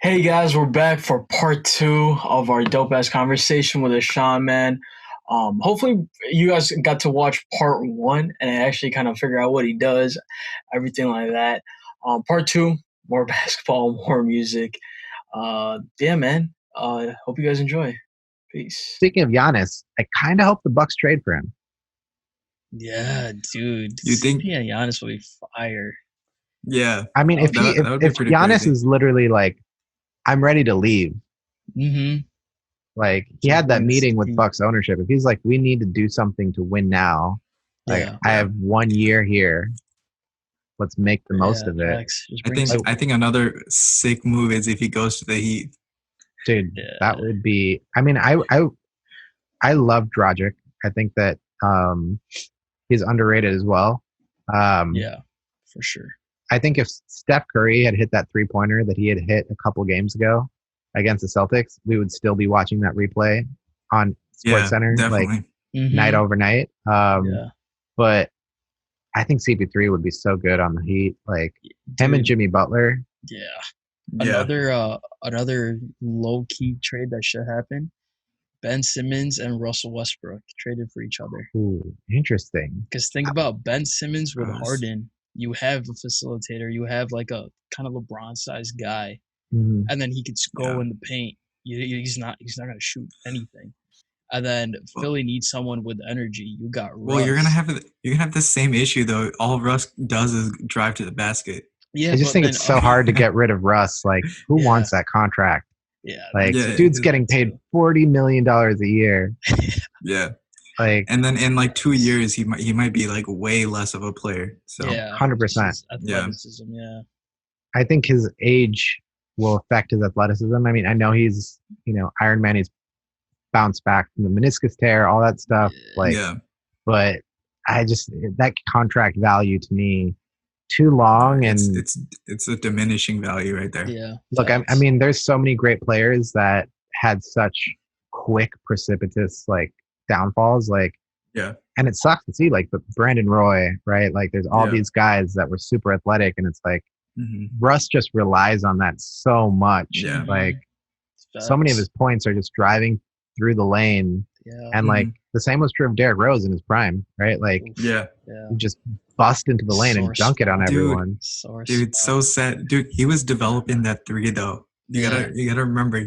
Hey guys, we're back for part two of our dope ass conversation with Ishaan, man. Hopefully you guys got to watch part one and actually kind of figure out what he does, everything like that. Part two, more basketball, more music. Yeah, man. Hope you guys enjoy. Peace. Speaking of Giannis, I kind of hope the Bucks trade for him. Yeah, dude. You think? CP and Giannis will be fire. Yeah, I mean, That if would be he that if, that would be if pretty Giannis crazy. is literally like, I'm ready to leave. mm-hmm. Like he Just had that bring the meeting with CP. Bucks ownership. If he's like, we need to do something to win now. Like Yeah. I Yeah, have 1 year here. Let's make the most Yeah, of it, facts. Just I bring the think like, I CP. think another sick move is if he goes to the Heat. dude. That Yeah. would be. I mean, I love Dragic. I think that he's underrated as well. Um, Yeah, for sure. I think if Steph Curry had hit that 3-pointer that he had hit a couple games ago against the Celtics, we would still be watching that replay on Sports Yeah, Center like definitely. night Mm-hmm. over night. Yeah. But I think CP3 would be so good on the Heat. Like him and Dude. Jimmy Butler. Yeah. Yeah. Another low key trade that should happen. Ben Simmons and Russell Westbrook traded for each other. Ooh, interesting. Because think about Ben Simmons with Gross. Harden. You have a facilitator. You have like a kind of LeBron sized guy, Mhm. and then he could go Yeah. in the paint. He's not gonna shoot anything. And then Well, Philly needs someone with energy. You got well, you're gonna Russ. have the same issue though. All Russ does is drive to the basket. Yeah, I just but think then it's so hard to get rid of Russ. Like, who yeah, wants that contract? yeah, Like, that's Yeah, dude's that getting paid too. $40 million a year. yeah. Like, And then in like two Facts. years, he might be like way less of a player. So Yeah, hundred just percent. his yeah, athleticism. Yeah, I think his age will affect his athleticism. I mean, I know he's, Iron Man. He's bounced back from the meniscus tear, all that stuff. yeah, Like, yeah. but I just that contract value to me too long. It's And it's it's a diminishing value right there. yeah. look, I Facts. mean, there's so many great players that had such quick, precipitous like downfalls. Like, Yeah, and it sucks to see like the Brandon Roy, right? Like, there's all yeah. these guys that were super athletic, and it's like hmm Russ just relies on that so much. Yeah. Like, Mm-hmm. so many of Facts. his points are just driving through the lane. Yeah. And like hmm the same was true of Derrick Rose in his prime, right? Like Oof. Yeah. Yeah. he just bust into the lane and Sore dunk it on spot. Dude, everyone. Sore dude, spot. so sad. Dude, he was developing that three though. You Yeah. gotta you gotta remember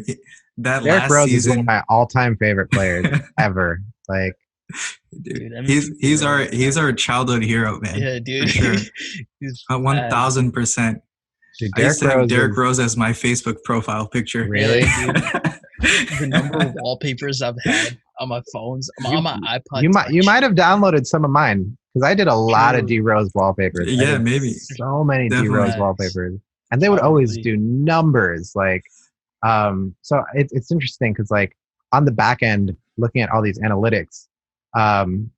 that Derrick last Rose is one of season. my all-time favorite players ever. Like, Dude, Dude, he's MVP he's our bro. he's our childhood hero, man, Yeah, for dude. sure. He's One bad. thousand percent. dude, I used Derrick to have Rose Derrick is Rose as my Facebook profile picture. Yeah, really dude. The number of wallpapers I've had on my phones, on you my iPod you might Touch. have downloaded some of mine because I did a lot of True. D Rose wallpapers. I Yeah, did maybe, so many D Rose definitely. Facts. wallpapers, and they would always Probably. do numbers. Like, so it's interesting because like on the back end, looking at all these analytics,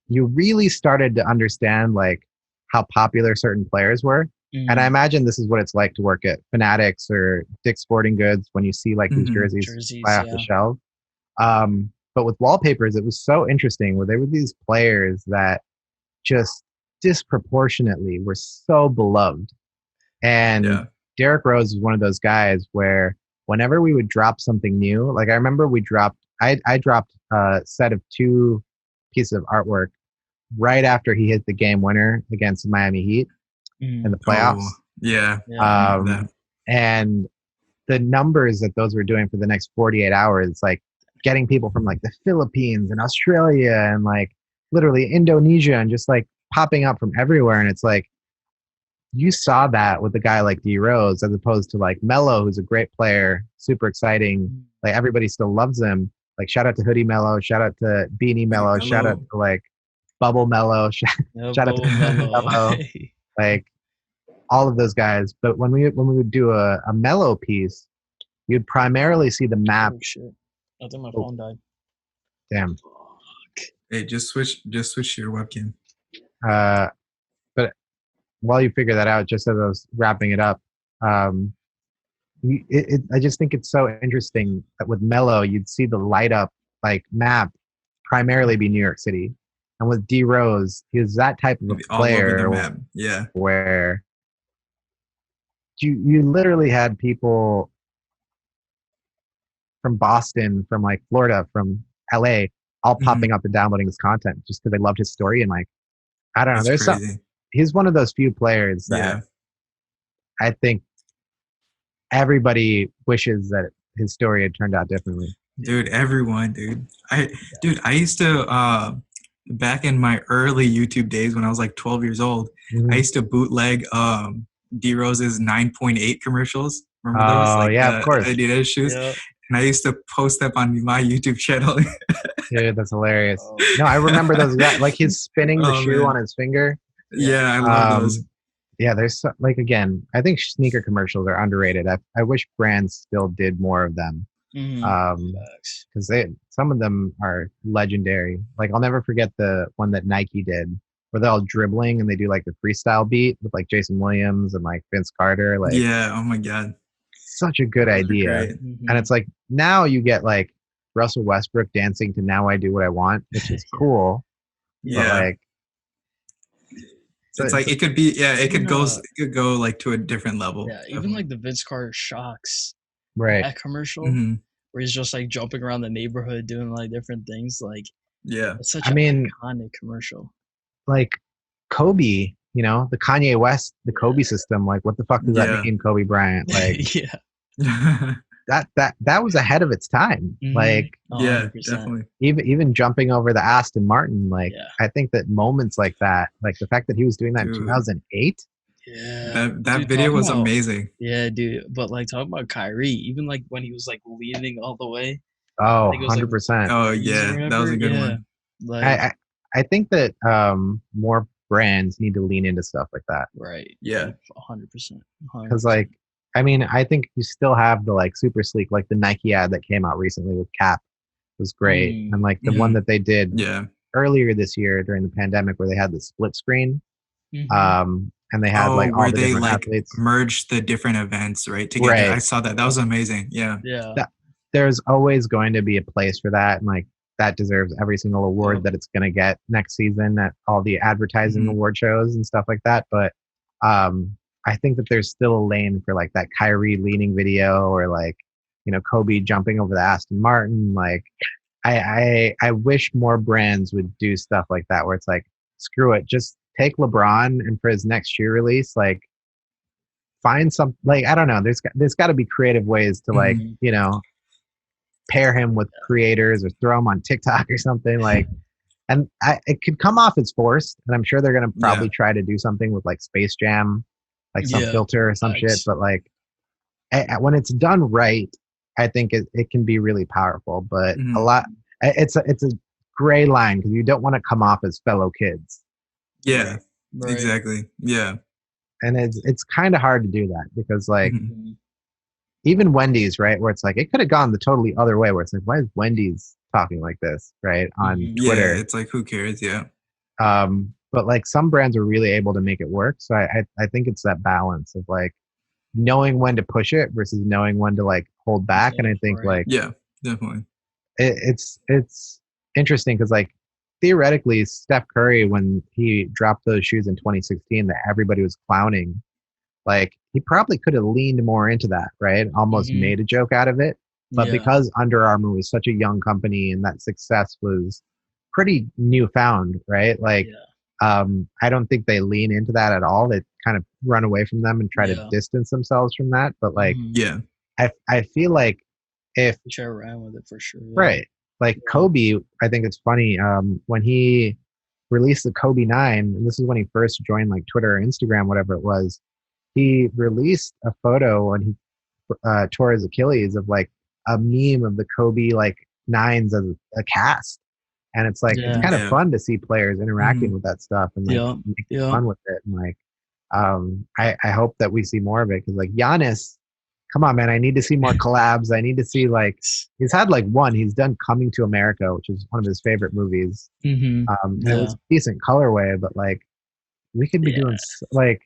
you really started to understand like how popular certain players were. And I Mm, imagine this is what it's like to work at Fanatics or Dick's Sporting Goods when you see like these hmm jerseys fly jerseys, off the yeah. shelf. But with wallpapers, it was so interesting where there were these players that just disproportionately were so beloved. And Yeah. Derrick Rose is one of those guys where whenever we would drop something new, like I remember I dropped a set of two pieces of artwork right after he hit the game winner against the Miami Heat in the Mm, Oh, playoffs. yeah. yeah. I remember that. Um, and the numbers that those were doing for the next 48 hours, like getting people from like the Philippines and Australia and like literally Indonesia and just like popping up from everywhere. And it's like, you saw that with a guy like D Rose as opposed to like Melo, who's a great player, super exciting. Mm, Like everybody still loves him. Like shout out to Hoodie Mello, shout out to Beanie Pretty Mello, shout out mellow. to like Bubble Mello, yeah, shout out to Bubble Mellow. Mello, like all of those guys. But when we would do a Mello piece, you'd primarily see the map. Oh shit. I think my Oh, phone died. damn. Fuck. Hey, just switch to your webcam. Uh, but while you figure that out, just as I was wrapping it up, um, I just think it's so interesting that with Mello, you'd see the light up like map primarily be New York City. And with D Rose, he's that type of a All over the player map. Yeah. where you literally had people from Boston, from like Florida, from LA, all Mhm. popping up and downloading his content just because they loved his story. And like, I don't know, That's there's some, crazy. he's one of those few players that Yeah. I think everybody wishes that his story had turned out differently. Dude, everyone, dude. I used to back in my early YouTube days when I was like 12 years old, I used to bootleg D Rose's 9.8 commercials. Remember those? Oh Like yeah, of the course. Adidas shoes? Yeah. And I used to post them on my YouTube channel. Dude, that's hilarious. Oh, No, I remember those guys. Like he's spinning the Oh, shoe man. on his finger. Yeah, I love those. Yeah, there's like again, I think sneaker commercials are underrated. I wish brands still did more of them. mhm. Facts. Because some of them are legendary. Like I'll never forget the one that Nike did, where they're all dribbling and they do like the freestyle beat with like Jason Williams and like Vince Carter. Like Yeah, oh my God. such a good Those are idea. great. Mhm. And it's like now you get like Russell Westbrook dancing to "Now I Do What I Want," which is cool. But Yeah. like, It's like it could be, yeah, it Even, could go like to a different level. yeah, even like the Vince Carter Shocks right. that commercial hmm where he's just like jumping around the neighborhood doing like different things. Like Yeah. it's such I an mean, iconic commercial. like Kobe, you know, the Kanye West, the Kobe Yeah. system. Like, what the fuck does Yeah. that mean, Kobe Bryant? Like Yeah. that was ahead of its time. Mhm. Like Yeah, 100%. definitely. even jumping over the Aston Martin. Like Yeah. I think that moments like that, like the fact that he was doing that in Dude. 2008. Yeah. That Dude, video talking was about- amazing. Yeah, dude. But like talking about Kyrie, even like when he was like leaning all the way. Oh, think it was, like, 100%. Oh Breeze or yeah, that was whatever, a good yeah. one. Like I think that more brands need to lean into stuff like that. right. Yeah. 100%. Because like I mean, I think you still have the like super sleek, like the Nike ad that came out recently with Cap was great. Mm. And like the one Mhm. that they did Yeah. earlier this year during the pandemic where they had the split screen. Mhm. And they had like all where the they different like athletes. merged the different events right together. Right. I saw that. That was amazing. Yeah. Yeah. There's always going to be a place for that. And like that deserves every single award Yep. that it's going to get next season at all the advertising Mhm. award shows and stuff like that. But I think that there's still a lane for like that Kyrie leaning video or like, you know, Kobe jumping over the Aston Martin. Like I wish more brands would do stuff like that where it's like, screw it, just take LeBron and for his next shoe release, like find some, like, I don't know, there's got to be creative ways to like, Mhm. you know, pair him with creators or throw him on TikTok or something like, and it could come off as forced, and I'm sure they're gonna probably try to do something with like Space Jam, like some Yeah, filter or some shit. facts. But like, when it's done right, I think it can be really powerful. But a Mhm. lot, it's a gray line because you don't want to come off as fellow kids, Yeah. Right. Exactly. Yeah. and it's kind of hard to do that because like Mhm. Mhm. even Wendy's, right, where it's like it could have gone the totally other way, where it's like, why is Wendy's talking like this, right, on Mhm. Twitter? Yeah. It's like who cares? Yeah. But like some brands are really able to make it work. So I think it's that balance of like knowing when to push it versus knowing when to like hold back. And I think Right. like Yeah. Definitely. it's interesting because like theoretically Steph Curry, when he dropped those shoes in 2016 that everybody was clowning, like he probably could have leaned more into that, right? Almost Mhm. made a joke out of it. But Yeah. because Under Armour was such a young company and that success was pretty newfound, right? Like, Yeah. I don't think they lean into that at all. They kind of run away from them and try to Yeah. distance themselves from that. But like, Mhm. Yeah. I feel like if Which I ran with it for sure. Yeah. right, like Yeah. Kobe, I think it's funny when he released the Kobe 9, and this is when he first joined like Twitter or Instagram, whatever it was. He released a photo when he tore his Achilles of like a meme of the Kobe like 9s as a cast. And it's like, it's Yeah. kind of Yeah. fun to see players interacting Mhm. with that stuff and like Yeah. making Yeah. fun with it. And like, I hope that we see more of it. Cause like Giannis, come on, man, I need to see more collabs. I need to see like, he's had like one, he's done Coming to America, which is one of his favorite movies. Mhm. And it was a decent colorway, but like, we could be doing like,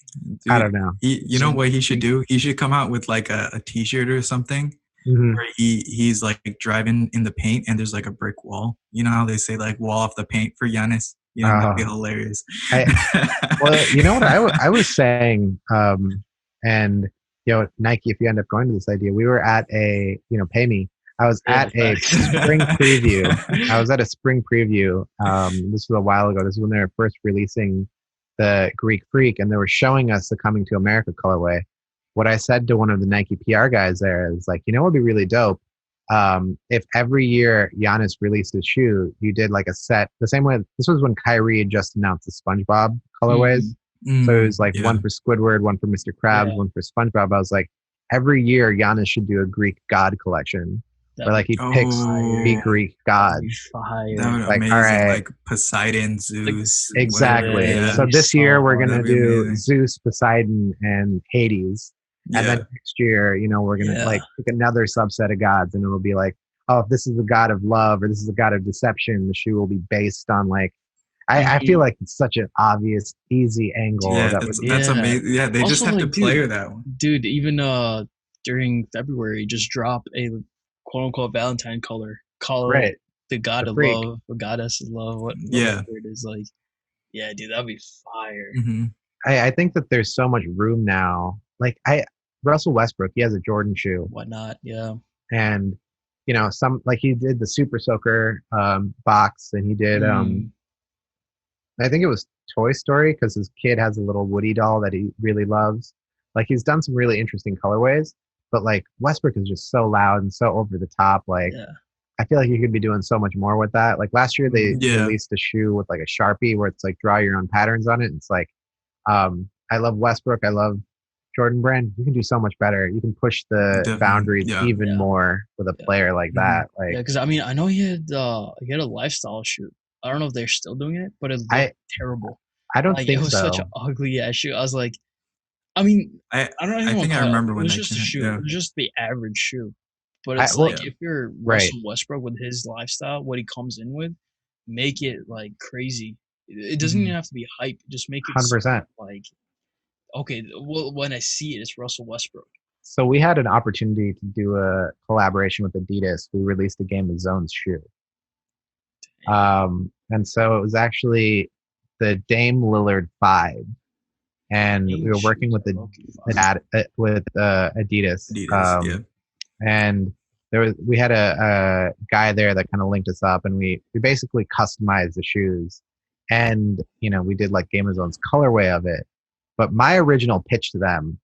I Dude, don't know. you know what he should do? He should come out with like a T-shirt or something Mhm. where he's like driving in the paint and there's like a brick wall. You know how they say like wall off the paint for Giannis? You know, that'd be hilarious. Well, you know what I was saying, and you know, Nike, if you end up going to this idea, we were at a, you know, Pay Me, I was Yeah, at a facts. spring preview. I was at a spring preview. This was a while ago. This is when they were first releasing the Greek Freak, and they were showing us the Coming to America colorway. What I said to one of the Nike PR guys there is like, what would be really dope if every year Giannis released his shoe, you did like a set the same way. This was when Kyrie had just announced the SpongeBob colorways. So it was like one for Squidward, one for Mr. Krabs, one for SpongeBob. I was like, every year Giannis should do a Greek god collection. Where like he picks the Greek gods. That would like, amazing. all right. Like Poseidon, Zeus. Exactly. Yeah. So this year we're gonna do amazing. Zeus, Poseidon, and Hades. And then next year, we're gonna like pick another subset of gods, and it'll be like, oh, if this is the god of love or this is the god of deception, the shoe will be based on like. I feel like it's such an obvious, easy angle. Yeah, that's amazing. Yeah, they also just have to play with that one. Dude, even during February, just drop a quote unquote Valentine color. Call it the god of love, the goddess of love, whatever it is. Like, yeah, dude, that'd be fire. Mm-hmm. I think that there's so much room now. Like Russell Westbrook, he has a Jordan shoe. Whatnot, yeah. And some like he did the Super Soaker box, and he did I think it was Toy Story because his kid has a little Woody doll that he really loves. Like he's done some really interesting colorways, but like Westbrook is just so loud and so over the top. Like I feel like you could be doing so much more with that. Like last year they released a shoe with like a Sharpie where it's like draw your own patterns on it. And it's like I love Westbrook. I love Jordan Brand. You can do so much better. You can push the boundaries even more with a player like that. Like because I mean I know he had a lifestyle shoe. I don't know if they're still doing it, but it looked terrible. I don't think so. It was such an ugly ass shoe. I was like, I mean, I don't know. I think I remember when it was just a shoe. It was just the average shoe. But it's if you're Russell Westbrook with his lifestyle, what he comes in with, make it like crazy. It doesn't even have to be hype. Just make it 100%. Like, okay, well, when I see it, it's Russell Westbrook. So we had an opportunity to do a collaboration with Adidas. We released a Game of Zones shoe. And so it was actually the Dame Lillard 5, and we were working with Adidas. And we had a guy there that kind of linked us up, and we basically customized the shoes, and we did like Game of Zones colorway of it. But my original pitch to them,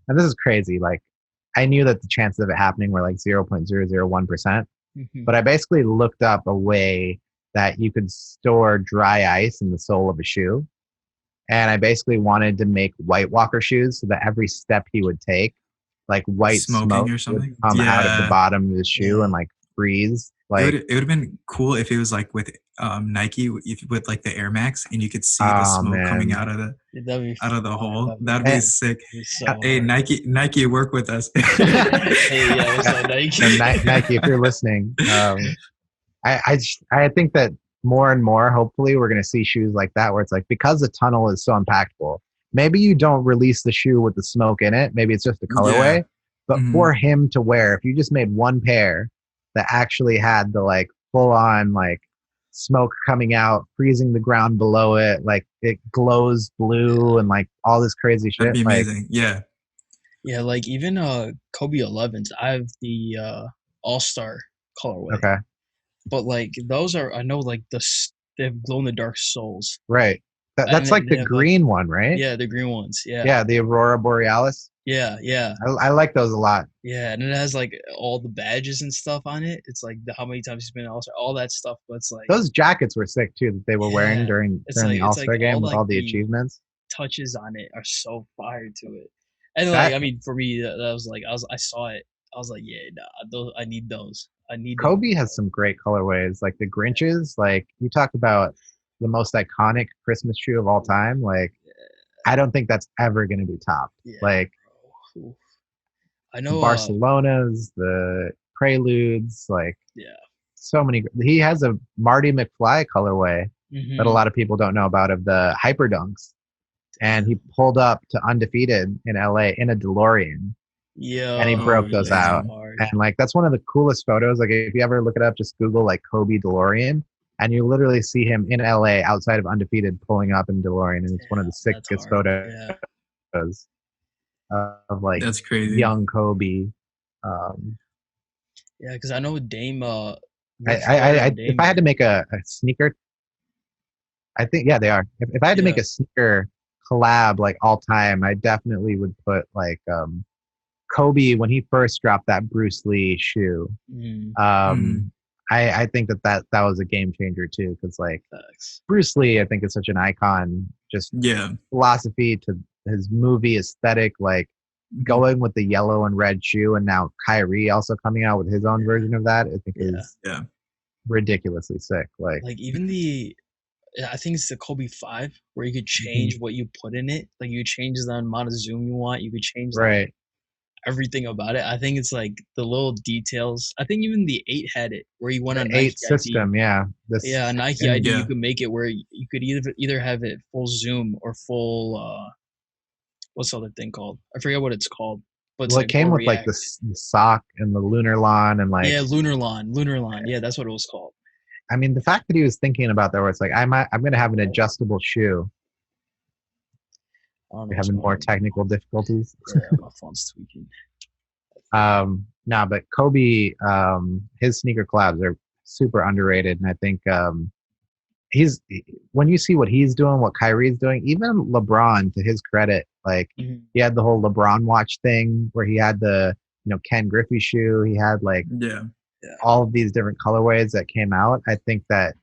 and this is crazy, like I knew that the chances of it happening were like 0.001%. But I basically looked up a way that you could store dry ice in the sole of a shoe. And I basically wanted to make White Walker shoes so that every step he would take, like white smoke or something would come out of the bottom of the shoe and like freeze. Like it would have been cool if it was like with Nike with like the Air Max, and you could see the smoke coming out of the hole. That'd be sick. Hey, Nike, work with us. Hey, what's up, Nike? Nike, if you're listening, I think that more and more, hopefully, we're going to see shoes like that where it's like, because the tunnel is so impactful, maybe you don't release the shoe with the smoke in it. Maybe it's just a colorway. But for him to wear, if you just made one pair that actually had the like full on like smoke coming out, freezing the ground below it, like it glows blue and like all this crazy shit. That'd be amazing. Yeah, like even Kobe 11s, I have the All-Star colorway. Okay. But like those are, I know like they have glow in the dark soles. Right. That's like the green one, right? Yeah, the green ones. Yeah. Yeah, the Aurora Borealis. Yeah. I like those a lot. Yeah, and it has like all the badges and stuff on it. It's like how many times he's been All-Star, all that stuff. But it's like those jackets were sick too that they were wearing during the All-Star game with all the achievements. Touches on it are so fire to it. And like I mean, for me, that was like I saw it. I was like, yeah, nah, I need those. Kobe has some great colorways, like the Grinches. Like you talk about the most iconic Christmas shoe of all time. Like I don't think that's ever going to be topped. Like I know Barcelona's, the Preludes, like so many. He has a Marty McFly colorway that a lot of people don't know about, of the Hyper Dunks, and he pulled up to Undefeated in LA in a DeLorean. Yeah, and he broke those out. And like that's one of the coolest photos. Like if you ever look it up, just Google like Kobe DeLorean, and you literally see him in LA outside of Undefeated pulling up in DeLorean, and it's one of the sickest photos of like that's crazy young Kobe. Yeah, because I know Dame. If I had to make a sneaker, I think they are. If I had to make a sneaker collab like all time, I definitely would put like Kobe when he first dropped that Bruce Lee shoe. I think that was a game changer too, because like Bruce Lee, I think is such an icon. Just philosophy to his movie aesthetic, like going with the yellow and red shoe, and now Kyrie also coming out with his own version of that. I think is ridiculously sick. Like even I think it's the Kobe 5 where you could change what you put in it. Like you change the amount of zoom you want. You could change like, everything about it. I think it's like the little details. I think even the 8 had it where you went on Nike 8 system, ID. A Nike ID you could make it where you could either have it full zoom or full what's the other thing called? I forget what it's called. But it came with like the sock and the lunar lawn and like lunar lawn. Yeah, that's what it was called. I mean, the fact that he was thinking about that, where it's like I'm gonna have an adjustable shoe. You're having more technical difficulties. Yeah, my phone's tweaking. But Kobe, his sneaker collabs are super underrated, and I think when you see what he's doing, what Kyrie's doing, even LeBron, to his credit, like he had the whole LeBron watch thing where he had the Ken Griffey shoe, he had like all of these different colorways that came out. I think that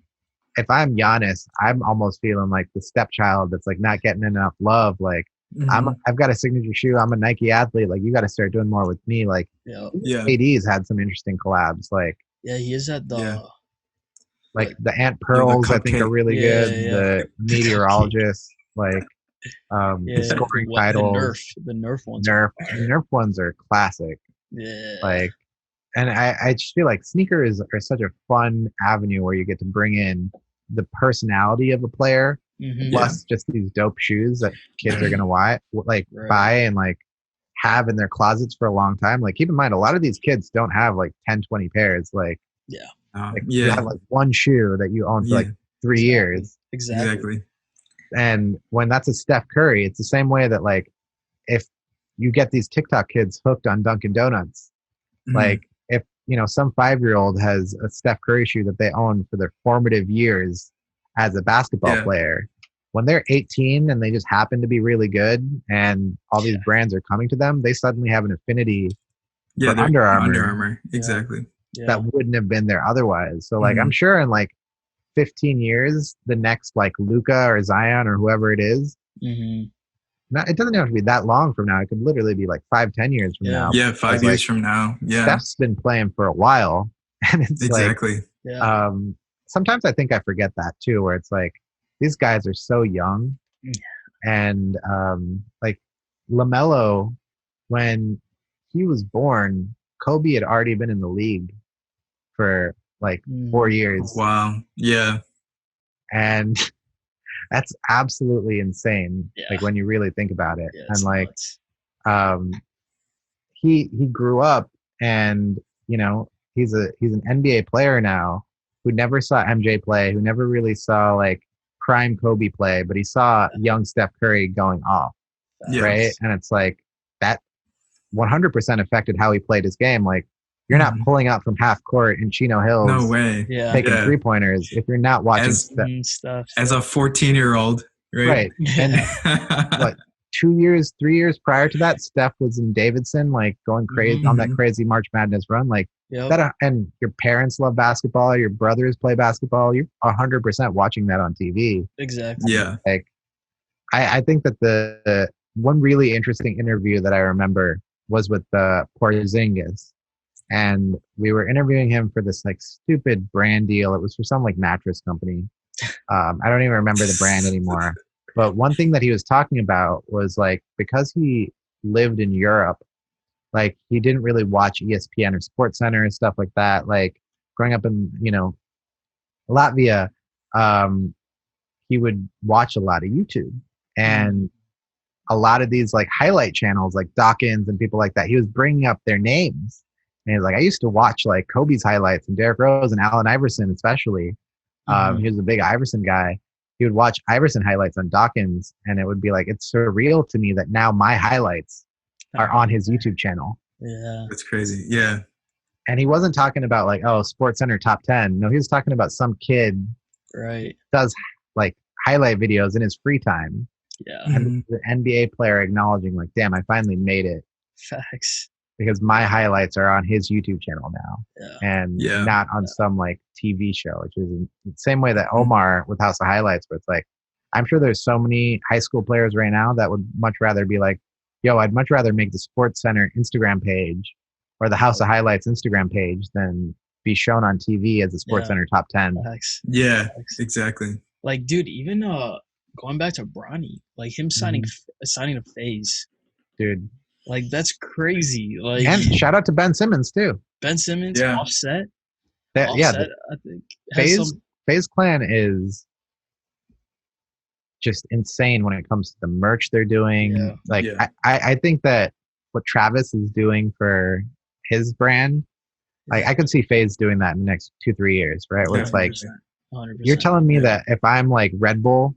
if I'm Giannis, I'm almost feeling like the stepchild that's like not getting enough love. Like I've got a signature shoe. I'm a Nike athlete. Like you got to start doing more with me. Like AD's had some interesting collabs. Like he is at the like the Ant Pearls. I think are really good. The meteorologist, like the scoring titles. The Nerf ones. Nerf ones are classic. Yeah. Like. And I just feel like sneakers are such a fun avenue where you get to bring in the personality of a player, plus just these dope shoes that kids are gonna buy and like have in their closets for a long time. Like keep in mind, a lot of these kids don't have like 10, 20 pairs. Like you have like one shoe that you own for like 3 years. Exactly. And when that's a Steph Curry, it's the same way that like if you get these TikTok kids hooked on Dunkin' Donuts, like if some 5-year-old has a Steph Curry shoe that they own for their formative years as a basketball player, when they're 18 and they just happen to be really good and all these brands are coming to them, they suddenly have an affinity for Under Armour. Exactly. That wouldn't have been there otherwise. So like I'm sure in like 15 years, the next like Luka or Zion or whoever it is, it doesn't have to be that long from now. It could literally be like 5-10 years from now. Yeah, 5 years from now. Yeah. Steph's been playing for a while. And it's exactly. Sometimes I think I forget that too, where it's like these guys are so young. And like LaMelo, when he was born, Kobe had already been in the league for like 4 years. Wow. Yeah. And that's absolutely insane. Like when you really think about it. And like he grew up and he's an NBA player now who never saw MJ play, who never really saw like prime Kobe play, but he saw young Steph Curry going off. Right? And it's like that 100% affected how he played his game. Like you're not pulling out from half court in Chino Hills. No way. Taking 3-pointers if you're not watching stuff. As a 14-year-old, right? And what 3 years prior to that, Steph was in Davidson, like going crazy on that crazy March Madness run. Like that, and your parents love basketball, your brothers play basketball. You're 100% watching that on TV. Exactly. Yeah. Like I think that the one really interesting interview that I remember was with Porzingis. And we were interviewing him for this like stupid brand deal. It was for some like mattress company. I don't even remember the brand anymore. But one thing that he was talking about was like, because he lived in Europe, like he didn't really watch ESPN or Sports Center and stuff like that. Like growing up in, Latvia, he would watch a lot of YouTube. And a lot of these like highlight channels like Dawkins and people like that, he was bringing up their names. And he's like, I used to watch like Kobe's highlights and Derrick Rose and Allen Iverson, especially. He was a big Iverson guy. He would watch Iverson highlights on Dawkins, and it would be like, it's surreal to me that now my highlights are on his YouTube channel. Yeah. That's crazy. Yeah. And he wasn't talking about like, oh, Sports Center top 10. No, he was talking about some kid right does like highlight videos in his free time. yeah And the NBA player acknowledging like, damn, I finally made it facts because my highlights are on his YouTube channel now yeah and not on some like TV show, which is the same way that Omar with House of Highlights, where it's like, I'm sure there's so many high school players right now that would much rather be like, yo, I'd much rather make the Sports Center Instagram page or the House of Highlights Instagram page than be shown on TV as the Sports Center top 10. Facts. Yeah, Facts. exactly. Like, dude, even going back to Bronny, like him signing a FaZe, dude. Like that's crazy. Like, and shout out to Ben Simmons too. Ben Simmons, Offset. Offset, I think FaZe Clan is just insane when it comes to the merch they're doing. Yeah. Like, I think that what Travis is doing for his brand, like I could see FaZe doing that in the next 2-3 years, right? Where it's like, 100%. You're telling me that if I'm like Red Bull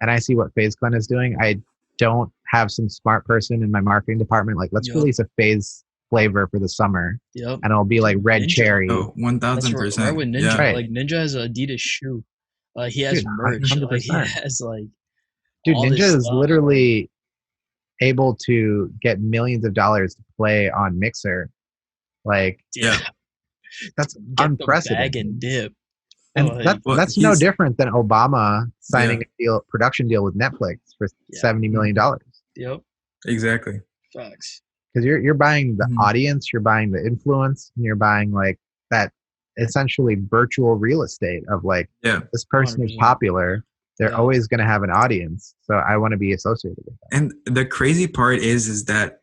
and I see what FaZe Clan is doing, I don't have some smart person in my marketing department like, let's release a FaZe flavor for the summer, and it'll be like red Ninja. cherry. Oh, 1000%. Right with Ninja, like Ninja has an Adidas shoe. He has merch. 100%. Like he has like. Dude, all Ninja this is stuff. literally able to get millions of dollars to play on Mixer. Like, that's unprecedented. Bag and dip. And that's no different than Obama signing a production deal with Netflix for $70 million. Yep. Exactly. Facts. Because you're buying the audience, you're buying the influence, and you're buying like that essentially virtual real estate of like, this person 100%. is popular. They're always going to have an audience. So I want to be associated with that. And the crazy part is that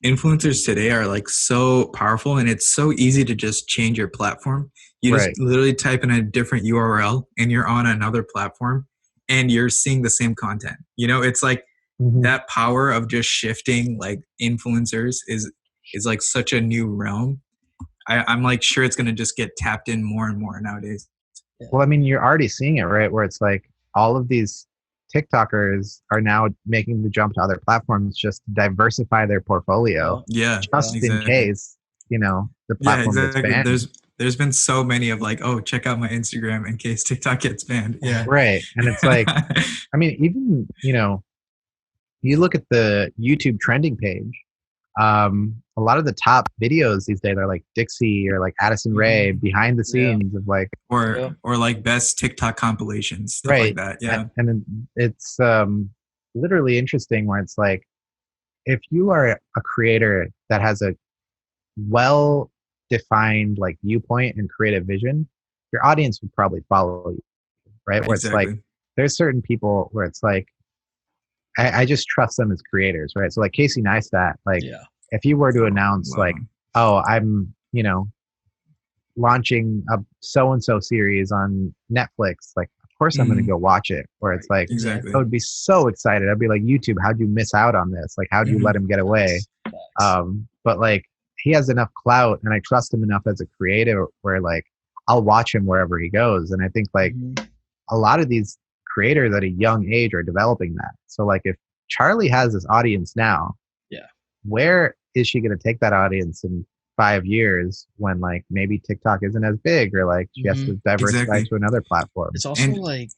influencers today are like so powerful, and it's so easy to just change your platform. You just literally type in a different URL and you're on another platform and you're seeing the same content. You know, it's like that power of just shifting like influencers is like such a new realm. I'm like sure it's going to just get tapped in more and more nowadays. Well, I mean, you're already seeing it, right? Where it's like all of these TikTokers are now making the jump to other platforms just to diversify their portfolio. Just in case, you know, the platform gets banned. There's been so many of like, oh, check out my Instagram in case TikTok gets banned. Yeah. Right. And it's like, I mean, even, you know, you look at the YouTube trending page, a lot of the top videos these days are like Dixie or like Addison Rae behind the scenes of like, or like best TikTok compilations, stuff like that. Yeah. And it's literally interesting where it's like, if you are a creator that has a well defined like viewpoint and creative vision, your audience would probably follow you, right? Where it's like, there's certain people where it's like, I just trust them as creators, right? So like Casey Neistat, like if you were to announce like, oh, I'm, you know, launching a so-and-so series on Netflix, like, of course I'm going to go watch it. Where it's like, I would be so excited. I'd be like, YouTube, how'd you miss out on this? Like, how'd you let him get away? But like, he has enough clout and I trust him enough as a creator where like, I'll watch him wherever he goes. And I think like a lot of these creators at a young age are developing that. So like if Charlie has this audience now, where is she going to take that audience in 5 years when like maybe TikTok isn't as big or like she has to diversify to another platform? It's also like,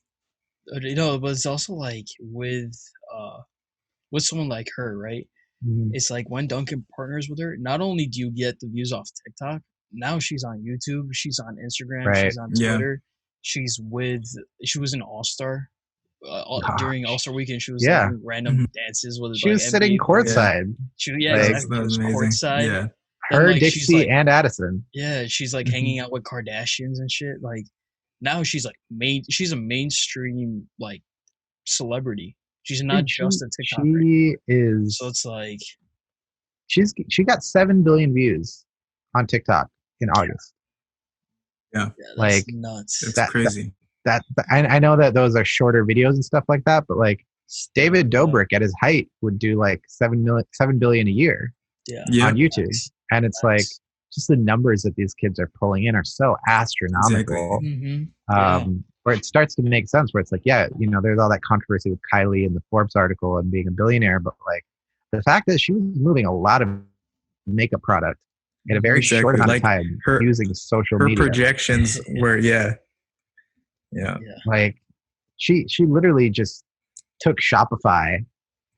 you know, but it's also like with someone like her, right? It's like when Duncan partners with her, not only do you get the views off TikTok, now she's on YouTube, she's on Instagram, she's on Twitter, she was an All-Star during All-Star weekend. She was doing random dances with she was sitting courtside. She was courtside. Yeah. Her, like, Dixie, like, and Addison. Yeah, she's like hanging out with Kardashians and shit. Like now she's like she's a mainstream like celebrity. She's not just a TikToker. She is. So it's like she got 7 billion views on TikTok in August. Yeah, like nuts. It's crazy. I know that those are shorter videos and stuff like that, but like David Dobrik at his height would do like 7 billion a year on YouTube, and it's like just the numbers that these kids are pulling in are so astronomical. Where it starts to make sense, where it's like, you know, there's all that controversy with Kylie and the Forbes article and being a billionaire, but like the fact that she was moving a lot of makeup product in a very short amount of time using social media. Her projections were yeah. Like she literally just took Shopify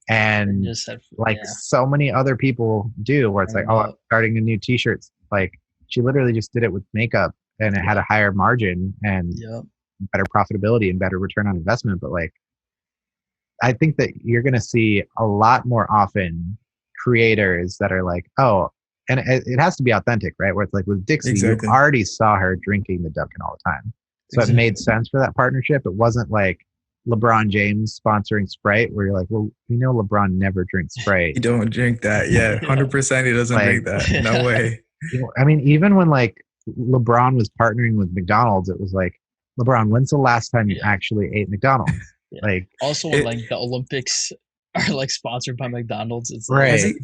and just said, so many other people do, where it's like, oh, I'm starting a new t-shirts. Like she literally just did it with makeup, and it had a higher margin and better profitability and better return on investment. But like, I think that you're going to see a lot more often creators that are like, oh, and it has to be authentic, right? Where it's like with Dixie, you already saw her drinking the Dunkin' all the time. So it made sense for that partnership. It wasn't like LeBron James sponsoring Sprite, where you're like, well, we know LeBron never drinks Sprite. He don't drink that. Yeah, 100% he doesn't drink that. No way. I mean, even when like LeBron was partnering with McDonald's, it was like, LeBron, when's the last time you actually ate McDonald's? Like, also when like the Olympics are like sponsored by McDonald's, it's right.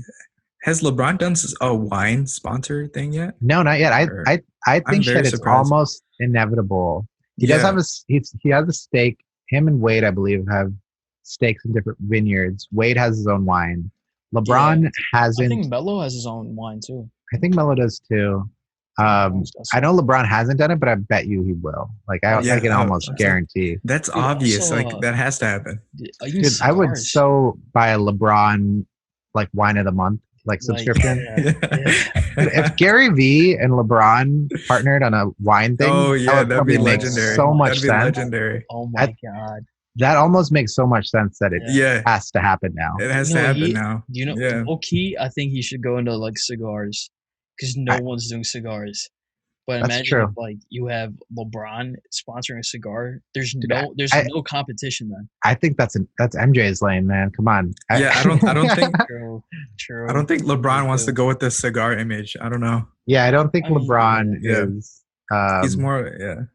Has LeBron done a wine sponsor thing yet? No, not yet. I think that it's almost inevitable. He does have he has a stake. Him and Wade, I believe, have stakes in different vineyards. Wade has his own wine. LeBron hasn't. I think Melo has his own wine too. I think Melo does too. I know LeBron hasn't done it, but I bet you he will. Like I can almost guarantee. That's obvious. Also, like that has to happen. Dude, I would so buy a LeBron like wine of the month subscription. If Gary Vee and LeBron partnered on a wine thing, that'd be legendary. So much sense. Legendary. Oh my god. That almost makes so much sense that it has to happen now. It has to happen now. You know, low-key, I think he should go into like cigars, because no one's doing cigars. But imagine if like you have LeBron sponsoring a cigar. There's no competition then. I think that's MJ's lane, man. Come on. I don't think True. I don't think LeBron wants to go with the cigar image. I don't know. Yeah, I don't think LeBron is. He's more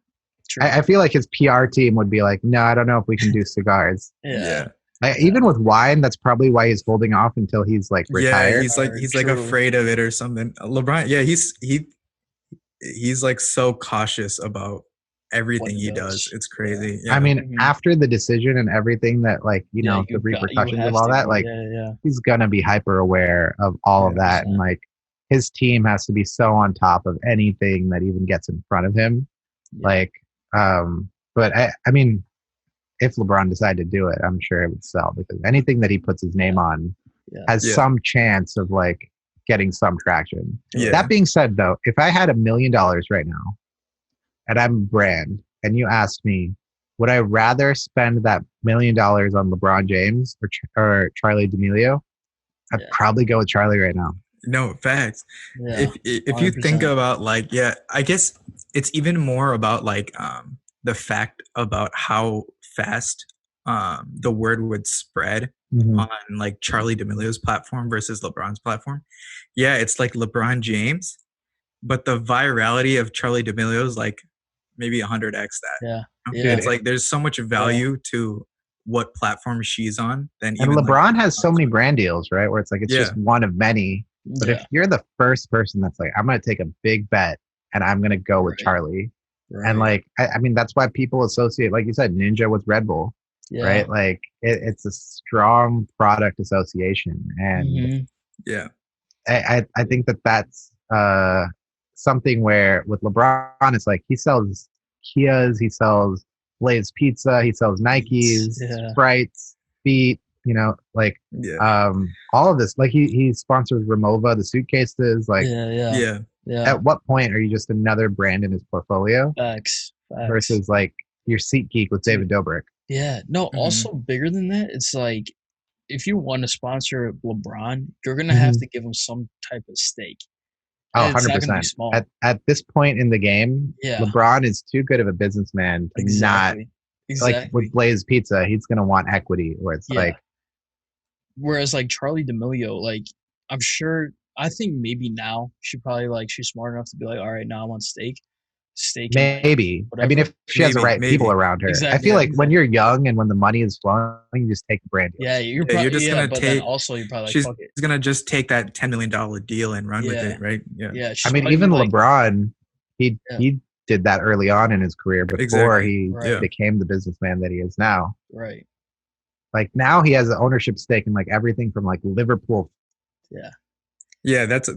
I feel like his PR team would be like, no, I don't know if we can do cigars. Even with wine, that's probably why he's holding off until he's like retired. Yeah, he's like afraid of it or something. LeBron, he's like so cautious about everything he does. It's crazy. I mean, after the decision and everything that like, the repercussions of all that, like he's gonna be hyper aware of all of that. And like his team has to be so on top of anything that even gets in front of him. Like, but I mean, if LeBron decided to do it, I'm sure it would sell, because anything that he puts his name on has some chance of like getting some traction. That being said, though, if I had $1 million right now and I'm a brand and you asked me, would I rather spend that $1 million on LeBron James or Charli D'Amelio? I'd probably go with Charli right now. No, facts. If you think about like, I guess it's even more about like the fact about how fast the word would spread on like Charli D'Amelio's platform versus LeBron's platform. Yeah, it's like LeBron James, but the virality of Charli D'Amelio is like maybe 100x that. It's like there's so much value to what platform she's on. And LeBron has so many brand deals, right? Where it's like it's just one of many. But if you're the first person that's like, I'm going to take a big bet and I'm going to go with Charli. And like, I mean, that's why people associate, like you said, Ninja with Red Bull, right? Like it's a strong product association. And I think that's something where with LeBron, it's like he sells Kias, he sells Blaze Pizza, he sells Nikes, Sprites, Feet, all of this. Like he sponsors Remova, the suitcases. Like, at what point are you just another brand in his portfolio? Facts. Versus like your SeatGeek with David Dobrik. Yeah. No, also bigger than that, it's like if you want to sponsor LeBron, you're going to have to give him some type of stake. Oh, 100%. At this point in the game, LeBron is too good of a businessman to not, like with Blaze Pizza, he's going to want equity where it's like. Whereas like Charli D'Amelio, like I think maybe now she's smart enough to be like, all right, now I want stake. Maybe. I mean, if she has the right people around her. Exactly, I feel like when you're young and when the money is flowing, you just take the brand deal. Yeah, you're just gonna take. Also, you're probably she's gonna just take that $10 million deal and run with it, right? Yeah. I mean, even LeBron, he did that early on in his career before he became the businessman that he is now. Right. Like now he has an ownership stake in like everything from like Liverpool. Yeah, that's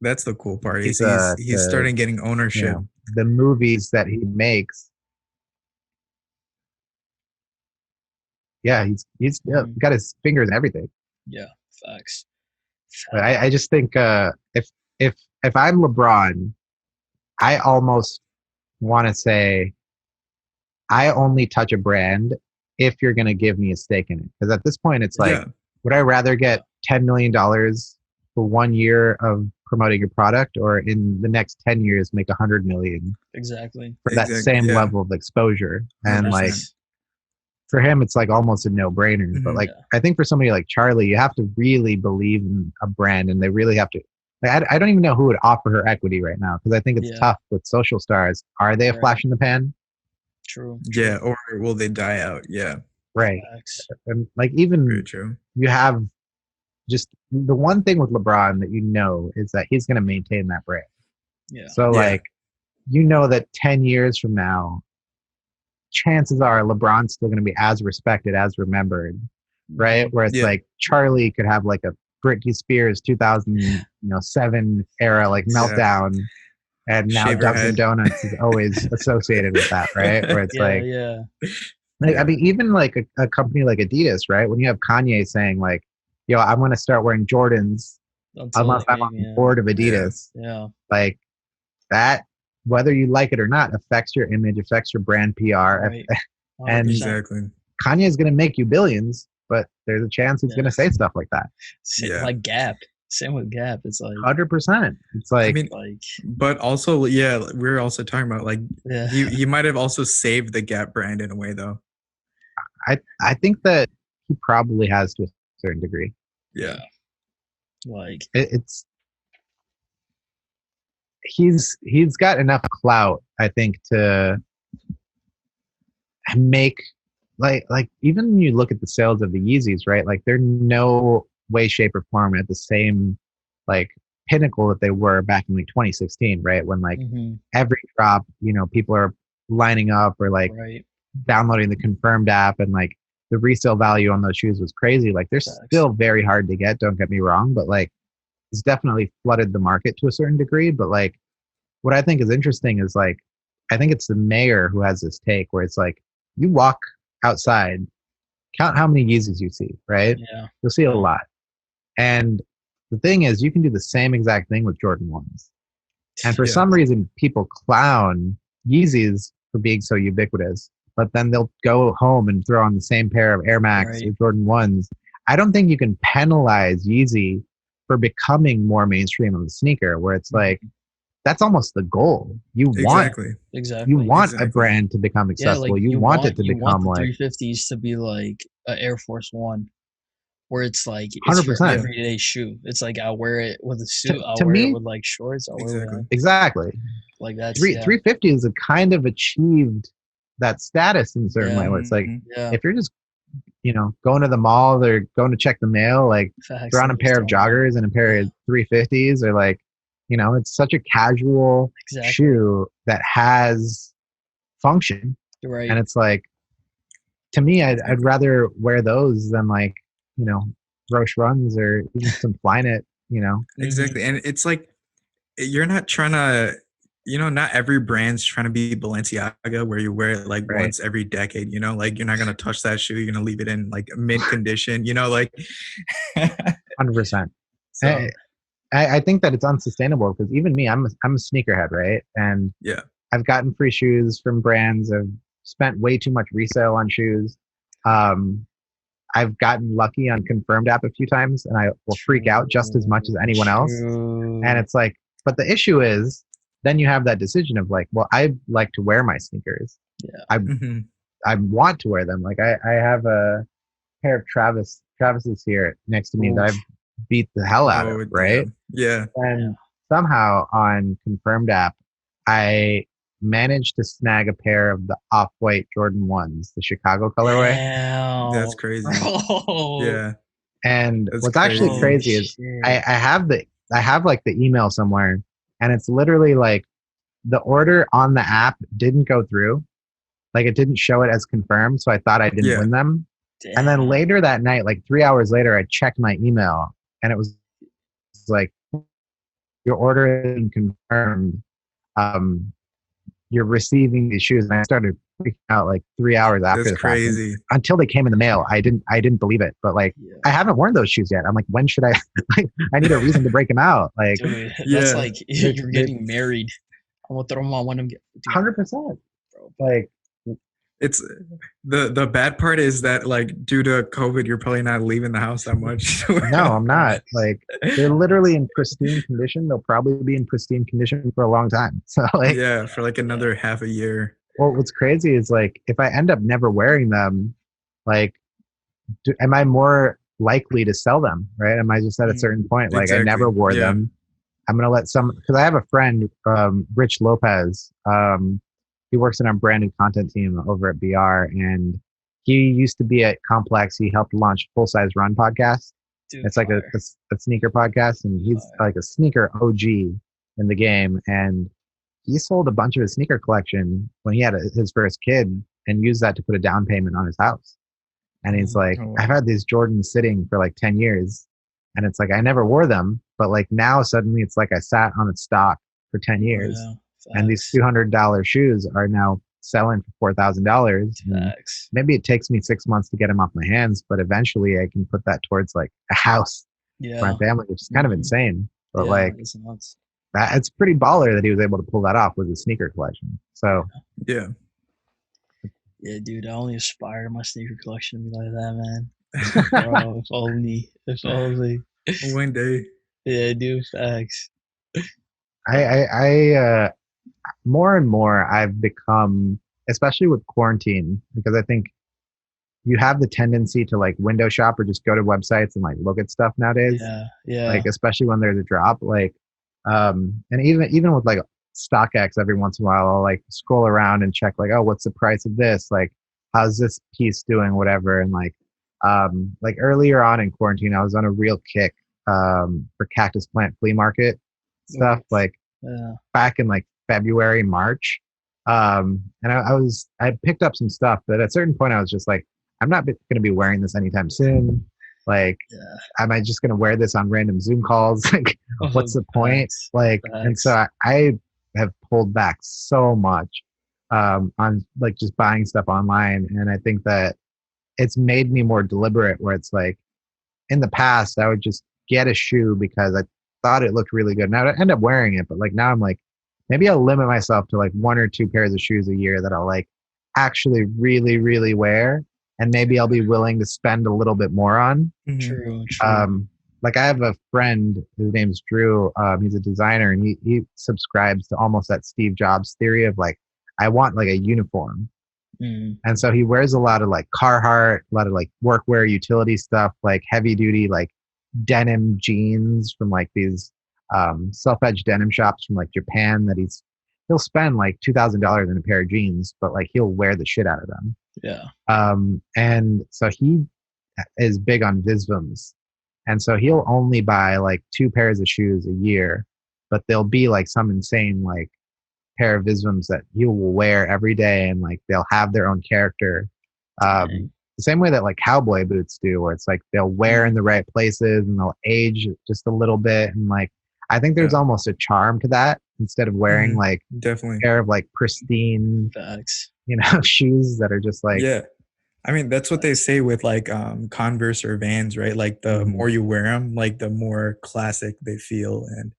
That's the cool part. He's He's starting getting ownership. The movies that he makes. Yeah, he's got his fingers in everything. Yeah, facts. But I just think if I'm LeBron, I almost want to say I only touch a brand if you're going to give me a stake in it. Because at this point, it's like, would I rather get $10 million for 1 year of promoting your product, or in the next 10 years make $100 million? Exactly. For that same level of exposure. And 100%. Like, for him, it's like almost a no-brainer. Mm-hmm. But like, I think for somebody like Charlie, you have to really believe in a brand, and they really have to. Like, I don't even know who would offer her equity right now, because I think it's tough with social stars. Are they a flash in the pan? True. Yeah, or will they die out? Yeah. Right. And like, even you have just the one thing with LeBron that is that he's going to maintain that brand. Yeah. So like, that 10 years from now, chances are LeBron's still going to be as respected, as remembered, right? Where it's like Charlie could have like a Britney Spears 2007 era like meltdown, and now Dunkin' Donuts is always associated with that, right? Where it's I mean, even like a company like Adidas, right? When you have Kanye saying like, "Yo, I'm going to start wearing Jordans unless I'm on the board of Adidas," like that. Whether you like it or not, affects your image, affects your brand PR. Right. And Kanye is going to make you billions, but there's a chance he's going to say stuff like that. Like Gap. Same with Gap. It's like 100%. It's like, but also, we're also talking about like, he might have also saved the Gap brand in a way, though. I think that he probably has to a certain degree. Yeah. Like it's. He's got enough clout, I think, to make like even when you look at the sales of the Yeezys, right? Like they're no way, shape, or form at the same like pinnacle that they were back in like 2016, right? When like every drop, people are lining up or like downloading the Confirmed app, and like the resale value on those shoes was crazy. Like they're still very hard to get, don't get me wrong, but like it's definitely flooded the market to a certain degree. But like, what I think is interesting is like, I think it's the mayor who has this take where it's like, you walk outside, count how many Yeezys you see, right? Yeah. You'll see a lot. And the thing is, you can do the same exact thing with Jordan 1s. And for some reason, people clown Yeezys for being so ubiquitous, but then they'll go home and throw on the same pair of Air Max or Jordan 1s. I don't think you can penalize Yeezy for becoming more mainstream of the sneaker, where it's like, that's almost the goal. You want a brand to become accessible. Like you want it to become the like 350s to be like an Air Force One, where it's like it's 100%. your everyday shoe. It's like I'll wear it with a suit. I'll wear it with like shorts. I'll wear it exactly. Like that's 350s have kind of achieved that status in a certain way, where it's like if you're just going to the mall or going to check the mail, like throw on a pair of joggers and a pair of 350s, or like, it's such a casual shoe that has function. Right. And it's like, to me, I'd rather wear those than like, Roche Runs or even some Flyknit, Exactly. And it's like, you're not trying to, not every brand's trying to be Balenciaga, where you wear it like once every decade, like you're not going to touch that shoe. You're going to leave it in like mint condition, like 100%. So. I think that it's unsustainable, because even me, I'm a sneakerhead, right? And I've gotten free shoes from brands. I've spent way too much resale on shoes. I've gotten lucky on Confirmed app a few times, and I will freak out just as much as anyone else. And it's like, but the issue is, then you have that decision of like, well, I like to wear my sneakers. I want to wear them. Like I have a pair of Travis's here next to me that I've beat the hell out of, right? Yeah. And somehow on Confirmed app, I managed to snag a pair of the off-white Jordan 1s, the Chicago colorway. That's crazy. Yeah. And what's actually crazy is I have like the email somewhere, and it's literally like the order on the app didn't go through. Like it didn't show it as confirmed, so I thought I didn't win them. Damn. And then later that night, like 3 hours later, I checked my email, and it was like, your order has been confirmed. You're receiving these shoes. And I started freaking out like 3 hours after That's the fact. crazy. Until they came in the mail, I didn't believe it. But like, I haven't worn those shoes yet. I'm like, when should I? I need a reason to break them out. Like, dude, that's like you're getting married. I'm gonna throw them on when I'm getting 100%. Like, it's the bad part is that like due to COVID, you're probably not leaving the house that much. No, I'm not. Like, they're literally in pristine condition. They'll probably be in pristine condition for a long time. So like, yeah, for like another half a year. Well, what's crazy is like, if I end up never wearing them, like, am I more likely to sell them? Right? Am I just at a certain point? Like, I never wore them. I'm gonna let because I have a friend, Rich Lopez. He works in our branded content team over at BR, and he used to be at Complex. He helped launch Full Size Run podcast. Dude, it's like a sneaker podcast, and he's like a sneaker OG in the game. And he sold a bunch of his sneaker collection when he had his first kid, and used that to put a down payment on his house. And he's like, I've had these Jordans sitting for like 10 years, and it's like I never wore them, but like now suddenly it's like I sat on its stock for 10 years. And these $200 shoes are now selling for $4,000. Maybe it takes me 6 months to get them off my hands, but eventually I can put that towards like a house for my family, which is kind of insane. But like, it's pretty baller that he was able to pull that off with his sneaker collection. So yeah, dude, I only aspire my sneaker collection to be like that, man. Bro, if only. One day. Yeah, dude, facts. I more and more I've become, especially with quarantine, because I think you have the tendency to like window shop or just go to websites and like look at stuff nowadays. Yeah. Like, especially when there's a drop, like, and even with like StockX, every once in a while, I'll like scroll around and check like, oh, what's the price of this? Like, how's this piece doing? Whatever. And like earlier on in quarantine, I was on a real kick for cactus plant flea market stuff. Like back in like February, March. And I picked up some stuff, but at a certain point I was just like, I'm not going to be wearing this anytime soon. Like, am I just going to wear this on random Zoom calls? Like, what's the point? Like, and so I have pulled back so much on like just buying stuff online. And I think that it's made me more deliberate, where it's like, in the past, I would just get a shoe because I thought it looked really good. And I'd end up wearing it, but like now I'm like, maybe I'll limit myself to like 1 or 2 pairs of shoes a year that I'll like actually really, really wear. And maybe I'll be willing to spend a little bit more on. True. Like, I have a friend, his name's Drew. He's a designer, and he subscribes to almost that Steve Jobs theory of like, I want like a uniform. And so he wears a lot of like Carhartt, a lot of like workwear, utility stuff, like heavy duty, like denim jeans from like these self-edged denim shops from like Japan that he'll spend like $2,000 in a pair of jeans, but like he'll wear the shit out of them. Yeah. And so he is big on Visvums. And so he'll only buy like 2 pairs of shoes a year, but they'll be like some insane like pair of Visvums that he will wear every day, and like they'll have their own character. The same way that like cowboy boots do, where it's like they'll wear in the right places and they'll age just a little bit. And like, I think there's almost a charm to that, instead of wearing like definitely a pair of like pristine, shoes that are just like, I mean, that's what they say with like Converse or Vans, right? Like the more you wear them, like the more classic they feel and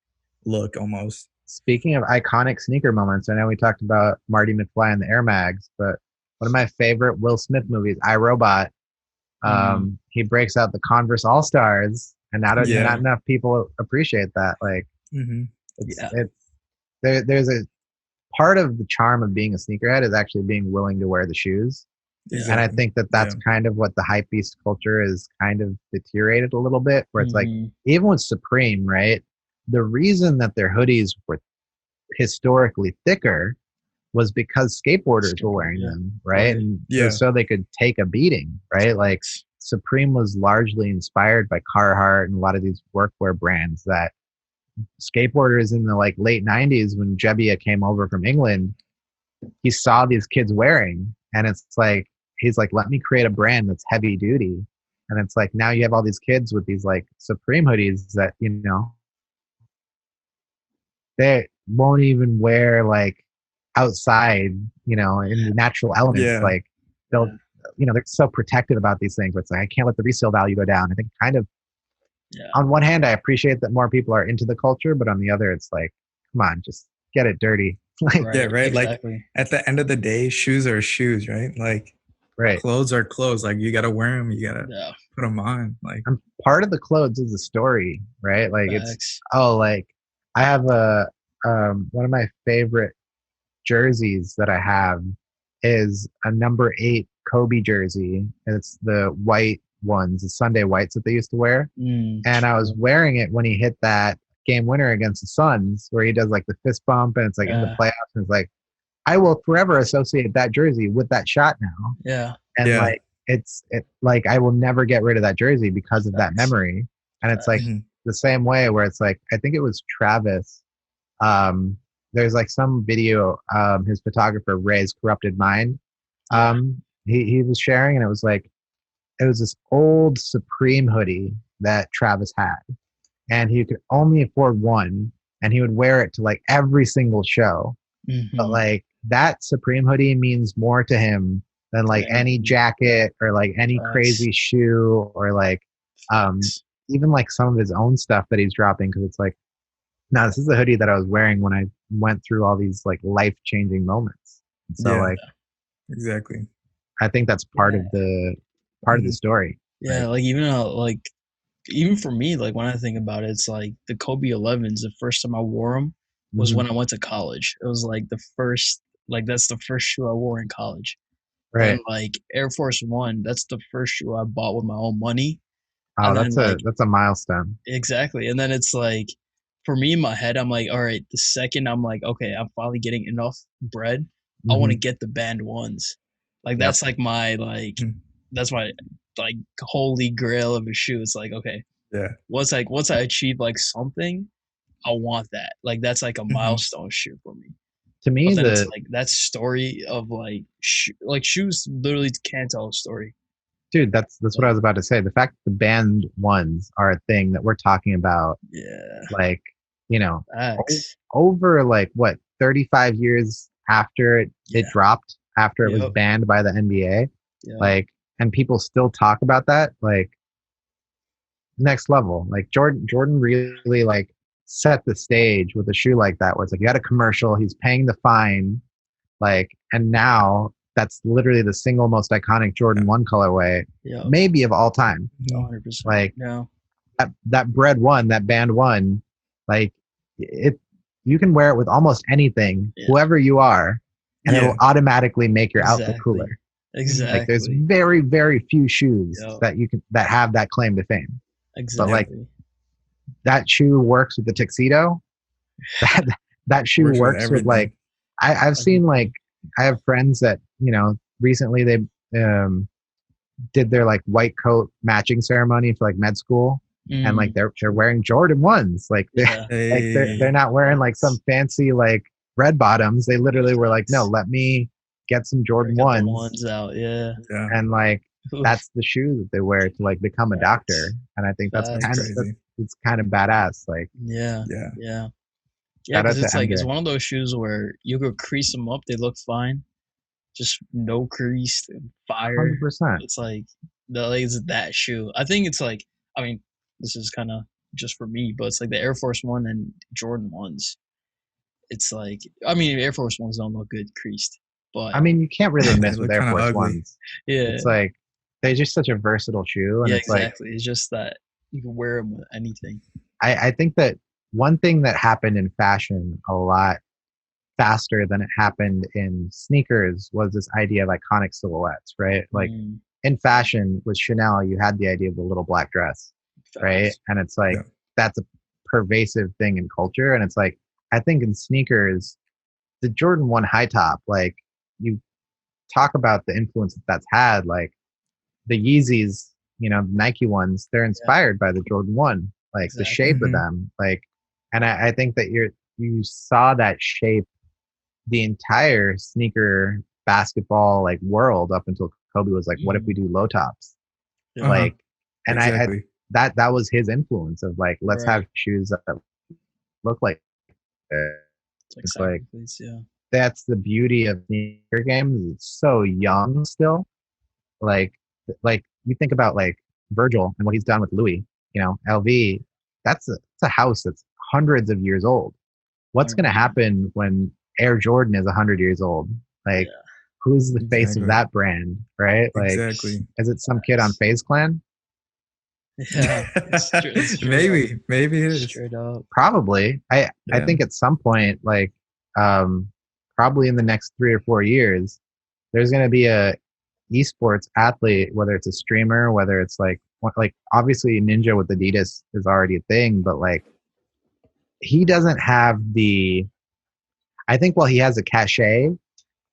look almost. Speaking of iconic sneaker moments, I know we talked about Marty McFly and the Air Mags, but one of my favorite Will Smith movies, I, Robot, he breaks out the Converse All-Stars, and not enough people appreciate that. Like, there's a part of the charm of being a sneakerhead is actually being willing to wear the shoes. And I think that's kind of what the hypebeast culture is kind of deteriorated a little bit, where it's like, even with Supreme, right? The reason that their hoodies were historically thicker was because skateboarders were wearing them, right? And so they could take a beating, right? Like, Supreme was largely inspired by Carhartt and a lot of these workwear brands that skateboarders in the like late 90s, when Jebbia came over from England, he saw these kids wearing, and it's like, he's like, let me create a brand that's heavy duty. And it's like, now you have all these kids with these like Supreme hoodies that, they won't even wear like outside, in the natural elements. Like they'll, they're so protected about these things. But it's like, I can't let the resale value go down. I think kind of on one hand, I appreciate that more people are into the culture, but on the other, it's like, come on, just get it dirty. Like, right. Exactly. Like at the end of the day, shoes are shoes, right? Like clothes are clothes. Like you got to wear them. You got to put them on. Like, and part of the clothes is a story, right? Like it's, like I have one of my favorite jerseys that I have is a number 8 Kobe jersey. And it's the white ones, the Sunday whites that they used to wear. And I was wearing it when he hit that game winner against the Suns, where he does like the fist bump and it's like in the playoffs. And it's like, I will forever associate that jersey with that shot now. Yeah. And like, it's like, I will never get rid of that jersey because of that memory. And it's like the same way where it's like, I think it was Travis. There's like some video, his photographer Ray's Corrupted Mind. He was sharing, and it was like, it was this old Supreme hoodie that Travis had, and he could only afford one, and he would wear it to like every single show. But like that Supreme hoodie means more to him than like any jacket or like any crazy shoe or like even like some of his own stuff that he's dropping, because it's like, no, this is the hoodie that I was wearing when I went through all these like life-changing moments. So like, exactly. I think that's part of the story. Yeah, right? Like even for me, like when I think about it, it's like the Kobe 11s. The first time I wore them was when I went to college. It was like that's the first shoe I wore in college. Right. And like Air Force One, that's the first shoe I bought with my own money. Oh, that's a milestone. Exactly. And then it's like, for me in my head, I'm like, all right, the second I'm like, okay, I'm finally getting enough bread, I want to get the band ones. Like that's like my that's my like holy grail of a shoe. It's like, okay, once I achieve like something, I want that. Like that's like a milestone shoe for me. To me, it's like that story of like shoes literally can't tell a story. Dude, that's what I was about to say. The fact that the band ones are a thing that we're talking about, like, over like what 35 years after it dropped, after it was banned by the NBA, like, and people still talk about that, like, next level. Like Jordan really like set the stage with a shoe like that, where it's like you had a commercial, he's paying the fine, like, and now that's literally the single most iconic Jordan 1 colorway, maybe of all time. 100%. Like that bread one, that band one, like you can wear it with almost anything, whoever you are, and it will automatically make your outfit cooler. Exactly. Like there's very, very few shoes that have that claim to fame. Exactly. But like that shoe works with the tuxedo. That shoe works with like I've seen, like, I have friends that, recently they did their like white coat matching ceremony for like med school, and like they're wearing Jordan 1s. Like they're not wearing like some fancy like red bottoms. They literally were like, no, let me get some Jordan 1s out. And like that's the shoe that they wear to like become a doctor. And I think that's it's kind of badass. Like yeah, because it's like it's one of those shoes where you could crease them up, they look fine, just no crease, fire. 100%. It's like it's that shoe. I think it's like, I mean, this is kind of just for me, but it's like the Air Force One and Jordan 1s. It's like, I mean, Air Force 1s don't look good creased, but I mean, you can't really miss with Air Force ugly. 1s. It's like they're just such a versatile shoe, and it's exactly. like it's just that you can wear them with anything. I think that one thing that happened in fashion a lot faster than it happened in sneakers was this idea of iconic silhouettes, right? Like in fashion with Chanel, you had the idea of the little black dress, right? And it's like that's a pervasive thing in culture. And it's like, I think in sneakers, the Jordan 1 high top, like, you talk about the influence that's had, like the Yeezys, the Nike ones, they're inspired by the Jordan 1, like the shape of them, like, and I think that you saw that shape the entire sneaker basketball like world up until Kobe was like, what if we do low tops? Like, and I that was his influence of like, let's have shoes that look like It's like yeah. That's the beauty of sneaker games. It's so young still. Like you think about like Virgil and what he's done with Louis, LV. It's a house that's hundreds of years old. What's going to happen when Air Jordan is 100 years old? Like, who's the face of that brand, right? Like, is it some kid on FaZe Clan? Yeah, it's true. maybe it is. Straight up. Probably. I think at some point, like, probably in the next 3 or 4 years, there's going to be a esports athlete, whether it's a streamer, whether it's like obviously Ninja with Adidas is already a thing, but like he doesn't have I think while he has a cachet,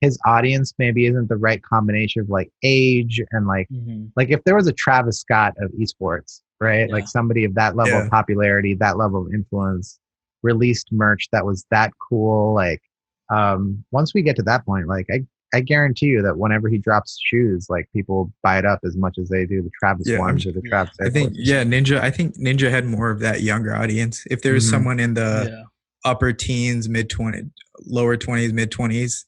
his audience maybe isn't the right combination of like age and like if there was a Travis Scott of esports, right? Yeah. Like somebody of that level of popularity, that level of influence, released merch that was that cool. Like once we get to that point, like I guarantee you that whenever he drops shoes, like people buy it up as much as they do the Travis ones or the Travis. I think Ninja had more of that younger audience. If there was someone in the upper teens, lower 20s, mid 20s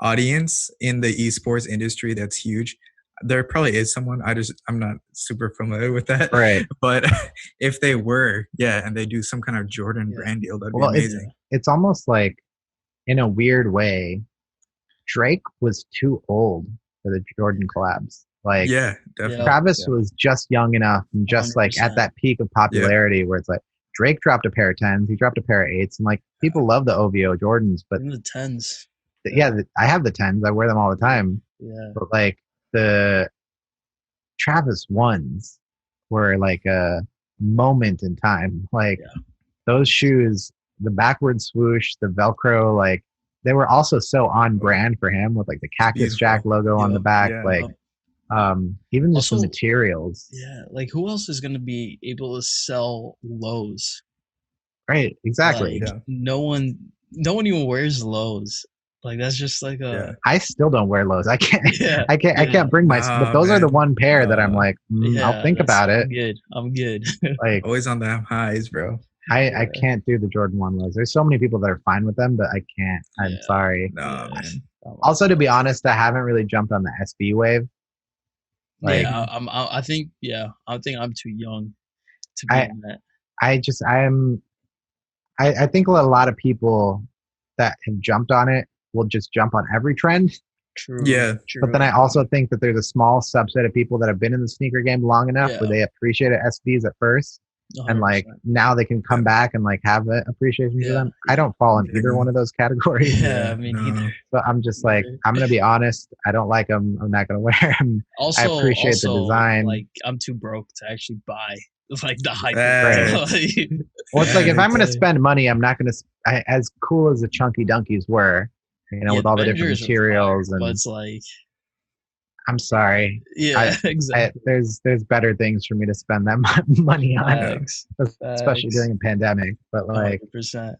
audience in the esports industry, that's huge. There probably is someone. I'm not super familiar with that. Right. But if they were, and they do some kind of Jordan brand deal, that'd be amazing. It's almost like, in a weird way, Drake was too old for the Jordan collabs. Like, definitely. Travis was just young enough and just 100%. Like at that peak of popularity where it's like Drake dropped a pair of 10s, he dropped a pair of 8s, and like people love the OVO Jordans, but in the 10s. I have the 10s. I wear them all the time. Yeah. But like the Travis ones were like a moment in time. Like those shoes, the backward swoosh, the Velcro, like they were also so on brand for him with like the Cactus Jack logo on the back. Even just the materials. Yeah. Like who else is going to be able to sell lows? Right. Exactly. Like, no one even wears lows. Like that's just like a. I still don't wear lows. I can't. I can't bring myself. But those are the one pair that I'm like, I'll think about it. I'm good. Like always on the highs, bro. I can't do the Jordan 1 lows. There's so many people that are fine with them, but I can't. I'm sorry. No, man. Also, to be honest, I haven't really jumped on the SB wave. Like, I think I'm too young to be in that. I think a lot of people that have jumped on it will just jump on every trend. True. Yeah. True. But then I also think that there's a small subset of people that have been in the sneaker game long enough where they appreciated SBs at first. 100%. And like now they can come back and like have an appreciation for them. I don't fall in either one of those categories. Yeah, I mean, either. So I'm just like, I'm gonna be honest. I don't like them. I'm not gonna wear them. Also, I appreciate the design. Like I'm too broke to actually buy like the hype. Well, it's like if I'm gonna spend money, I'm not gonna. As cool as the Chunky Dunkies were, with all the different materials, but it's like. I'm sorry. Yeah, exactly. There's better things for me to spend that money on, especially during a pandemic. But like, 100%.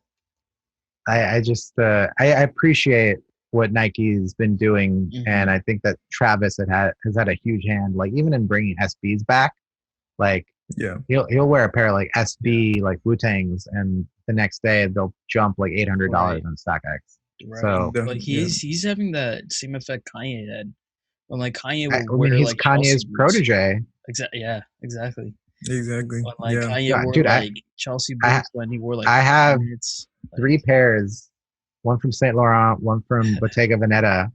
I just I appreciate what Nike's been doing, and I think that Travis has had a huge hand, like even in bringing SBs back. Like, he'll wear a pair of like SB like Wu-Tangs, and the next day they'll jump like $800 on StockX. Right. So, but he's having that same effect Kanye had. When like Kanye would wear he's like Kanye's protege. Exactly. Yeah, exactly. Exactly. When like Kanye wore like Chelsea boots, when he wore like I have 3 pairs, one from Saint Laurent, one from Bottega Veneta,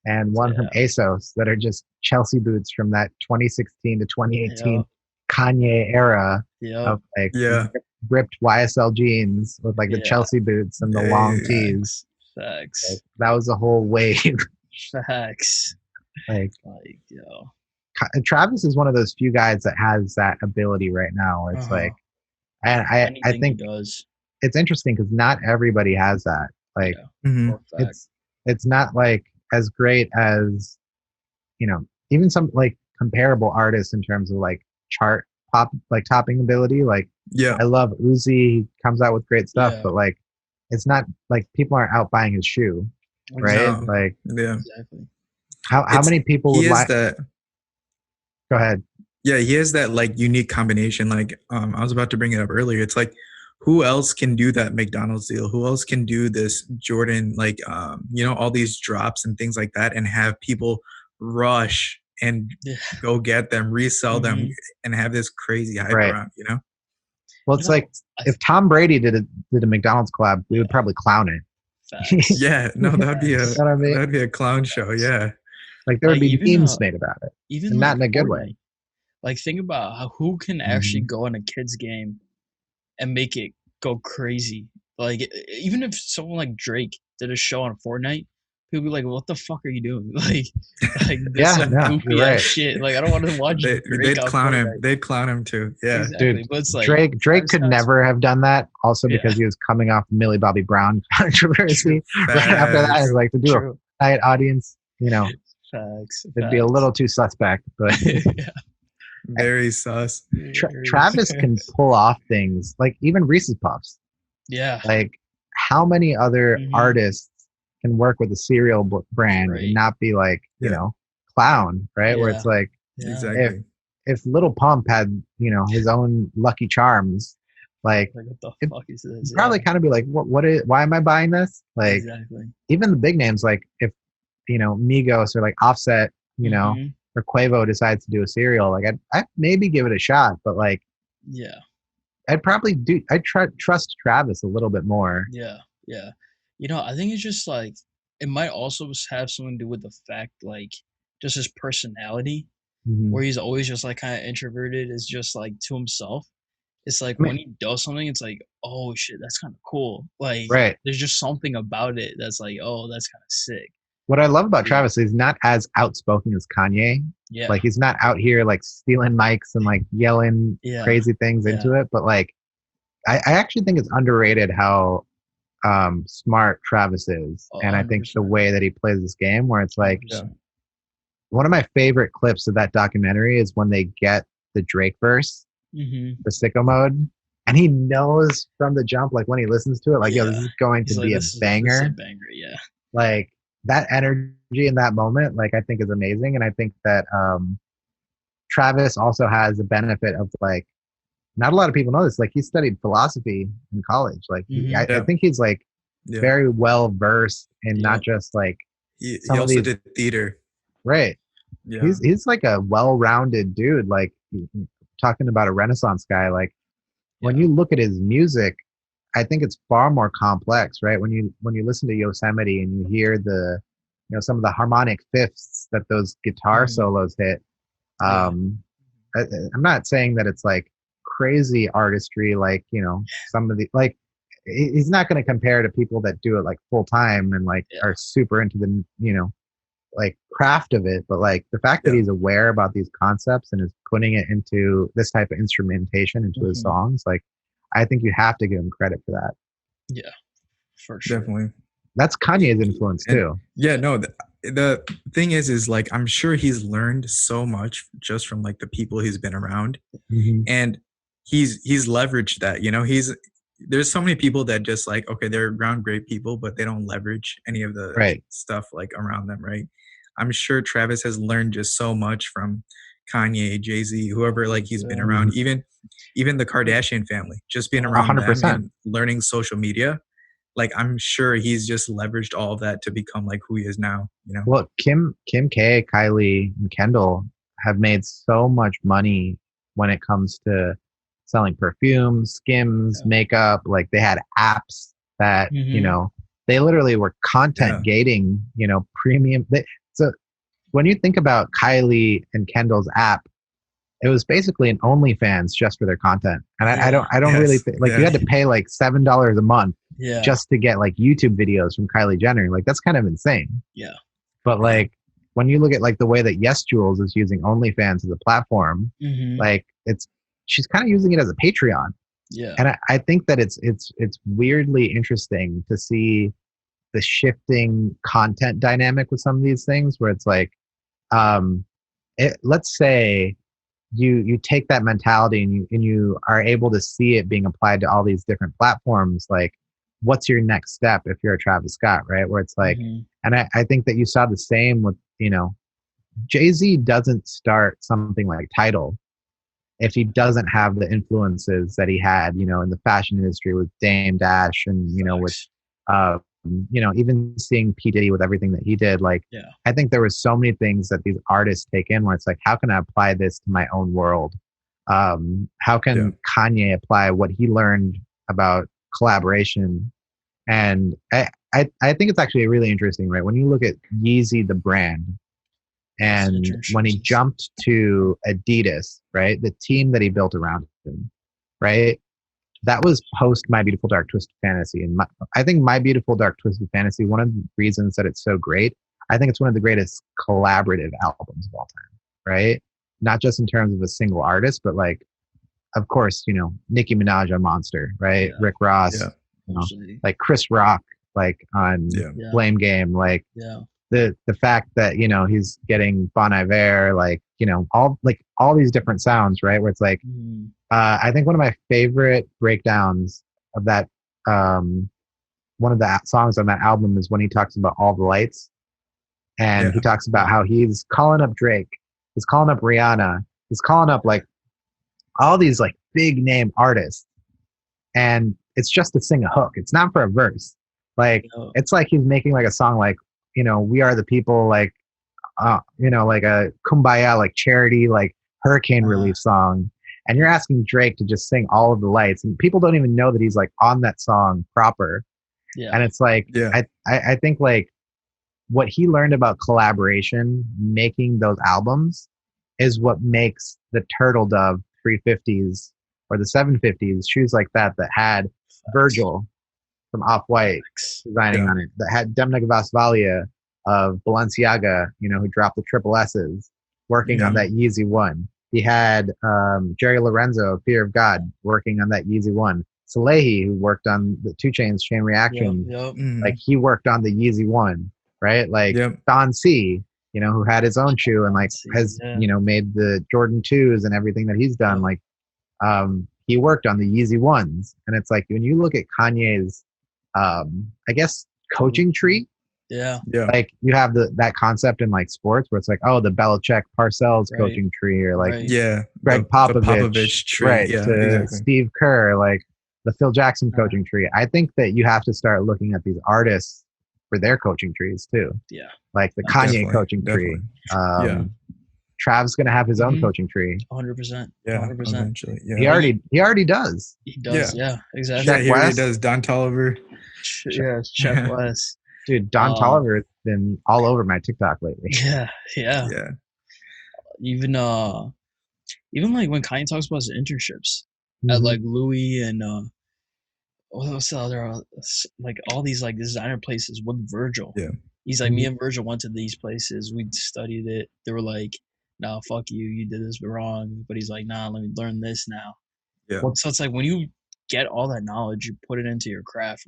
and one from ASOS that are just Chelsea boots from that 2016 to 2018 Kanye era of like ripped YSL jeans with like the Chelsea boots and the long tees. Facts. Like, that was a whole wave. Facts. Like Travis is one of those few guys that has that ability right now where it's like I think it's interesting because not everybody has that. Like it's not like as great as even some like comparable artists in terms of like chart topping ability. Like I love Uzi, he comes out with great stuff, but like it's not like people aren't out buying his shoe, right? Like exactly. How many people would like that? Go ahead. Yeah, he has that like unique combination. Like I was about to bring it up earlier. It's like who else can do that McDonald's deal? Who else can do this Jordan, like, all these drops and things like that, and have people rush and go get them, resell them, and have this crazy hype around, Well, it's like if Tom Brady did a McDonald's collab, we would probably clown it. Yeah, no, that'd be a clown show. Yeah, like there would be memes made about it, even and not in a good way. Like, think about who can actually go in a kid's game and make it go crazy. Like, even if someone like Drake did a show on Fortnite, people be like, "What the fuck are you doing?" Like this goofy ass shit. Like, I don't want to watch. They'd clown him. They'd clown him too. Yeah, exactly. Dude, but it's like Drake could never have done that. Also, because he was coming off Millie Bobby Brown controversy. Right after that, it's like to do a night audience. It'd be a little too suspect, but very sus. Travis can pull off things like even Reese's Puffs. Yeah. Like, how many other artists can work with a cereal brand and not be like, clowned, right? Where it's like, exactly. If Little Pump had, his own Lucky Charms, like what the fuck is this? Probably kind of be like, why am I buying this? Like, even the big names, like if, Migos or like Offset, or Quavo decides to do a cereal, like I'd maybe give it a shot, but like, I'd probably trust Travis a little bit more. Yeah. I think it's just like, it might also have something to do with the fact, like, just his personality, where he's always just like kind of introverted, is just like to himself. It's like when he does something, it's like, oh shit, that's kind of cool. Like, there's just something about it that's like, oh, that's kind of sick. What I love about Travis is he's not as outspoken as Kanye. Yeah. Like, he's not out here like stealing mics and like yelling crazy things into it. But like, I actually think it's underrated how smart Travis is. And I think the way that he plays this game, where it's like, one of my favorite clips of that documentary is when they get the Drake verse, the sicko mode, and he knows from the jump, like when he listens to it, like, yo, this is going to be a banger. Like, that energy in that moment, like, I think is amazing. And I think that Travis also has the benefit of, like, not a lot of people know this, like, he studied philosophy in college. Like, I think he's like very well versed in not just like he also did theater. Right. Yeah. He's like a well-rounded dude. Like, talking about a Renaissance guy, like when you look at his music, I think it's far more complex, right? When you listen to Yosemite and you hear the, some of the harmonic fifths that those guitar solos hit. I'm not saying that it's like crazy artistry, like, some of the, like, he's not going to compare to people that do it like full time and like are super into the, like craft of it. But like the fact that he's aware about these concepts and is putting it into this type of instrumentation into his songs, like, I think you have to give him credit for that. Yeah, for sure. Definitely. That's Kanye's influence too. Yeah, no, the thing is like, I'm sure he's learned so much just from like the people he's been around, and he's leveraged that. There's so many people that just like, okay, they're around great people, but they don't leverage any of the stuff like around them, right? I'm sure Travis has learned just so much from Kanye, Jay-Z, whoever like he's been around, even the Kardashian family, just being around 100%. Them and learning social media. Like, I'm sure he's just leveraged all of that to become like who he is now, Well, Kim K, Kylie, and Kendall have made so much money when it comes to selling perfumes, Skims, makeup. Like, they had apps that, they literally were content gating, premium. So when you think about Kylie and Kendall's app, it was basically an OnlyFans just for their content. And I don't really think, like, you had to pay like $7 a month just to get like YouTube videos from Kylie Jenner. Like, that's kind of insane. Yeah. But like, when you look at like the way that Yes Jules is using OnlyFans as a platform, like, she's kind of using it as a Patreon. Yeah. And I think that it's weirdly interesting to see the shifting content dynamic with some of these things, where it's like, let's say you take that mentality and you are able to see it being applied to all these different platforms. Like, what's your next step if you're a Travis Scott, right? Where it's like, and I think that you saw the same with, Jay-Z doesn't start something like Tidal if he doesn't have the influences that he had, you know, in the fashion industry with Dame Dash and, you know, with, you know, even seeing P. Diddy with everything that he did, like, I think there were so many things that these artists take in where it's like, how can I apply this to my own world? How can Kanye apply what he learned about collaboration? And I think it's actually really interesting, right? When you look at Yeezy, the brand, and when he jumped to Adidas, right? The team that he built around him, right? That was post My Beautiful Dark Twisted Fantasy. And I think My Beautiful Dark Twisted Fantasy, one of the reasons that it's so great, I think it's one of the greatest collaborative albums of all time, right? Not just in terms of a single artist, but like, of course, you know, Nicki Minaj on Monster, right? Yeah. Rick Ross, you know, like Chris Rock, like on Blame Game, like the fact that, you know, he's getting Bon Iver, like, you know, all these different sounds, right? Where it's like, I think one of my favorite breakdowns of that, one of the songs on that album is when he talks about All the Lights. And he talks about how he's calling up Drake, he's calling up Rihanna, he's calling up like all these like big name artists. And it's just to sing a hook. It's not for a verse. Like, it's like he's making like a song like, you know, We Are the People, like, you know, like a Kumbaya, like charity, like hurricane relief song. And you're asking Drake to just sing All of the Lights. And people don't even know that he's like on that song proper. And it's like, I think like what he learned about collaboration, making those albums, is what makes the Turtle Dove 350s or the 750s, shoes like that had Virgil from Off-White designing on it, that had Demna Gvasalia of Balenciaga, you know, who dropped the triple S's, working on that Yeezy 1. He had Jerry Lorenzo of Fear of God working on that Yeezy 1. Salehi, who worked on the 2 Chainz Chain Reaction, like he worked on the Yeezy 1, right? Like Don C, you know, who had his own shoe and like has, you know, made the Jordan 2s and everything that he's done. Like, he worked on the Yeezy 1s. And it's like, when you look at Kanye's, I guess, coaching tree, like you have that concept in like sports where it's like, oh, the Belichick Parcells coaching tree, or like Greg Popovich tree, right? To Steve Kerr, like the Phil Jackson coaching tree. I think that you have to start looking at these artists for their coaching trees too. Like the Kanye coaching tree. Trav's gonna have his own coaching tree. 100%. 100%. Eventually, He already does. He does. Yeah, exactly. Check he already West. does. Don Tolliver. Check West. Dude, Don Tolliver has been all over my TikTok lately. Yeah. Even like when Kanye talks about his internships at like Louis and what's the other like all these like designer places with Virgil. He's like, me and Virgil went to these places. We studied it. They were like, "Nah, fuck you. You did this wrong." But he's like, "Nah, let me learn this now." So it's like when you get all that knowledge, you put it into your craft.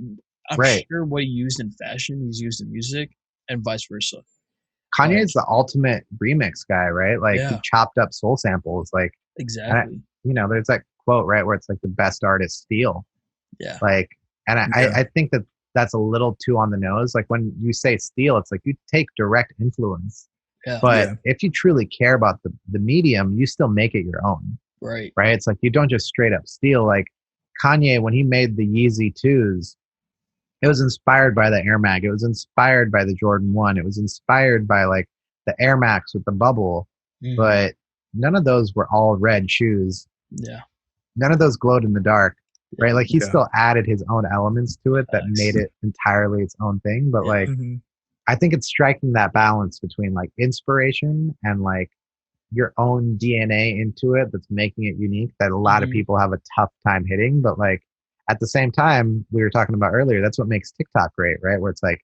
I'm sure what he used in fashion, he's used in music, and vice versa. Kanye's the ultimate remix guy, right? Like he chopped up soul samples, like exactly. You know, there's that quote, right, where it's like the best artists steal. Like, and I think that's a little too on the nose. Like when you say steal, it's like you take direct influence. But if you truly care about the medium, you still make it your own. Right. It's like you don't just straight up steal. Like Kanye, when he made the Yeezy 2s, it was inspired by the Air Mag. It was inspired by the Jordan 1. It was inspired by like the Air Max with the bubble. But none of those were all red shoes. None of those glowed in the dark. Right? Like he still added his own elements to it that made it entirely its own thing. But like, I think it's striking that balance between like inspiration and like your own DNA into it that's making it unique, that a lot of people have a tough time hitting. But like at the same time, we were talking about earlier, that's what makes TikTok great, right? Where it's like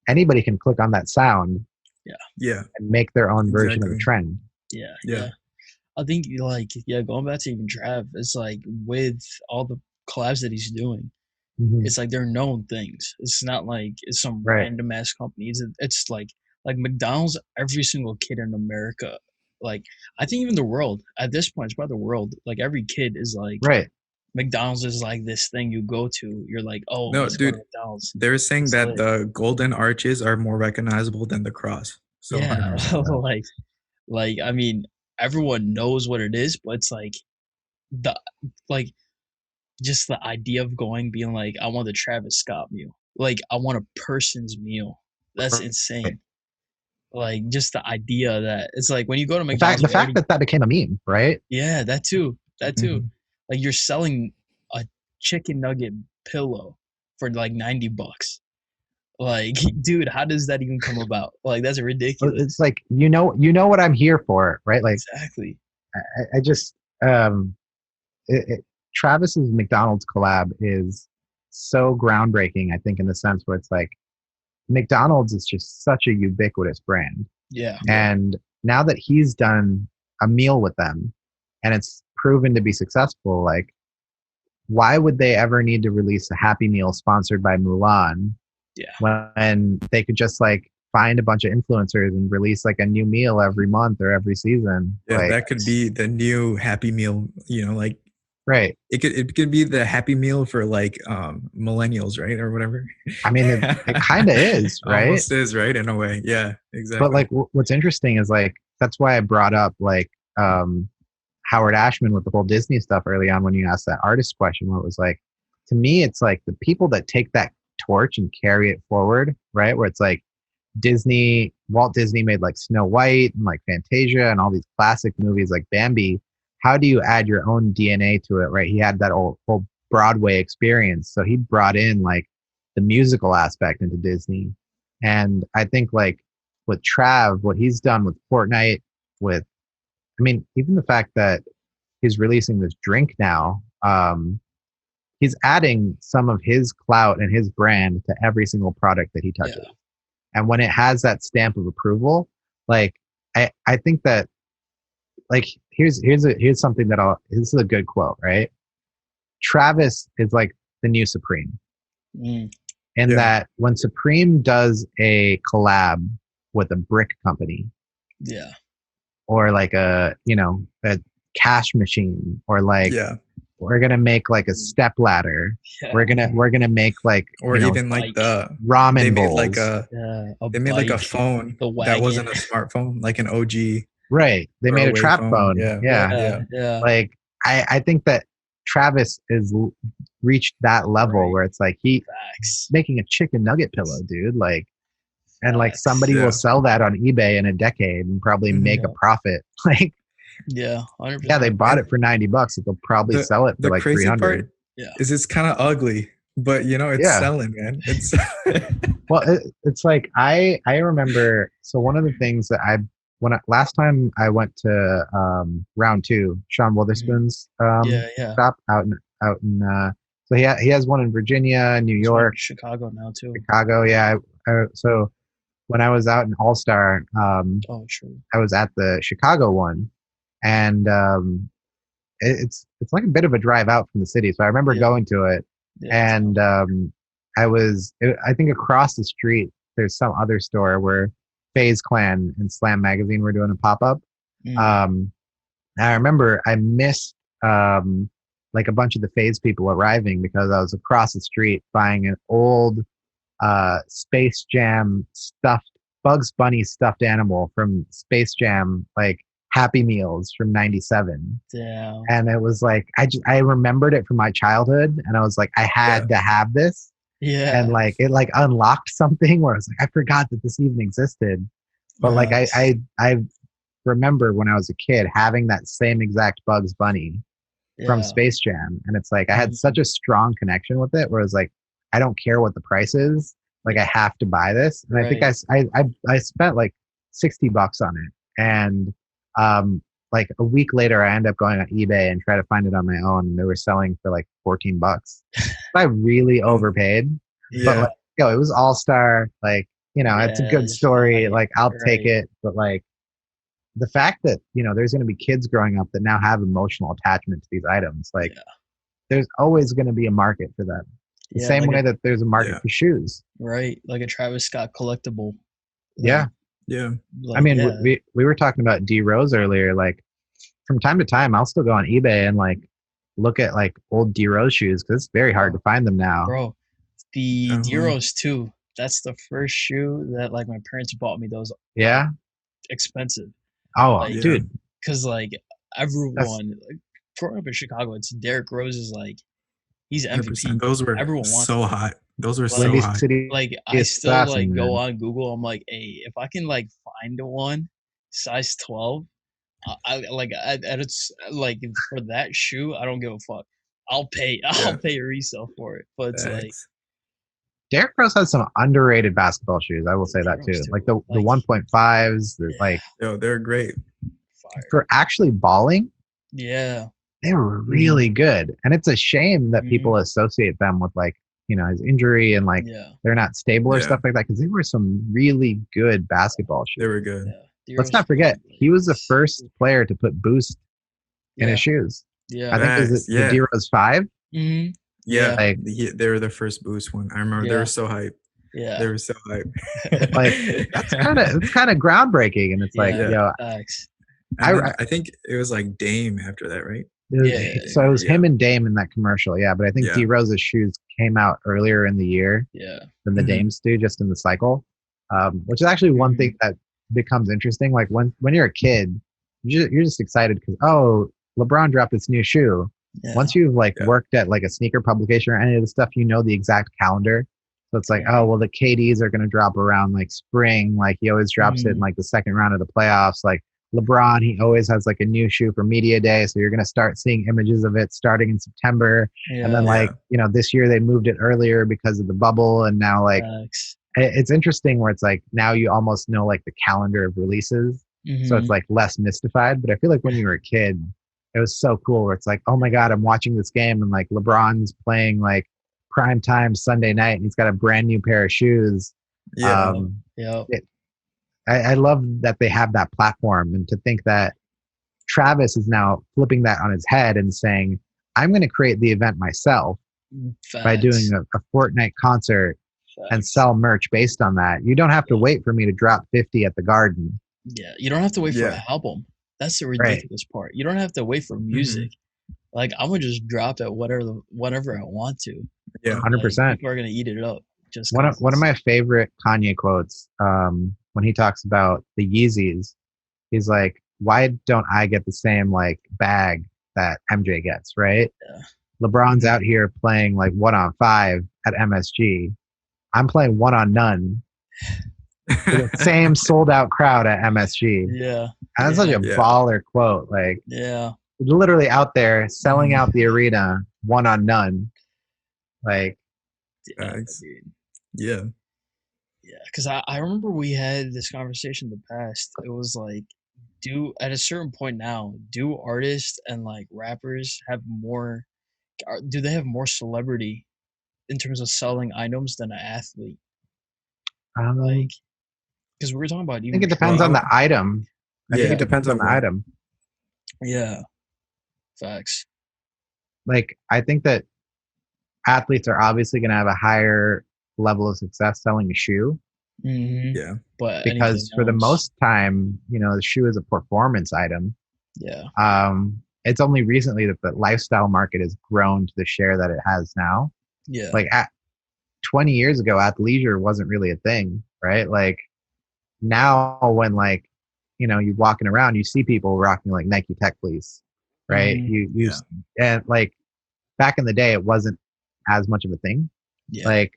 anybody can click on that sound and make their own version of a trend. I think like going back to even Trav, it's like with all the collabs that he's doing, it's like they're known things. It's not like it's some random ass companies. It's like McDonald's. Every single kid in America, like I think even the world at this point, it's probably the world. Like every kid is like, McDonald's is like this thing you go to. You're like, oh no, dude. McDonald's. They're saying it's that the golden arches are more recognizable than the cross. So like I mean, everyone knows what it is, but it's like the like just the idea of being like, I want the Travis Scott meal. Like, I want a person's meal. That's insane. Like, just the idea that it's like when you go to McDonald's, the fact that became a meme, right? Yeah, that too. Like, you're selling a chicken nugget pillow for like $90. Like, dude, how does that even come about? Like, that's ridiculous. It's like, you know what I'm here for, right? Like, exactly. I just Travis's McDonald's collab is so groundbreaking, I think, in the sense where it's like McDonald's is just such a ubiquitous brand. Yeah. And now that he's done a meal with them and it's proven to be successful, like, why would they ever need to release a Happy Meal sponsored by Mulan? Yeah. When they could just like find a bunch of influencers and release like a new meal every month or every season. Yeah, like, that could be the new Happy Meal, like, right. It could be the Happy Meal for like millennials, right? Or whatever. I mean, it kind of is, right? Almost is, right? In a way. Yeah, exactly. But like, what's interesting is like, that's why I brought up like Howard Ashman with the whole Disney stuff early on when you asked that artist question, where it was like, to me, it's like the people that take that torch and carry it forward, right? Where it's like Walt Disney made like Snow White and like Fantasia and all these classic movies like Bambi. How do you add your own DNA to it, right? He had that whole Broadway experience. So he brought in like the musical aspect into Disney. And I think like with Trav, what he's done with Fortnite, even the fact that he's releasing this drink now, he's adding some of his clout and his brand to every single product that he touches. Yeah. And when it has that stamp of approval, like I think that, like, here's something this is a good quote, right? Travis is like the new Supreme. In that when Supreme does a collab with a brick company, or like a cash machine, or like, we're gonna make like a step ladder. Yeah. We're gonna make like, or even like the ramen they bowls. Made like they made like a phone that wasn't a smartphone, like an OG. Right. They made a trap phone. Yeah. Like, I think that Travis has reached that level where it's like he's making a chicken nugget pillow, dude. Like, and like somebody will sell that on eBay in a decade and probably make a profit. Like, 100%. Yeah, they bought it for $90. They'll probably sell it for like 300. Is it's kind of ugly, but it's selling, man. It's well, it's like I remember. So one of the things that last time I went to round 2, Sean Witherspoon's shop out in so he has one in Virginia, New York, Chicago now too. Chicago, yeah. So when I was out in All Star, I was at the Chicago one, and it's like a bit of a drive out from the city. So I remember going to it, and I think across the street there's some other store where FaZe Clan and Slam Magazine were doing a pop-up. I remember I missed like a bunch of the FaZe people arriving because I was across the street buying an old Space Jam stuffed Bugs Bunny stuffed animal from Space Jam, like Happy Meals from '97. Damn. And it was like I remembered it from my childhood, and I was like, I had to have this. Yeah. And like it like unlocked something where I was like, I forgot that this even existed. But like I remember when I was a kid having that same exact Bugs Bunny from Space Jam, and it's like I had such a strong connection with it where I was like, I don't care what the price is, like I have to buy this. And I think I spent like $60 on it, and like a week later I ended up going on eBay and try to find it on my own, and they were selling for like $14. I really overpaid. But like, it was All Star, like, it's a good story, like I'll take it. But like the fact that there's going to be kids growing up that now have emotional attachment to these items, like there's always going to be a market for them, the same way that there's a market for shoes, right? Like a Travis Scott collectible. Like, I mean, we were talking about D Rose earlier. Like from time to time I'll still go on eBay and like look at like old D Rose shoes because it's very hard to find them now, bro. The D Rose 2, that's the first shoe that like my parents bought me. Those expensive. Oh, like, dude, because like everyone, like, growing up in Chicago, it's Derrick Rose is like he's MVP. 100%. Those were Everyone wants so him. hot. Those were so Windy hot. City Like I still assassin, like go man. on Google. I'm like, hey, if I can like find one size 12, and it's like for that shoe, I don't give a fuck. I'll pay a resale for it. But it's like Derrick Rose has some underrated basketball shoes. I will say that too. Like the 1.5s, like they're great. Fire. For actually balling. Yeah. They were really good. And it's a shame that people associate them with like, you know, his injury and like they're not stable or stuff like that, because they were some really good basketball shoes. They were good. Yeah. Let's not forget, he was the first player to put Boost in his shoes. Yeah. I think it was the D-Rose 5. Mm-hmm. Yeah. Like, they were the first Boost one. I remember they were so hype. Yeah. They were so hype. Like it's kind of groundbreaking, and it's like, yo, I think it was like Dame after that, right? So it was him and Dame in that commercial, but I think D Rose's shoes came out earlier in the year than the Dames do, just in the cycle, which is actually one thing that becomes interesting. Like when you're a kid, you're just excited because LeBron dropped this new shoe. Once you've like worked at like a sneaker publication or any of the stuff, you know the exact calendar. So it's like, oh well, the KDs are going to drop around like spring. Like he always drops it in like the second round of the playoffs. Like LeBron, he always has like a new shoe for media day, so you're going to start seeing images of it starting in September. And then like, you know, this year they moved it earlier because of the bubble, and now like it's interesting where it's like now you almost know like the calendar of releases, so it's like less mystified. But I feel like when you were a kid, it was so cool where it's like, oh my god, I'm watching this game and like LeBron's playing like prime time Sunday night and he's got a brand new pair of shoes. I love that they have that platform, and to think that Travis is now flipping that on his head and saying, I'm going to create the event myself by doing a Fortnite concert and sell merch based on that. You don't have to wait for me to drop 50 at the Garden. Yeah, you don't have to wait for an album. That's the ridiculous part. You don't have to wait for music. Like, I'm going to just drop it whenever I want to. Yeah, 100%. People are going to eat it up. Just one of my favorite Kanye quotes, when he talks about the Yeezys, he's like, why don't I get the same like bag that MJ gets, right? Yeah. LeBron's out here playing like 1-on-5 at MSG. I'm playing 1-on-none. The same sold out crowd at MSG. Yeah. And that's such a baller quote. Like, literally out there selling out the arena 1-on-none. Like, yeah, because I remember we had this conversation in the past. It was like, at a certain point now, do artists and like rappers have more? Do they have more celebrity in terms of selling items than an athlete? Like, because we were talking about. I think it depends on the item. I think it depends on the item. Yeah, facts. Like, I think that athletes are obviously going to have a higher level of success selling a shoe. Yeah, but because for the most time, you know, the shoe is a performance item. Yeah. It's only recently that the lifestyle market has grown to the share that it has now. Yeah. Like 20 years ago, athleisure wasn't really a thing, right? Like now, when like, you know, you're walking around, you see people rocking like Nike Tech Fleece, right? And like back in the day, it wasn't as much of a thing. Yeah. Like,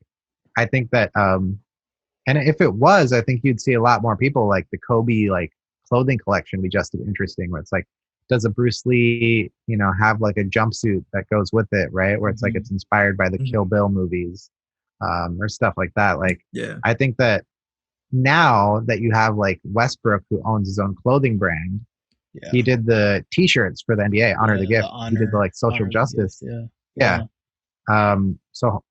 I think that, and if it was, I think you'd see a lot more people like the Kobe like clothing collection be just as interesting. Where it's like, does a Bruce Lee, you know, have like a jumpsuit that goes with it, right? Where it's like it's inspired by the Kill Bill movies, or stuff like that. Like, I think that now that you have like Westbrook, who owns his own clothing brand, he did the T-shirts for the NBA, Honor the Gift. He did the like social justice. So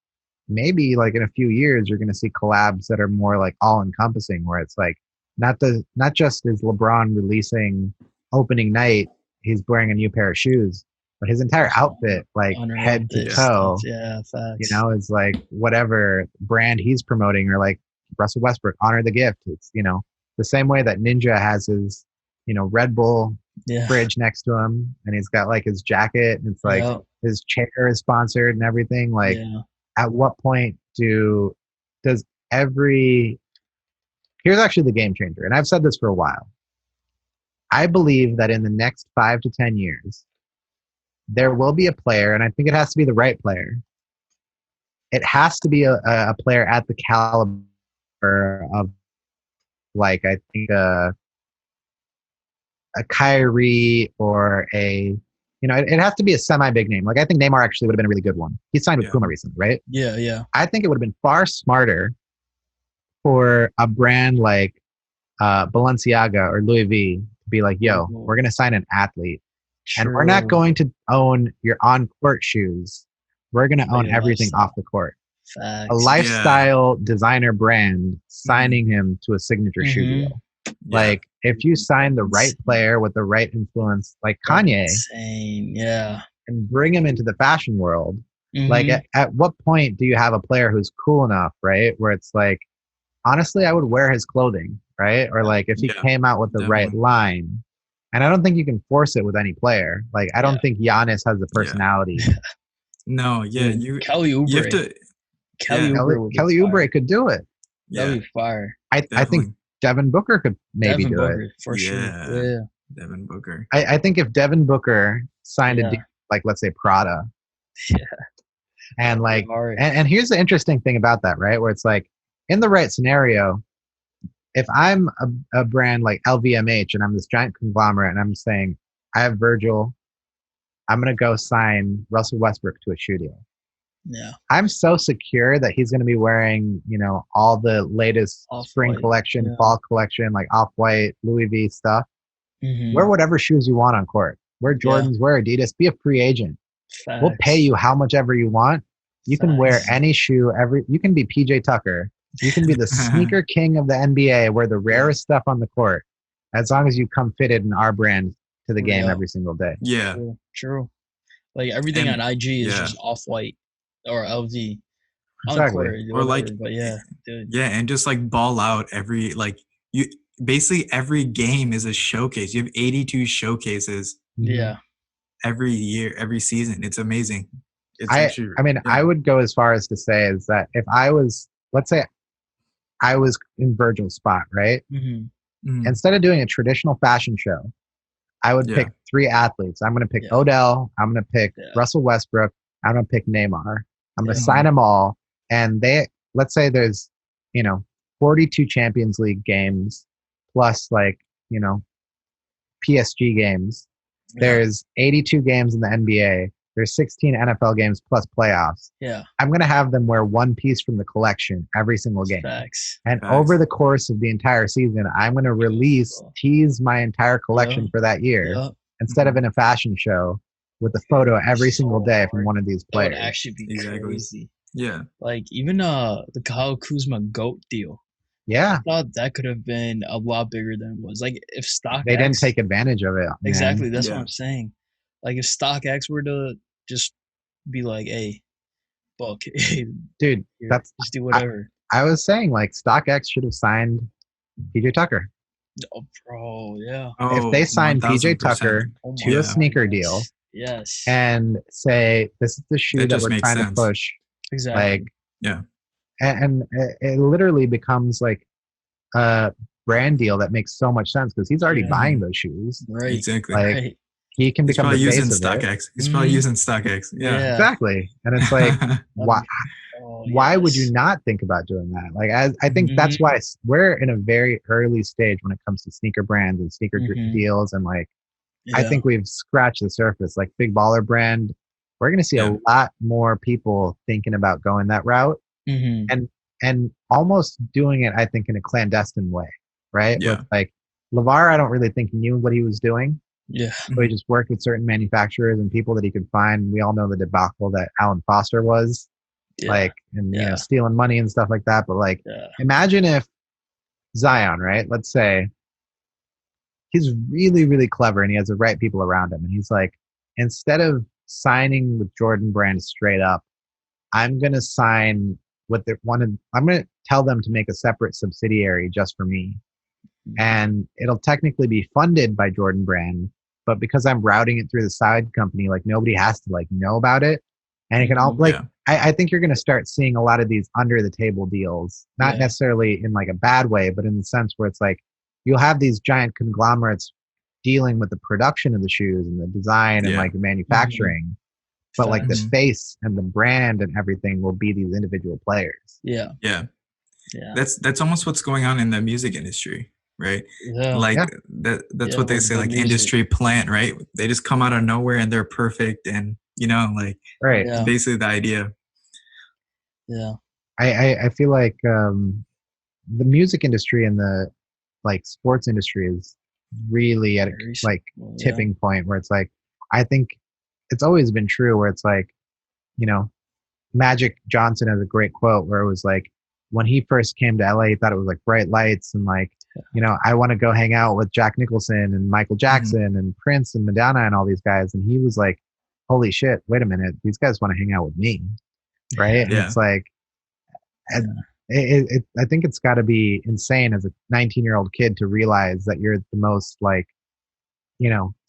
maybe like in a few years, you're going to see collabs that are more like all encompassing, where it's like not just is LeBron releasing opening night, he's wearing a new pair of shoes, but his entire outfit, like head to toe, you know, is like whatever brand he's promoting, or like Russell Westbrook, Honor the Gift. It's, you know, the same way that Ninja has his, you know, Red Bull fridge next to him, and he's got like his jacket, and it's like his chair is sponsored and everything. Like, at what point does here's actually the game changer, and I've said this for a while. I believe that in the next 5 to 10 years, there will be a player, and I think it has to be the right player. It has to be a player at the caliber of, like, I think a Kyrie or a, it has to be a semi-big name. Like, I think Neymar actually would have been a really good one. He signed with Puma recently, right? Yeah. I think it would have been far smarter for a brand like Balenciaga or Louis V to be like, yo, we're going to sign an athlete. True. And we're not going to own your on-court shoes. We're going to own everything off the court. Facts. A lifestyle designer brand signing him to a signature shoe deal. Like, if you sign the right player with the right influence, like Kanye, and bring him into the fashion world, like, at what point do you have a player who's cool enough, right? Where it's like, honestly, I would wear his clothing, right? Or like, if he came out with the right line. And I don't think you can force it with any player. Like, I don't think Giannis has the personality. No, Kelly Oubre. You have to. Kelly Oubre could do it. That'd be fire. I think Devin Booker could maybe do it. For sure. Yeah. Devin Booker. I think if Devin Booker signed a deal, like, let's say Prada. And like, and here's the interesting thing about that, right? Where it's like, in the right scenario, if I'm a brand like LVMH and I'm this giant conglomerate and I'm saying, I have Virgil, I'm going to go sign Russell Westbrook to a shoe deal. Yeah. I'm so secure that he's going to be wearing, all the latest spring collection, fall collection, like Off-White, Louis V stuff. Wear whatever shoes you want on court. Wear Jordans, wear Adidas, be a free agent. Facts. We'll pay you how much ever you want. You can wear any shoe, you can be PJ Tucker. You can be the sneaker king of the NBA, wear the rarest stuff on the court, as long as you come fitted in our brand to the game every single day. Yeah. True. Like, everything on IG is just Off-White or LV. Exactly. Or like, but dude. Yeah, and just like ball out basically every game is a showcase. You have 82 showcases. Yeah. Every year, every season. It's amazing. I would go as far as to say is that if I was, let's say I was in Virgil's spot, right? Instead of doing a traditional fashion show, I would pick 3 athletes. I'm going to pick Odell. I'm going to pick Russell Westbrook. I'm going to pick Neymar. I'm going to sign them all. And let's say there's, 42 Champions League games plus, like, PSG games. There's 82 games in the NBA. There's 16 NFL games plus playoffs. Yeah. I'm going to have them wear one piece from the collection every single game. Facts. And over the course of the entire season, I'm going to tease my entire collection for that year instead of in a fashion show with a photo every single day from one of these players. That would actually be crazy. Yeah. Like, even the Kyle Kuzma GOAT deal. Yeah. I thought that could have been a lot bigger than it was. Like, if StockX... They didn't take advantage of it. Man. Exactly. That's what I'm saying. Like, if StockX were to just be like, hey, book. Dude, just do whatever. I was saying, like, StockX should have signed PJ Tucker. Oh, bro, yeah. If they signed PJ Tucker to a sneaker deal and say, this is the shoe that we're trying to push. Exactly. Like, and it literally becomes like a brand deal that makes so much sense because he's already buying those shoes. Right. Exactly. Like, he can become the face of StockX. He's probably using StockX. Yeah. Exactly. And it's like, why would you not think about doing that? Like, I think that's why we're in a very early stage when it comes to sneaker brands and sneaker deals. And like, I think we've scratched the surface. Like, Big Baller Brand, we're going to see a lot more people thinking about going that route and almost doing it, I think, in a clandestine way, right? Yeah. With, like, LeVar, I don't really think he knew what he was doing. Yeah. So he just worked with certain manufacturers and people that he could find. We all know the debacle that Alan Foster was, like, and you know, stealing money and stuff like that. But like, imagine if Zion, right? Let's say he's really, really clever and he has the right people around him. And he's like, instead of signing with Jordan Brand straight up, I'm going to sign what they wanted. I'm going to tell them to make a separate subsidiary just for me. And it'll technically be funded by Jordan Brand, but because I'm routing it through the side company, like, nobody has to like know about it. And it can all like, I think you're going to start seeing a lot of these under the table deals, not necessarily in like a bad way, but in the sense where it's like, you'll have these giant conglomerates dealing with the production of the shoes and the design and like the manufacturing, but like the face and the brand and everything will be these individual players. Yeah. That's almost what's going on in the music industry, right? Yeah. Like that's what they say, like music. industry plant, right? They just come out of nowhere and they're perfect, and like it's basically the idea. Yeah. I feel like the music industry and the like sports industry is really at a like tipping point where it's like, I think it's always been true where it's like, Magic Johnson has a great quote where it was like, when he first came to LA, he thought it was like bright lights and like, I want to go hang out with Jack Nicholson and Michael Jackson and Prince and Madonna and all these guys. And he was like, holy shit, wait a minute, these guys want to hang out with me. Right. And it's like, I think it's got to be insane as a 19-year-old kid to realize that you're the most like,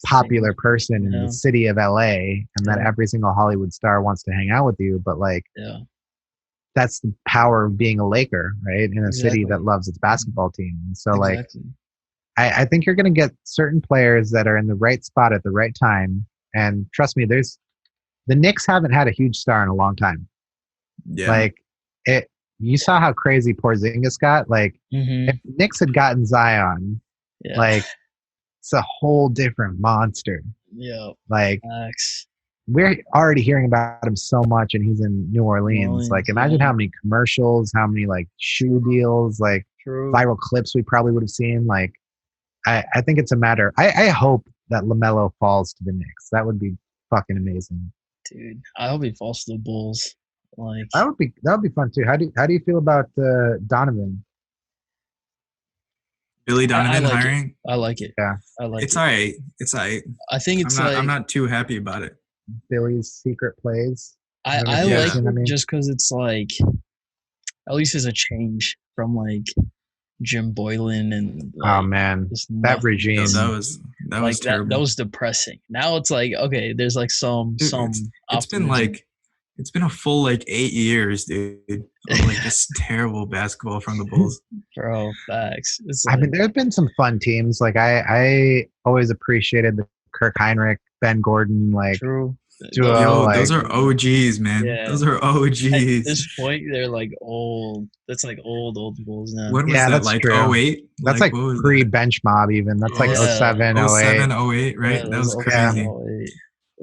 popular person in the city of LA and that every single Hollywood star wants to hang out with you. But like, that's the power of being a Laker, right? In a city that loves its basketball team. And so like, I think you're going to get certain players that are in the right spot at the right time. And trust me, the Knicks haven't had a huge star in a long time. Yeah. Like you saw how crazy Porzingis got. Like if the Knicks had gotten Zion, like it's a whole different monster. Yeah. Like we're already hearing about him so much, and he's in New Orleans. Like imagine how many commercials, how many like shoe deals, like viral clips we probably would have seen. Like I think it's a matter. I hope that LaMelo falls to the Knicks. That would be fucking amazing. Dude, I hope he falls to the Bulls. Like that would be fun too. How do you feel about Donovan? Billy Donovan like hiring? I like it. Yeah, I like it's all right. It's all right. I think it's I'm not too happy about it. Billy's secret plays. I like it just because it's like at least there's a change from like Jim Boylan and like, oh man, that regime that was terrible. That was depressing. Now it's like okay, there's like some it's been a full like 8 years, dude, of like just terrible basketball from the Bulls. Bro, facts. I mean, there's been some fun teams. Like I always appreciated the Kirk Heinrich, Ben Gordon, like duo. Yo, those are OGs, man. Yeah. Those are OGs. At this point, they're like old. That's like old Bulls now. When was that? That's like true. 08? That's like pre-bench mob even. That's like 07, 08. 07, 08, right? That was crazy.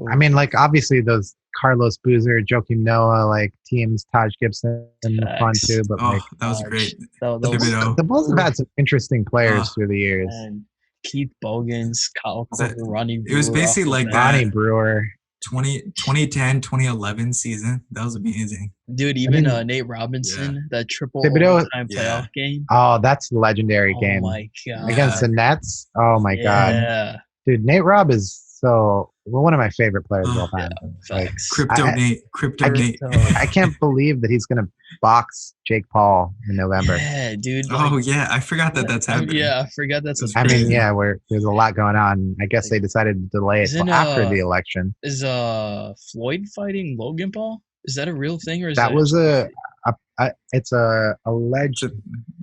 I mean, like obviously those Carlos Boozer, Joakim Noah, like teams, Taj Gibson, fun too. But like that was great. The Bulls have had some interesting players through the years. And Keith Bogans, Kyle Korver, Ronnie Brewer. It was basically like Ronnie Brewer. 2010, 2011 season. That was amazing. Dude, even Nate Robinson, that triple overtime playoff game. Oh, that's a legendary game. Oh my god. Against the Nets. Oh my god. Dude, Nate Robb is one of my favorite players of all time. Like, Crypto Nate. I can't believe that he's gonna box Jake Paul in November. Yeah, dude. Like, I forgot that's happening. Yeah, I forgot that's happening. I mean, yeah, there's a lot going on. I guess they decided to delay it till after the election. Is Floyd fighting Logan Paul? Is that a real thing, or is that was it's a alleged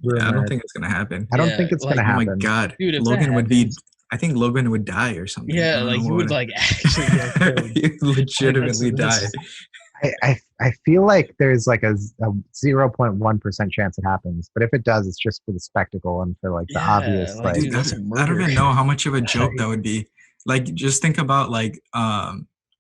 rumor. I don't think it's gonna happen. I don't think it's gonna happen. Oh my god, dude, Logan would be. I think Logan would die or something. Yeah, like he would like actually He'd legitimately die. I feel like there's like a 0.1% chance it happens, but if it does, it's just for the spectacle and for like the obvious. Like, dude, I don't even know how much of a joke that would be. Like, just think about like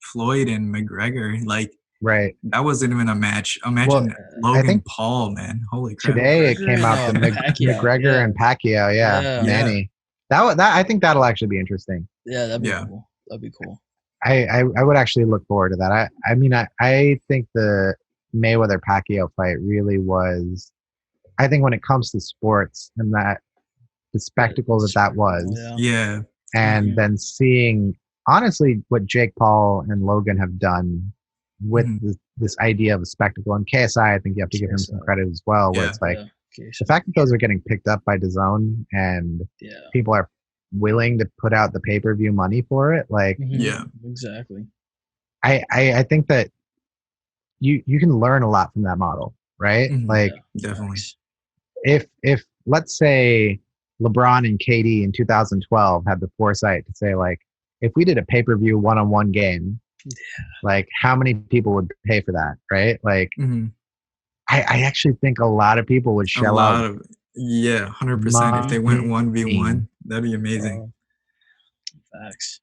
Floyd and McGregor. Like, right, that wasn't even a match. Imagine Logan Paul, man. Holy crap! Today it came out the McGregor and Pacquiao. Yeah, Manny. That I think that'll actually be interesting. Yeah, that'd be cool. That'd be cool. I would actually look forward to that. I mean I think the Mayweather Pacquiao fight really was. I think when it comes to sports and that the spectacle that was. Yeah. And then seeing honestly what Jake Paul and Logan have done with this idea of a spectacle, and KSI, I think you have to give him some credit as well. Where it's like. The fact that those are getting picked up by DAZN and people are willing to put out the pay-per-view money for it, like exactly. I think that you can learn a lot from that model, right? Like definitely. If let's say LeBron and KD in 2012 had the foresight to say, like, if we did a pay-per-view one-on-one game, like, how many people would pay for that, right? Like, I actually think a lot of people would shell out. 100%. If they went 1v1, that'd be amazing. Facts.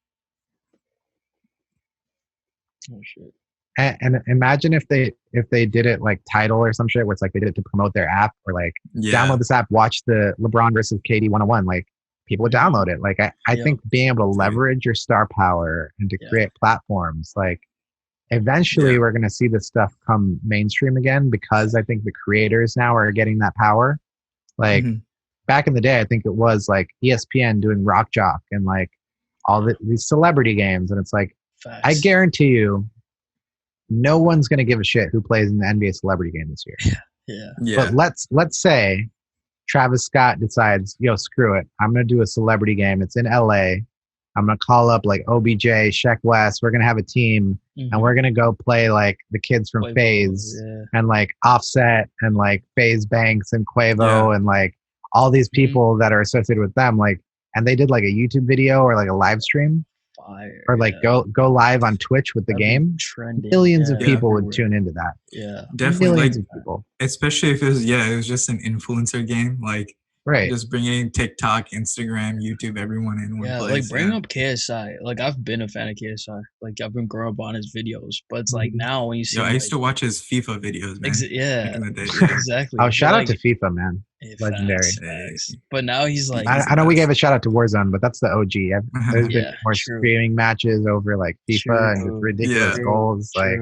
Oh shit. And imagine if they did it like Tidal or some shit, where it's like they did it to promote their app, or like download this app, watch the LeBron versus KD 101. Like, people would download it. Like, I think being able to leverage your star power and to create platforms, like, eventually we're going to see this stuff come mainstream again, because I think the creators now are getting that power. Like, back in the day, I think it was like ESPN doing Rock Jock and like all these celebrity games, and it's like, I guarantee you, no one's going to give a shit who plays in the NBA celebrity game this year. But let's say Travis Scott decides, yo, screw it, I'm going to do a celebrity game. It's in LA. I'm going to call up like OBJ, Sheck West. We're going to have a team and we're going to go play like the kids from FaZe and like Offset and like FaZe Banks and Quavo and like all these people that are associated with them. Like, and they did like a YouTube video or like a live stream. Or like go live on Twitch with the game. Millions of people would tune into that. Definitely. Millions of people. Especially if it was just an influencer game. Like, just bringing TikTok, Instagram, YouTube, everyone in one place. Like, bring up KSI. Like, I've been a fan of KSI. Like, I've been growing up on his videos. But it's like now when you see, I used to watch his FIFA videos, man. Back in the day. Exactly. Oh, shout out to FIFA, man. Legendary. Facts. But now he's like, I know we gave a shout out to Warzone, but that's the OG. There's been more streaming matches over like FIFA and with ridiculous goals. Like,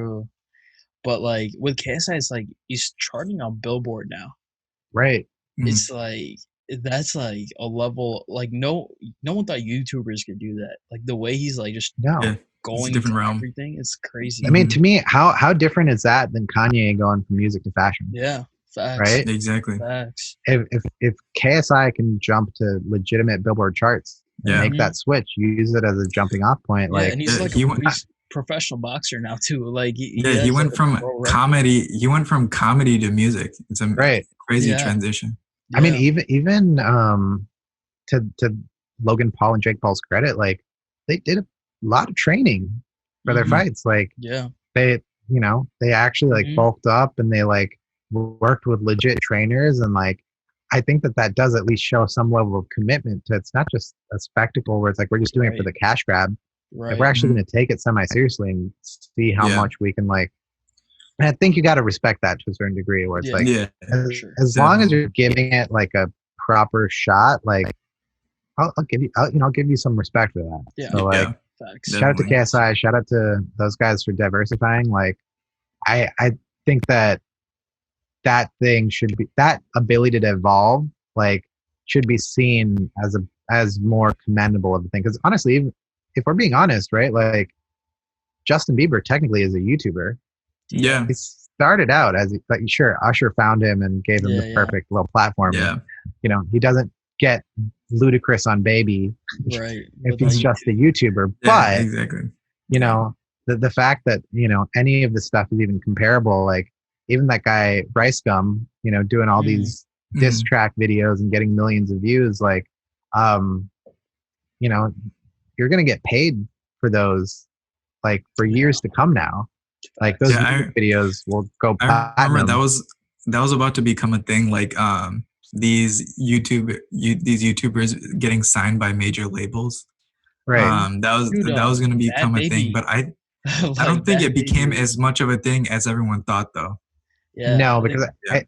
but like with KSI, it's like he's charting on Billboard now. Right. It's like, that's like a level, like no one thought YouTubers could do that. Like the way he's like just going different realm. Everything, it's crazy. I mean, to me, how different is that than Kanye going from music to fashion? Yeah, facts. Right? Exactly. Facts. If KSI can jump to legitimate Billboard charts and make that switch, use it as a jumping off point. Like, and he's like a professional boxer now too. Like he went from comedy. He went from comedy to music. It's a crazy transition. I mean, even to Logan Paul and Jake Paul's credit, like, they did a lot of training for their fights. Like, they actually like bulked up and they like worked with legit trainers, and like, I think that does at least show some level of commitment to, it's not just a spectacle where it's like we're just doing it for the cash grab. Like, we're actually going to take it semi seriously and see how much we can like. And I think you got to respect that to a certain degree, where it's like, as long as you're giving it like a proper shot, like, I'll give you some respect for that. So like, shout out to KSI, shout out to those guys for diversifying. Like, I think that thing should be, that ability to evolve, like, should be seen as more commendable of a thing. Because honestly, even if we're being honest, right, like, Justin Bieber technically is a YouTuber. Yeah, he started out as, like, sure, Usher found him and gave him the perfect little platform. Yeah, he doesn't get ludicrous on Baby, right? if he's just a YouTuber. But the fact that any of this stuff is even comparable, like even that guy Bryce Gum, doing all these diss track videos and getting millions of views, like, you're gonna get paid for those, like, for years to come now. Like, those videos will go platinum. I remember that was about to become a thing. Like, these YouTubers getting signed by major labels. Right. That was going to become a thing, but I don't think it became as much of a thing as everyone thought, though. Yeah. No, because I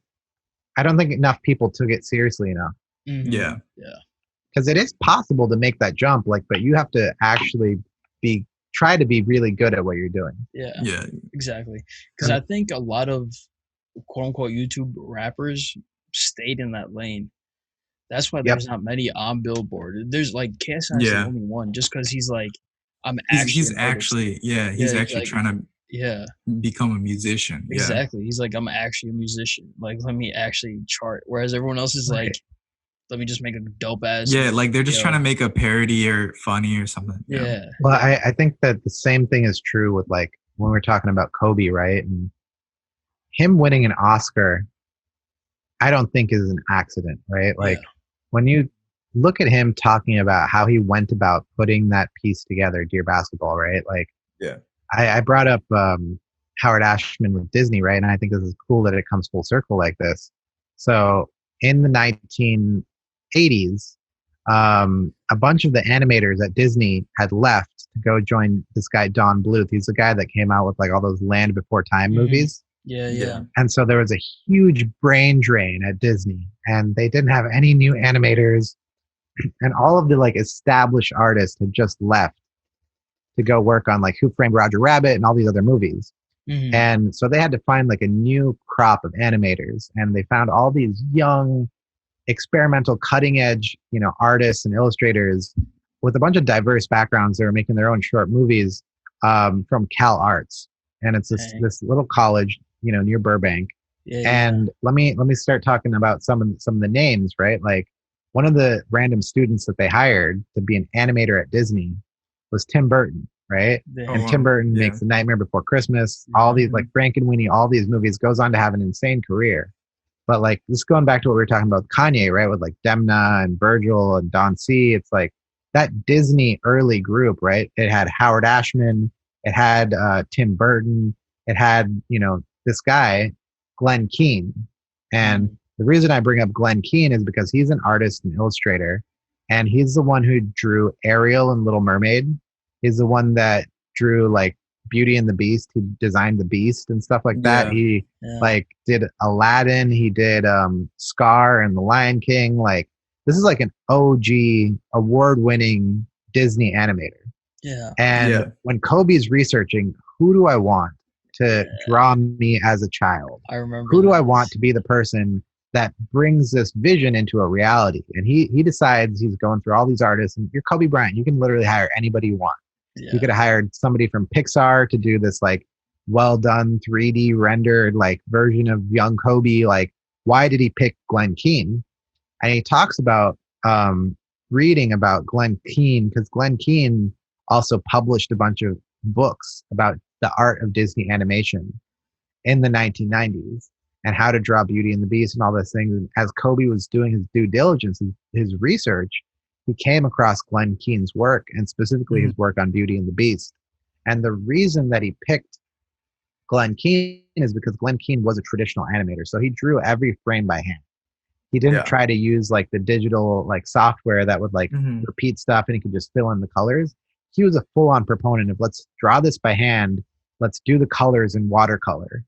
don't think enough people took it seriously enough. Yeah. Yeah. Because it is possible to make that jump, like, but you have to actually try to be really good at what you're doing. Yeah, exactly. Because I think a lot of quote unquote YouTube rappers stayed in that lane. That's why there's not many on Billboard. There's like KSI is the only one, just because he's like, he's actually trying to become a musician. Exactly. He's like, I'm actually a musician. Like, let me actually chart. Whereas everyone else is like, let me just make a dope ass. Yeah, like they're just trying to make a parody or funny or something. Yeah. Well, I think that the same thing is true with, like, when we're talking about Kobe, right? And him winning an Oscar, I don't think is an accident, right? Like, when you look at him talking about how he went about putting that piece together, Dear Basketball, right? Like, yeah. I brought up Howard Ashman with Disney, right? And I think this is cool that it comes full circle like this. So in the 1980s, a bunch of the animators at Disney had left to go join this guy, Don Bluth. He's the guy that came out with like all those Land Before Time movies. Yeah. And so there was a huge brain drain at Disney, and they didn't have any new animators, and all of the like established artists had just left to go work on like Who Framed Roger Rabbit and all these other movies. And so they had to find like a new crop of animators, and they found all these young experimental cutting edge, artists and illustrators with a bunch of diverse backgrounds. They were making their own short movies from Cal Arts. And it's this little college, near Burbank. And let me start talking about some of the names, right? Like one of the random students that they hired to be an animator at Disney was Tim Burton, right? And Tim Burton makes The Nightmare Before Christmas, all these like Frankenweenie, all these movies, goes on to have an insane career. But like this going back to what we were talking about with Kanye, right? With like Demna and Virgil and Don C. It's like that Disney early group, right? It had Howard Ashman, it had Tim Burton, it had, this guy, Glenn Keane. And the reason I bring up Glenn Keane is because he's an artist and illustrator, and he's the one who drew Ariel and Little Mermaid. He's the one that drew like Beauty and the Beast. He designed the Beast and stuff like that. He like did Aladdin. He did Scar and The Lion King. Like this is like an OG award-winning Disney animator. And when Kobe's researching, who do I want to draw me as a child? I remember. Who do I want to be the person that brings this vision into a reality? And he decides, he's going through all these artists, and you're Kobe Bryant. You can literally hire anybody you want. You could have hired somebody from Pixar to do this like well done 3D rendered like version of young Kobe. Like, why did he pick Glenn Keane? And he talks about reading about Glenn Keane, because Glenn Keane also published a bunch of books about the art of Disney animation in the 1990s and how to draw Beauty and the Beast and all those things. And as Kobe was doing his due diligence, his research, he came across Glenn Keane's work, and specifically his work on Beauty and the Beast. And the reason that he picked Glenn Keane is because Glenn Keane was a traditional animator. So he drew every frame by hand. He didn't try to use like the digital like software that would like repeat stuff and he could just fill in the colors. He was a full-on proponent of let's draw this by hand. Let's do the colors in watercolor.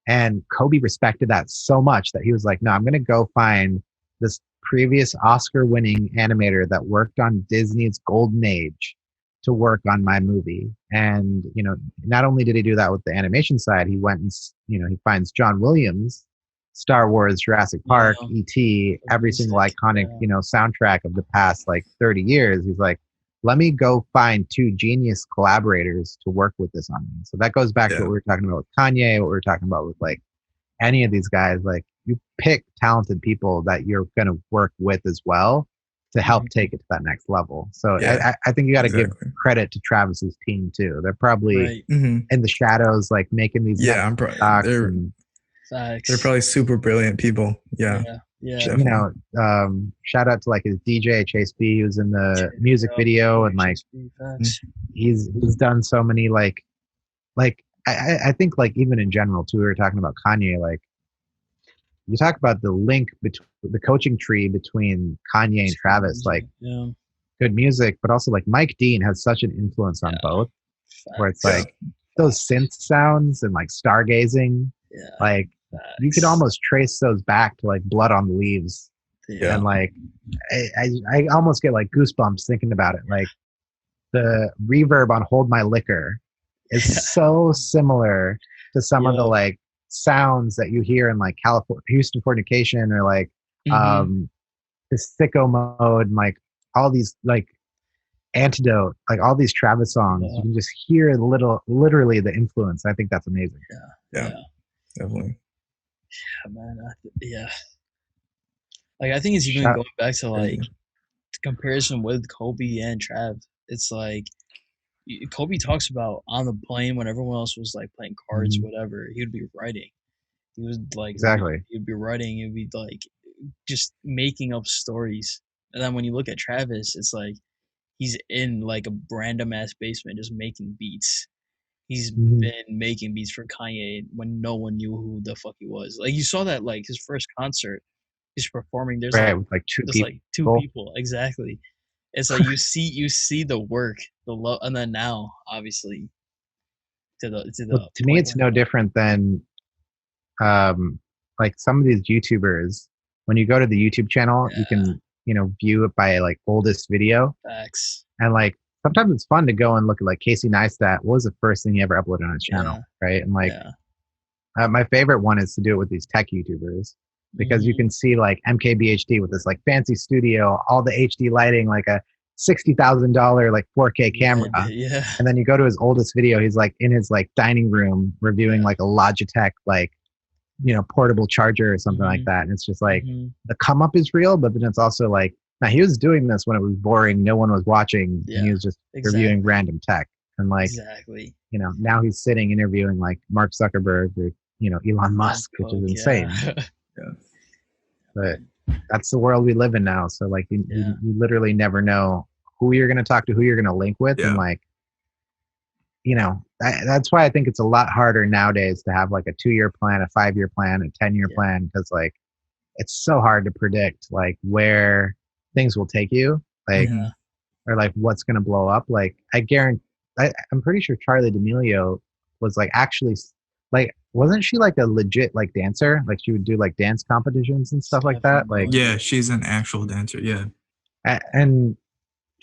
And Kobe respected that so much that he was like, no, I'm going to go find this previous Oscar-winning animator that worked on Disney's golden age to work on my movie. And, not only did he do that with the animation side, he went and, he finds John Williams, Star Wars, Jurassic Park, E.T., every single iconic, soundtrack of the past like 30 years. He's like, let me go find two genius collaborators to work with this on me. So that goes back to what we were talking about with Kanye, what we were talking about with like any of these guys. Like you pick talented people that you're going to work with as well to help take it to that next level. So I think you got to give credit to Travis's team too. They're probably in the shadows, like making these. Yeah, they're probably super brilliant people. Yeah. Shout out to like his DJ Chase B, who's in the music video, and like he's done so many like I think like even in general too. We were talking about Kanye. Like you talk about the link between the coaching tree between Kanye and Travis. Like good music, but also like Mike Dean has such an influence on both. Where it's like those synth sounds and like stargazing. Like you could almost trace those back to like Blood on the Leaves. And like I almost get like goosebumps thinking about it. Like the reverb on Hold My Liquor is so similar to some of the like sounds that you hear in like California, Houston Fornication, or like the Sicko Mode, and like all these like Antidote, like all these Travis songs. You can just hear literally the influence. I think that's amazing. Yeah, definitely. Yeah, man. Like I think it's even going back to like the comparison with Kobe and Trav. It's like Kobe talks about on the plane when everyone else was like playing cards, whatever. He would be writing. He was like exactly. He'd be writing. He'd be like just making up stories And then when you look at Travis, it's like he's in like a random ass basement just making beats. He's been making beats for Kanye when no one knew who the fuck he was. Like you saw that like his first concert, he's performing. There's like two people exactly. It's like you see the work, the love, and then now obviously to me it's no different than like some of these YouTubers. When you go to the YouTube channel, you can view it by like oldest video. Facts. And like sometimes it's fun to go and look at like Casey Neistat. What was the first thing he ever uploaded on his channel, right? And like my favorite one is to do it with these tech YouTubers because you can see like MKBHD with this like fancy studio, all the HD lighting, like a $60,000 like 4K camera. And then you go to his oldest video, he's like in his like dining room reviewing like a Logitech like portable charger or something like that. And it's just like the come up is real, but then it's also like, now he was doing this when it was boring, no one was watching, and he was just reviewing random tech. And like, now he's sitting interviewing like Mark Zuckerberg or Elon Musk, which is insane. But that's the world we live in now. So like, you literally never know who you're going to talk to, who you're going to link with, and like, that's why I think it's a lot harder nowadays to have like a 2-year plan, a 5-year plan, a 10-year plan, because like it's so hard to predict like where things will take you, like or like what's going to blow up. Like I'm pretty sure Charli D'Amelio was like actually like, wasn't she like a legit like dancer? Like she would do like dance competitions and stuff like that. Like she's an actual dancer. And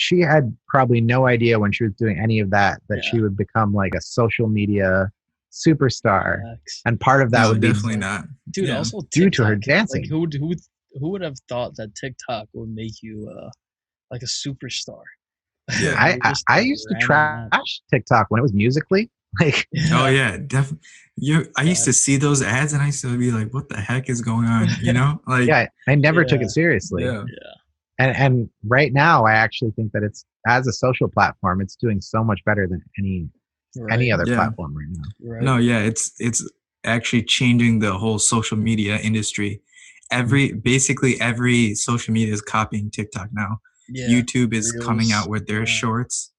she had probably no idea when she was doing any of that she would become like a social media superstar. And part of that would be definitely not, dude. Also TikTok, due to her dancing. Like who would have thought that TikTok would make you like a superstar? I used to trash TikTok when it was Musically. Like definitely. I used to see those ads and I used to be like, what the heck is going on? Like I never took it seriously. And right now I actually think that it's, as a social platform, it's doing so much better than any other platform right now. No, it's actually changing the whole social media industry. Basically every social media is copying TikTok now. YouTube is coming out with their shorts,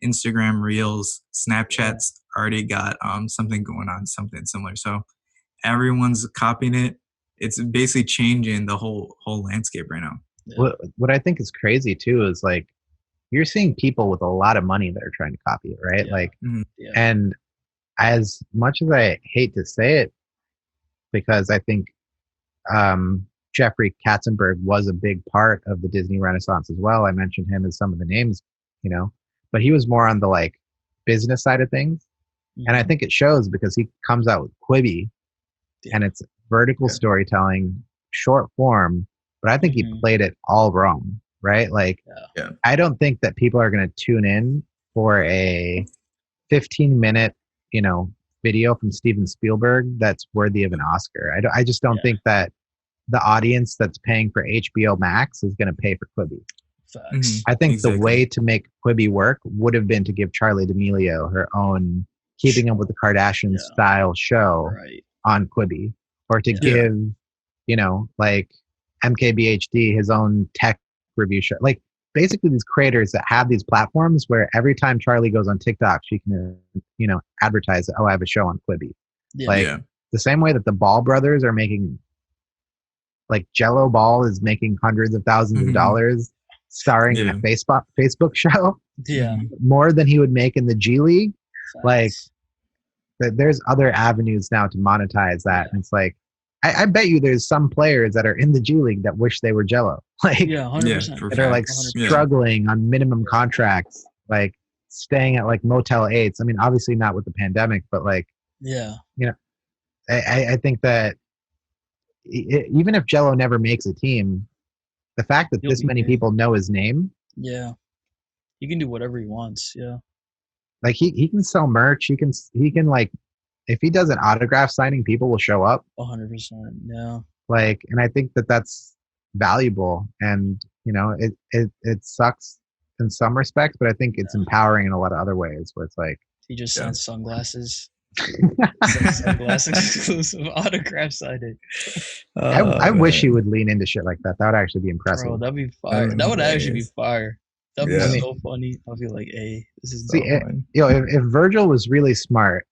Instagram Reels, Snapchat's already got something going on, something similar. So everyone's copying it. It's basically changing the whole landscape right now. What I think is crazy too is like you're seeing people with a lot of money that are trying to copy it, right? Like, and as much as I hate to say it, because I think Jeffrey Katzenberg was a big part of the Disney Renaissance as well. I mentioned him as some of the names, but he was more on the like business side of things. And I think it shows because he comes out with Quibi and it's vertical storytelling, short form, but I think he played it all wrong, right? Like, I don't think that people are going to tune in for a 15-minute, video from Steven Spielberg that's worthy of an Oscar. I just don't think that the audience that's paying for HBO Max is going to pay for Quibi. I think the way to make Quibi work would have been to give Charli D'Amelio her own Keeping Up with the Kardashians style show on Quibi, or to give, like MKBHD his own tech review show. Like basically these creators that have these platforms where every time Charli goes on TikTok, she can, advertise, I have a show on Quibi. The same way that the Ball brothers are making, like Jello Ball is making hundreds of thousands of dollars starring in a Facebook show. More than he would make in the G League. Like there's other avenues now to monetize that. And it's like, I bet you there's some players that are in the G League that wish they were Jello. Like 100%. that are like struggling on minimum contracts, like staying at like Motel 8s. I mean, obviously not with the pandemic, but like, I think that even if Jello never makes a team, the fact that this many people know his name. He can do whatever he wants. Like he can sell merch. He can like, if he does an autograph signing, people will show up. 100%. Like, and I think that that's valuable, and it sucks in some respects, but I think it's empowering in a lot of other ways where it's like he just sends sunglasses. Sunglass exclusive autograph signing. I wish he would lean into shit like that. That would actually be impressive. Bro, that'd be fire. That would actually be fire. That'd be so funny. I'll be like, hey, this is if Virgil was really smart,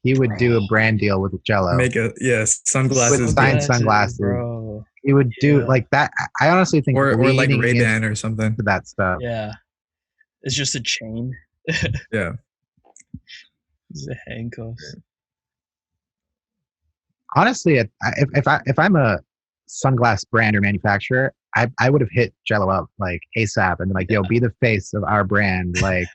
he would do a brand deal with Jello. Make sunglasses. With signed sunglasses. Bro. He would do like that. I honestly think or like Ray-Ban or something. To that stuff. Yeah. It's just a chain. Yeah. It's a handcuffs. Honestly, if I'm a sunglass brand or manufacturer, I would have hit Jello up like ASAP and like, yo, be the face of our brand. Like,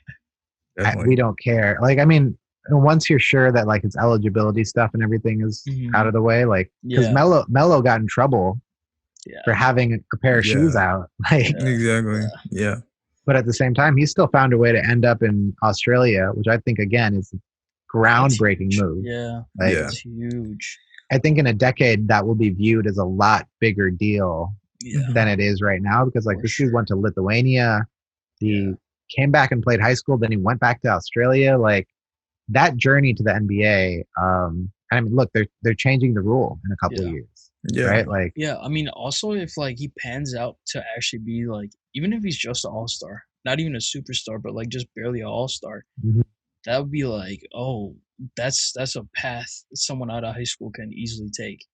we don't care. Like, I mean, once you're sure that like its eligibility stuff and everything is out of the way, like, because Melo got in trouble for having a pair of shoes out. Like, exactly. Yeah. But at the same time, he still found a way to end up in Australia, which I think again is a groundbreaking move. Yeah, like, it's huge. I think in a decade that will be viewed as a lot bigger deal than it is right now, because like this dude went to Lithuania, he came back and played high school, then he went back to Australia. Like that journey to the NBA. I mean, look, they're changing the rule in a couple of years. Yeah. Right. Like, I mean, also if like he pans out to actually be like, even if he's just an all-star, not even a superstar, but like just barely an all-star, that would be like, oh, that's a path someone out of high school can easily take.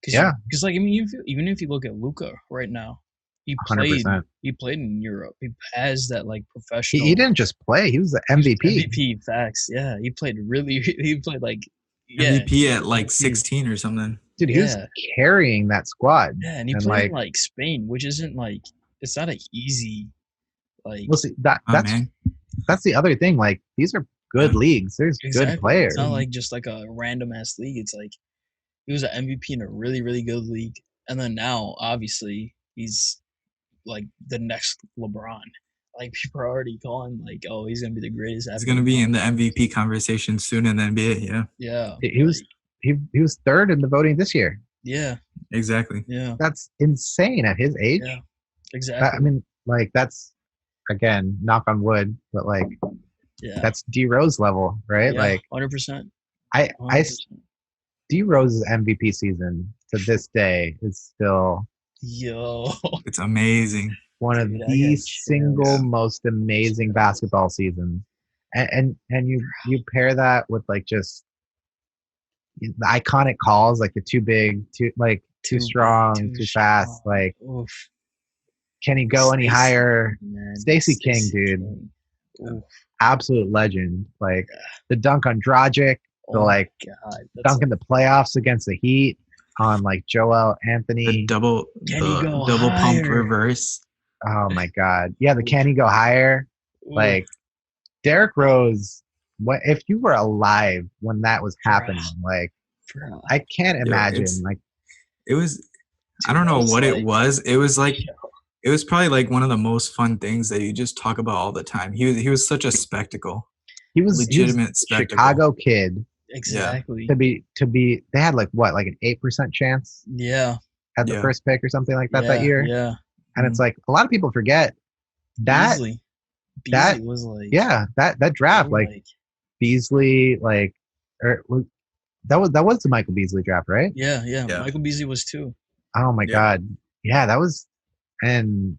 Because like, I mean, even if you look at Luka right now, he played 100%. He played in Europe. He has that like professional. He didn't just play; he was the MVP. MVP, facts. Yeah, he played like MVP at like 16 or something. Dude, he was carrying that squad. Yeah, and he played in like Spain, which isn't like, it's not an easy like. Well, see, that's the other thing. Like, these are good leagues. There's good players. It's not like just like a random ass league. It's like he was an MVP in a really, really good league, and then now obviously he's like the next LeBron. Like people are already calling like, oh, he's gonna be the greatest. He's gonna be in the MVP conversation soon in the NBA. Yeah. Yeah. He was third in the voting this year. Yeah. Exactly. Yeah. That's insane at his age. Yeah. Exactly. I mean, like that's again, knock on wood, but like that's D Rose level, right? Yeah, like 100%. D Rose's MVP season to this day is still it's amazing. One of the single most amazing basketball seasons. And you pair that with like just the iconic calls, like the too big, too strong, too fast. Like, can he go any higher? Stacey King, dude. Absolute legend. Like the dunk on Dragic, the dunk in the playoffs against the Heat on like Joel Anthony. The double pump reverse. Oh my God. Yeah, the can he go higher? Like Derrick Rose, what if you were alive when that was happening? Like I can't imagine. Like it was I don't know what it was. It was like it was probably like one of the most fun things that you just talk about all the time. He was such a spectacle. He was legitimate spectacle. Chicago kid. Exactly. To be they had like what, like an 8% chance? Yeah. At the first pick or something like that year. Yeah. And it's like a lot of people forget that Beasley was like that draft like Beasley like that was the Michael Beasley draft, right? Yeah. Michael Beasley was too. Oh my God. Yeah, that was and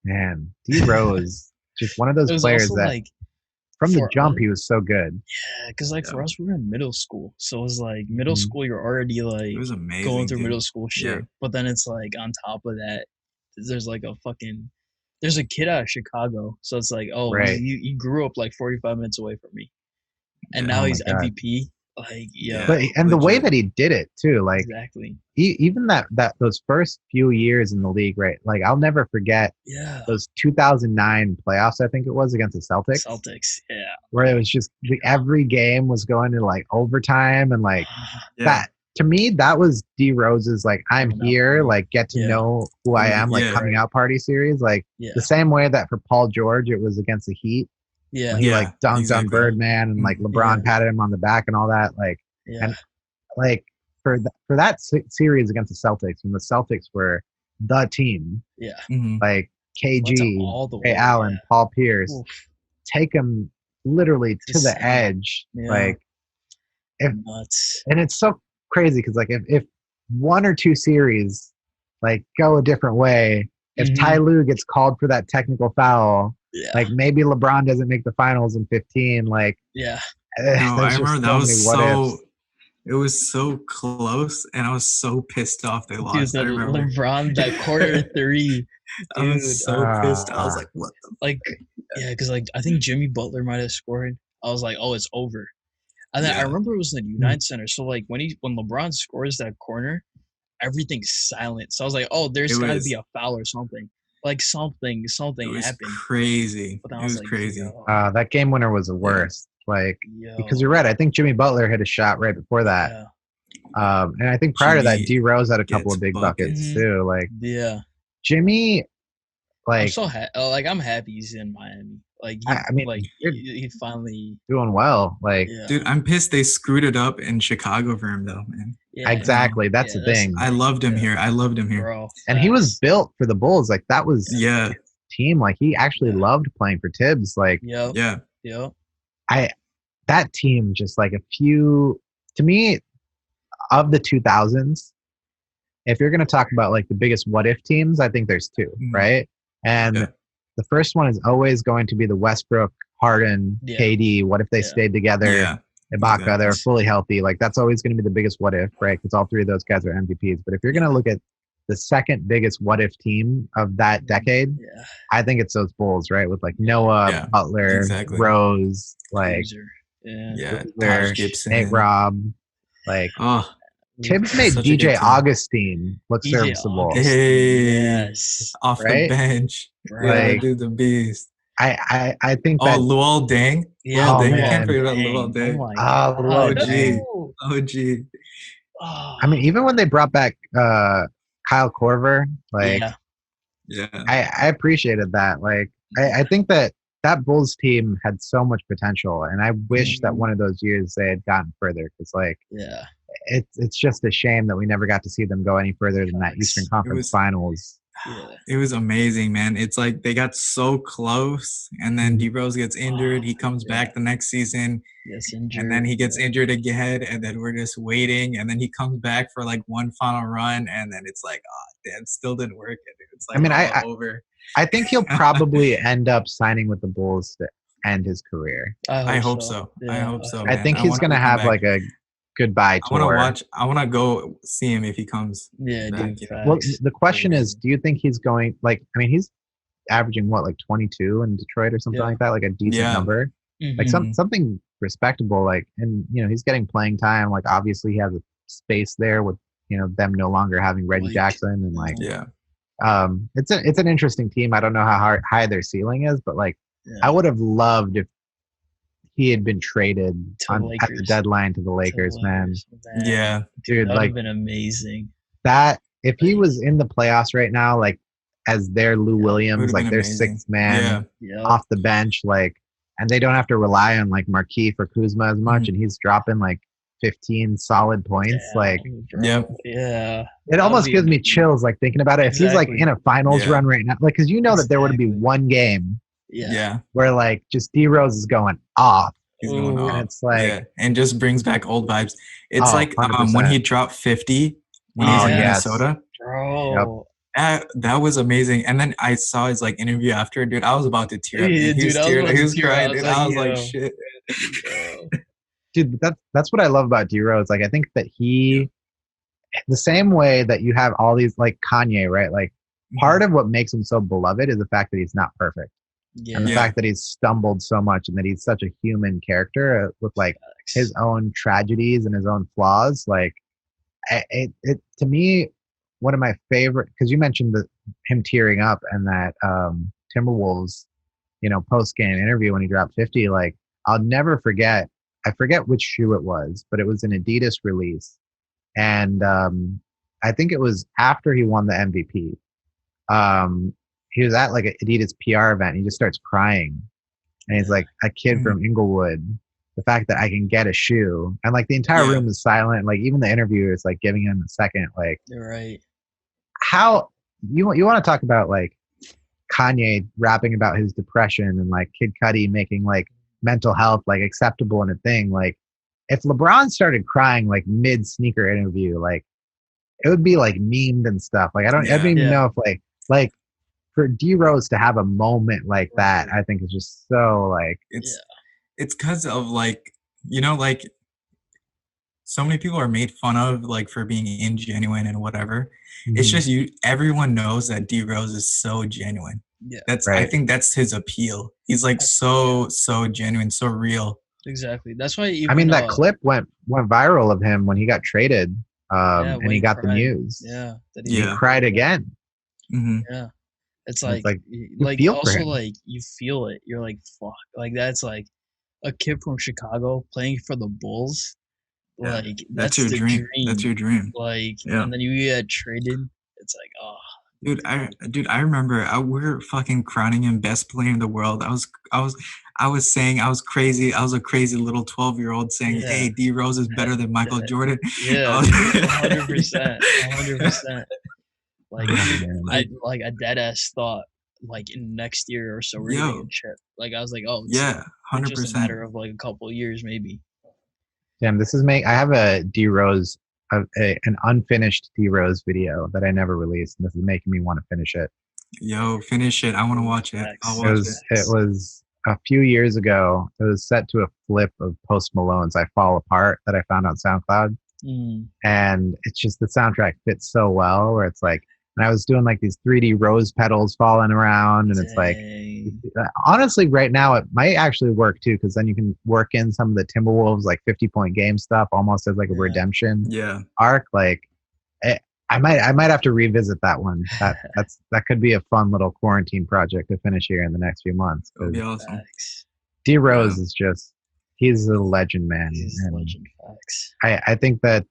man, D Rose just one of those players that like, from the jump he was so good. Yeah, because like for us we were in middle school, so it was like middle school you're already like it was amazing, going through middle school shit. But then it's like on top of that, there's like there's a kid out of Chicago, so it's like he grew up like 45 minutes away from me, and now he's MVP. Like but and the way that he did it too, like exactly. Even that those first few years in the league, right? Like I'll never forget those 2009 playoffs. I think it was against the Celtics. Where it was just every game was going to like overtime and like that. To me, that was D Rose's like I'm here, like get to know who I am, like coming out party series. Like the same way that for Paul George it was against the Heat. Yeah, he like dunked on Birdman and like LeBron patted him on the back and all that. Like, and like for that series against the Celtics, when the Celtics were the team, like KG, Ray Allen, Paul Pierce, take them literally to the Insane. edge. Yeah. Like, Nuts. and it's so crazy because like if one or two series like go a different way, if Ty Lue gets called for that technical foul, like maybe LeBron doesn't make the finals in 15. Like, no, I remember that was so. It was so close, and I was so pissed off they lost. Dude, I remember LeBron that corner three. I was so pissed. I was like, "What the?" Like, yeah, because like I think Jimmy Butler might have scored. I was like, "Oh, it's over." And then I remember it was in the United Center. So like when LeBron scores that corner, everything's silent. So I was like, "Oh, there's got to be a foul or something." Like something it was happened. Crazy. But It was like, crazy. That game winner was the worst. Like, because you're right. I think Jimmy Butler hit a shot right before that. And I think prior to that, D Rose had a couple of big buckets too. Like, Jimmy, like, I'm so I'm happy he's in Miami. Like, I mean, like he finally doing well. Like, dude, I'm pissed they screwed it up in Chicago for him though, man. Yeah, exactly. That's the thing. I loved him here. I loved him here. Bro, and he was built for the Bulls. Like, that was his team. Like, he actually loved playing for Tibbs. Like, that team just like to me, of the 2000s, if you're going to talk about like the biggest what if teams, I think there's two, right? And the first one is always going to be the Westbrook, Harden, KD. What if they stayed together? Ibaka, they're fully healthy. Like, that's always going to be the biggest what if, right? Because all three of those guys are MVPs. But if you're going to look at the second biggest what if team of that decade, I think it's those Bulls, right? With like Noah, Butler, Rose, like Taj Gibson, Nate Robb, like Tibbs made DJ Augustine look serviceable. Off the bench, like, dude, the beast. I think that Luol Deng. Yeah, you can't forget about Luol Deng. OG. I mean, even when they brought back Kyle Korver, like, I appreciated that. Like, I think that Bulls team had so much potential, and I wish that one of those years they had gotten further. Because like, it's just a shame that we never got to see them go any further than that Eastern Conference Finals. It was amazing, man. It's like they got so close, and then D Rose gets injured. He comes back the next season, and then he gets injured again, and then we're just waiting, and then he comes back for like one final run, and then it's like, oh, damn, still didn't work. It's like, over. I think he'll probably end up signing with the Bulls to end his career. I hope so. I hope so. I think he's gonna have like a goodbye tour. I want to go see him if he comes. Dude. Well, the question is, do you think he's going, like, I mean, he's averaging what, like 22 in Detroit or something like that, like a decent number, like something respectable, like, and you know, he's getting playing time. Like, obviously he has a space there with, you know, them no longer having Reggie Jackson, and like, it's an interesting team. I don't know how high their ceiling is, but like, I would have loved if he had been traded at the deadline to the Lakers, man. Yeah, dude, that would like, have been amazing. That if he was in the playoffs right now, like as their Lou Williams, like their sixth man off the bench, like, and they don't have to rely on like Markieff or Kuzma as much, and he's dropping like 15 solid points, like, it almost gives me chills, like thinking about it. If he's like in a finals run right now, like, because you know that there would be one game. Where like just D Rose is going off. He's going off. And it's like, and just brings back old vibes. It's like when he dropped 50 when he was in Minnesota. Bro. That was amazing. And then I saw his like interview after, dude. I was about to tear up. He was crying, dude. I was like, shit. Dude, that's what I love about D Rose. Like, I think that he, the same way that you have all these, like Kanye, right? Like, part of what makes him so beloved is the fact that he's not perfect. And the fact that he's stumbled so much, and that he's such a human character with like his own tragedies and his own flaws. Like, it to me, one of my favorite, because you mentioned him tearing up and that Timberwolves, you know, post game interview when he dropped 50. Like, I'll never forget. I forget which shoe it was, but it was an Adidas release, and I think it was after he won the MVP. He was at like an Adidas PR event. And he just starts crying, and he's like, a kid from Inglewood. The fact that I can get a shoe, and like the entire room is silent. Like, even the interviewer is like giving him a second. Like, you're right. How you want to talk about like Kanye rapping about his depression, and like Kid Cudi making like mental health like acceptable in a thing. Like if LeBron started crying like mid sneaker interview, like it would be like memed and stuff. Like I don't even know if like for D Rose to have a moment like that, I think is just so like it's because of like, you know, like so many people are made fun of like for being ingenuine and whatever. It's just everyone knows that D Rose is so genuine. Yeah. I think that's his appeal. He's like so genuine, so real. Exactly. That's why even, I mean that clip went viral of him when he got traded and he got the news. Yeah. He cried again. Yeah. It's like also like you feel it. You're like, fuck. Like that's like a kid from Chicago playing for the Bulls. Yeah. Like that's your dream. That's your dream. Like and then you get traded. It's like, oh. Dude, I remember we were fucking crowning him best player in the world. I was saying I was crazy. I was a crazy little 12-year-old saying, "Hey, D Rose is better than Michael Jordan." Yeah, 100%, 100%. Like I like a dead ass thought. Like in next year or so, we're gonna get chip. Like I was like, oh, it's 100%. just a matter of like a couple of years, maybe. Damn, this is I have a D Rose, an unfinished D Rose video that I never released, and this is making me want to finish it. Yo, finish it! I want to watch it. I'll watch it. It was a few years ago. It was set to a flip of Post Malone's "I Fall Apart" that I found on SoundCloud, and it's just the soundtrack fits so well. Where it's like, and I was doing like these 3D rose petals falling around, and it's like, honestly, right now it might actually work too, because then you can work in some of the Timberwolves like 50-point game stuff almost as like a redemption arc. Like, I might have to revisit that one. That could be a fun little quarantine project to finish here in the next few months. That'd be awesome. D Rose is just, he's a legend, man. He's a legend. Facts. I think that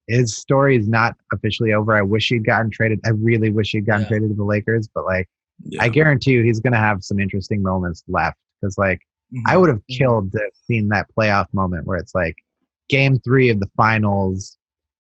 his story is not officially over. I wish he'd gotten traded. I really wish he'd gotten traded to the Lakers, but like, I guarantee you he's going to have some interesting moments left, because like I would have killed to have seen that playoff moment where it's like game 3 of the finals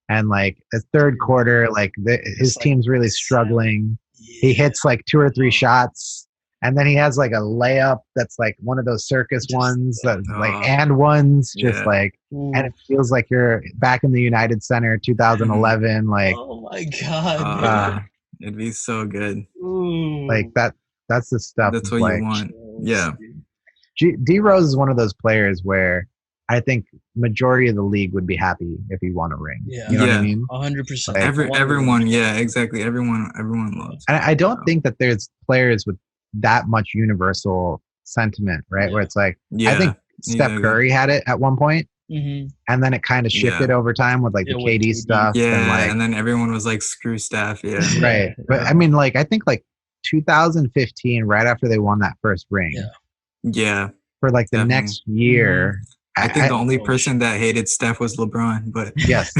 and like the third quarter, like his team's really struggling. He hits like 2 or 3 shots, and then he has like a layup that's like one of those circus ones that like and ones just like, and it feels like you're back in the United Center 2011. Like, oh my god, it'd be so good. Like that's the stuff. That's what you want. Yeah. D Rose is one of those players where I think majority of the league would be happy if he won a ring. Yeah. You know what I mean? 100%. Everyone, exactly. Everyone loves. And I don't think that there's players with that much universal sentiment, right? Where it's like, I think Steph Curry had it at one point. And then it kind of shifted over time with like the KD stuff. And then everyone was like, screw Steph. Yeah. Right. But I mean, like, I think like 2015, right after they won that first ring. Yeah. For like the next year. I think the only person that hated Steph was LeBron, but yes.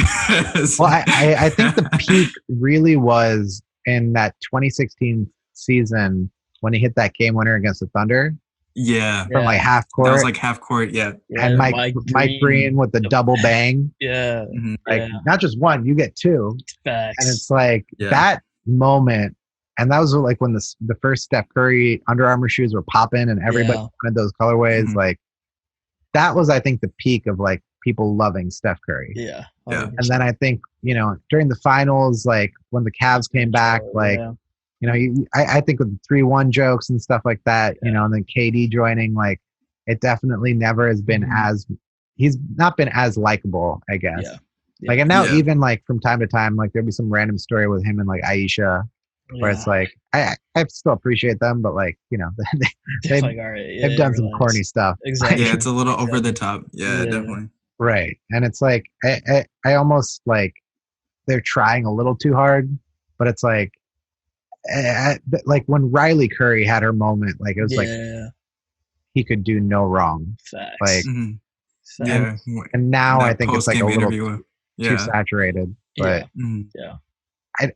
Well, I think the peak really was in that 2016 season when he hit that game winner against the Thunder. Yeah. From like half court. That was like half court, And Mike Green with the double bang. Like not just one, you get 2. Facts. And it's like that moment. And that was like when the first Steph Curry Under Armour shoes were popping and everybody wanted those colorways. Like that was, I think, the peak of like people loving Steph Curry. Yeah. And then I think, you know, during the finals, like when the Cavs came back, like, you know, I think with the 3-1 jokes and stuff like that, you know, and then KD joining, like it definitely never has been he's not been as likable, I guess. Like, and now even like from time to time, like there'll be some random story with him and like Aisha where it's like, I still appreciate them, but like, you know, they've done some corny stuff. Exactly. Yeah, it's a little over the top. Yeah, definitely. Right. And it's like, I almost like they're trying a little too hard, but it's like when Riley Curry had her moment, like it was like he could do no wrong. Facts. Like, and now I think it's like a little too saturated, but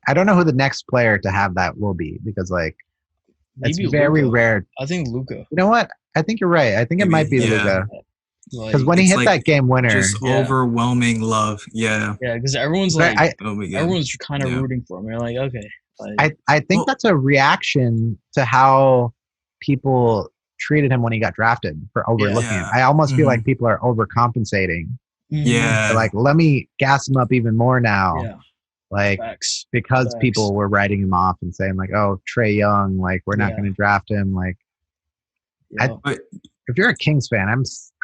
I don't know who the next player to have that will be, because like it's very rare. I think Luka. You know what? I think you're right. I think it might be Luka. Because when he hit that game winner, just overwhelming love. Yeah, because everyone's like, everyone's kind of rooting for him. You're like, okay. I think that's a reaction to how people treated him when he got drafted for overlooking him. Yeah. I almost feel like people are overcompensating. Yeah. They're like, let me gas him up even more now. Yeah. Like, Facts. because Facts. people were writing him off and saying like, oh, Trae Young, like we're not going to draft him. Like, But if you're a Kings fan,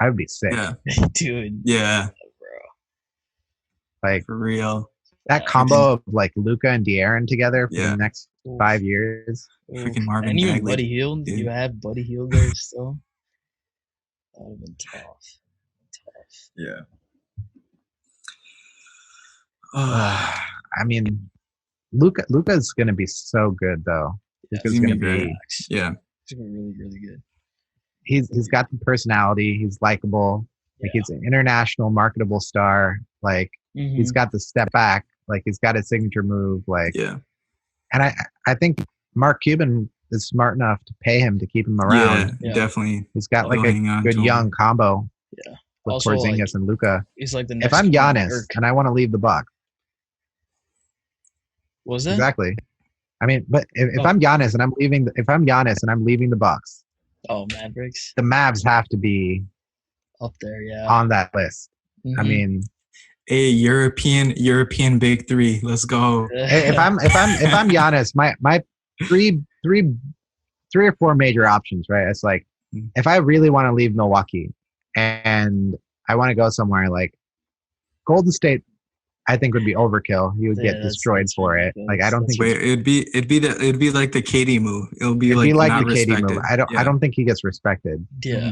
I would be sick. Yeah. Dude. Yeah. Bro. Like, for real. That combo of like Luka and De'Aaron together for the next 5 years. Freaking Marvin and you Bagley. Buddy Hield, you had Buddy Hield there still. That would have been tough. Yeah. I mean, Luka's gonna be so good though. Luka's gonna be He's gonna be really, really good. He's got the personality. He's likable. Like he's an international marketable star. Like he's got the step back. Like he's got a signature move. Like and I think Mark Cuban is smart enough to pay him to keep him around. Yeah, definitely. He's got like a good young combo. Yeah. With Also, Porzingis and Luka. He's like the next. If I'm Giannis and I want to leave the Bucks. What was that? Exactly. I mean, but if I'm Giannis and I'm leaving, the Bucks. Oh, Mavericks. The Mavs have to be up there, on that list. I mean, a European big three. Let's go. If I'm Giannis, my three or four major options, right? It's like if I really want to leave Milwaukee and I want to go somewhere like Golden State, I think would be overkill. He would get destroyed for it. Like I don't think it'd be like the KD move. It'd be like the respected. KD move. I don't think he gets respected. Yeah.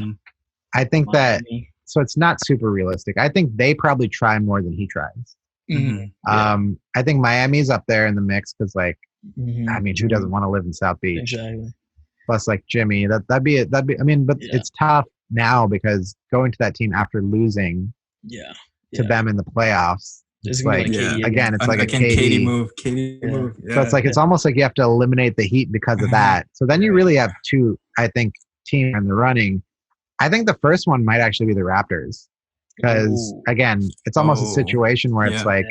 I think that so it's not super realistic. I think they probably try more than he tries. I think Miami's up there in the mix because like I mean, who doesn't want to live in South Beach? Exactly. Plus like Jimmy, that'd be I mean, but it's tough now because going to that team after losing to them in the playoffs. It's like again, it's like a KD move. Yeah. So it's like it's almost like you have to eliminate the Heat because of that. So then you really have two, I think, teams in the running. I think the first one might actually be the Raptors because again, it's almost a situation where it's like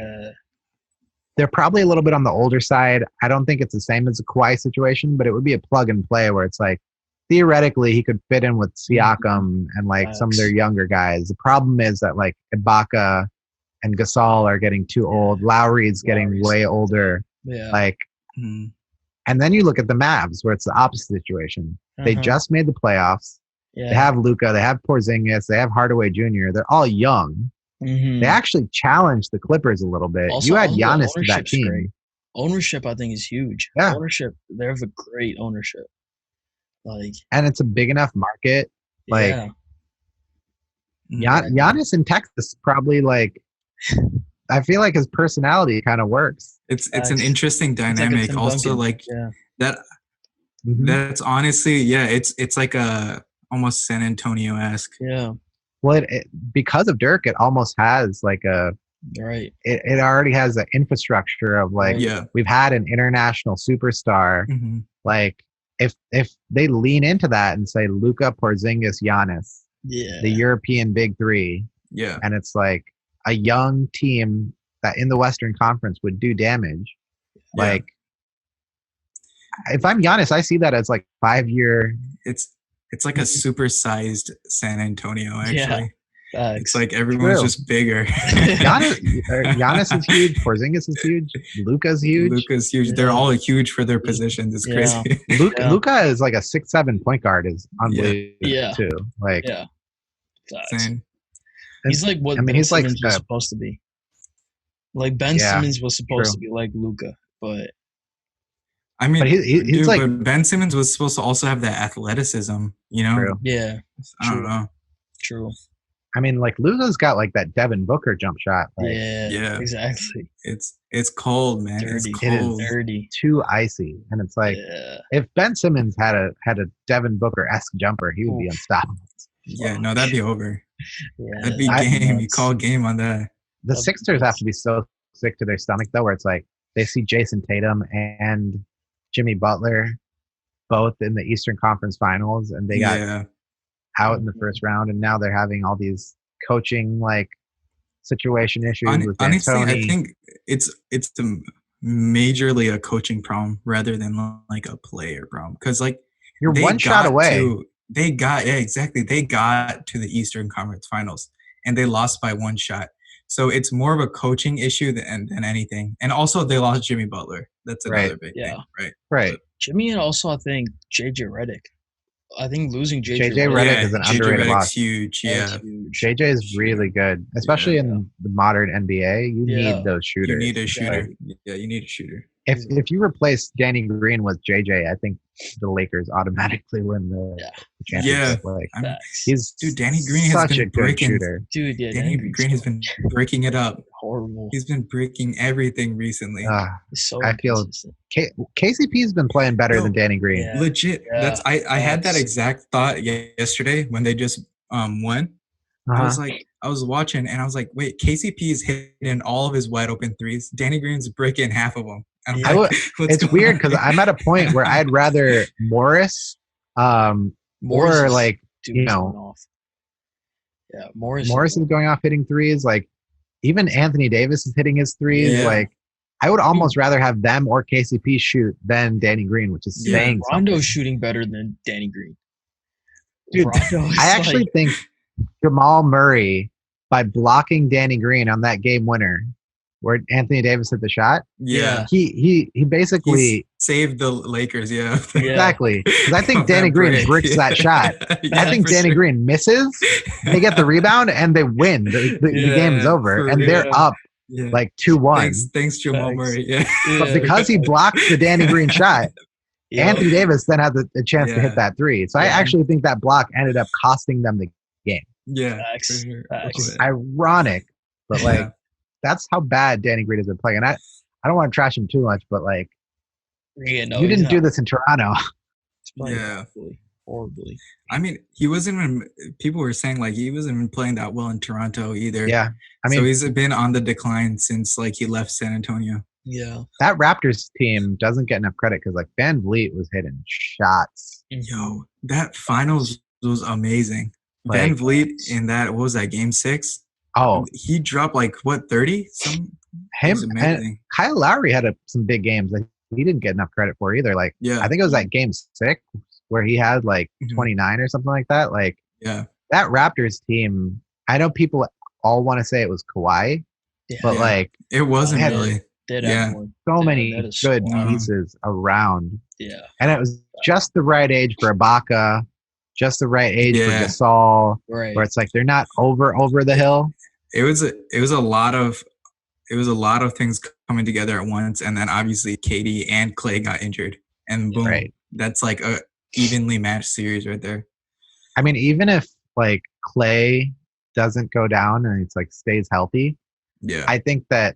they're probably a little bit on the older side. I don't think it's the same as a Kawhi situation, but it would be a plug and play where it's like theoretically he could fit in with Siakam and like some of their younger guys. The problem is that like Ibaka and Gasol are getting too old. Lowry's getting way older. Like, and then you look at the Mavs where it's the opposite situation. They just made the playoffs. They have Luka. They have Porzingis. They have Hardaway Jr. They're all young. They actually challenged the Clippers a little bit. Also, you had Giannis to that team. Great. Ownership, I think, is huge. Yeah. Ownership, they have a great ownership. Like, and it's a big enough market. Like, Giannis in Texas probably like. I feel like his personality kind of works. It's an interesting dynamic. Also, like that. That's honestly, it's like a almost San Antonio-esque. Yeah. Well, because of Dirk, it almost has like a It already has an infrastructure of like we've had an international superstar. Like if they lean into that and say Luka, Porzingis, Giannis, the European big three, and it's like a young team that in the Western Conference would do damage. Like, if I'm Giannis, I see that as like 5-year. It's like a supersized San Antonio, actually. Yeah. It's like everyone's just bigger. Giannis is huge. Porzingis is huge. Luka's huge. They're all huge for their positions. It's crazy. Luka is like a 6'7" point guard. Is unbelievable too. Like, insane. He's like what Ben Simmons was supposed to be. Like Ben Simmons was supposed to be like Luka, but I mean, he's like, but Ben Simmons was supposed to also have that athleticism, you know? True. Yeah, I don't know. True. I mean, like Luka's got like that Devin Booker jump shot. Like, yeah, exactly. It's cold, man. Dirty. It's cold. It is dirty. Too icy, and it's like if Ben Simmons had a Devin Booker-esque jumper, he would be unstoppable. Yeah, no, that'd be over. That'd be game. You call game on that. The Sixers have to be so sick to their stomach though, where it's like they see Jason Tatum and Jimmy Butler both in the Eastern Conference Finals, and they got out in the first round, and now they're having all these coaching like situation issues with honestly, D'Antoni. I think it's majorly a coaching problem rather than like a player problem, because like you're one shot away. They got exactly. They got to the Eastern Conference Finals and they lost by 1 shot. So it's more of a coaching issue than anything. And also they lost Jimmy Butler. That's another big thing, right? Right. But Jimmy and also I think JJ Redick. I think losing JJ Redick is an underrated loss. Huge. Yeah. Huge. JJ is really good, especially in the modern NBA. You need those shooters. You need a shooter. Yeah, you need a shooter. If you replace Danny Green with JJ, I think the Lakers automatically win the championship. Yeah, he's Danny Green such has been a good breaking. Shooter. Dude, yeah, Danny Green has been breaking it up. Horrible. He's been breaking everything recently. So I feel KCP's been playing better than Danny Green. Yeah, legit. That's I had that exact thought yesterday when they just won. I was like, I was watching and I was like, wait, KCP is hitting all of his wide open threes. Danny Green's breaking half of them. It's weird because I'm at a point where I'd rather Morris, or like Morris is going off hitting threes. Like even Anthony Davis is hitting his threes. Like I would almost rather have them or KCP shoot than Danny Green, which is saying Rondo's shooting better than Danny Green. Dude, I actually think Jamal Murray, by blocking Danny Green on that game winner where Anthony Davis hit the shot, he basically saved the Lakers. Exactly, because I think Danny Green bricks that shot. I think Danny Green misses, they get the rebound and they win. The game's over and they're up like 2-1. Thanks Jamal Murray. But because he blocked the Danny Green shot, Anthony Davis then had the chance to hit that three. So I actually think that block ended up costing them the game. Which is ironic, but like that's how bad Danny Green has been playing. And I don't want to trash him too much, but like you didn't do this in Toronto. Horribly. I mean, he wasn't even. People were saying like he wasn't even playing that well in Toronto either. Yeah, I mean, so he's been on the decline since like he left San Antonio. Yeah, that Raptors team doesn't get enough credit because like Van Vliet was hitting shots. Yo, that finals was amazing. Van Vliet in that, what was that, game 6? Oh, he dropped like what 30? Him and Kyle Lowry had some big games that he didn't get enough credit for either. Like, I think it was like game 6 where he had like 29 or something like that. Like, that Raptors team. I know people all want to say it was Kawhi, but like it wasn't really. So many good pieces around. Yeah, and it was just the right age for Ibaka. Just the right age for Gasol, where it's like they're not over the hill. It was a lot of things coming together at once, and then obviously KD and Clay got injured, and boom, that's like a evenly matched series right there. I mean, even if like Clay doesn't go down and it's like stays healthy, I think that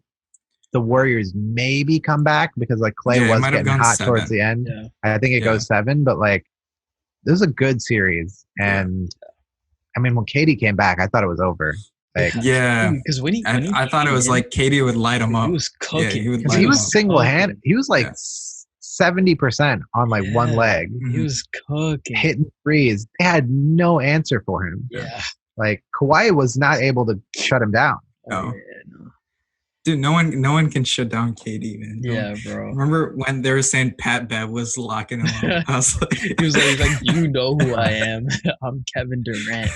the Warriors maybe come back because like Clay was getting hot 7. Towards the end. I think it goes 7, but like. This was a good series, and I mean, when Katie came back, I thought it was over. Like, because when I thought it was like Katie would light him up. He was cooking. He was single-handed. He was like 70% on like one leg. He was cooking, hitting threes. They had no answer for him. Like Kawhi was not able to shut him down. No. Dude, no one can shut down KD, man. Yeah, bro. Remember when they were saying Pat Bev was locking him up? I was like, he was like, you know who I am. I'm Kevin Durant.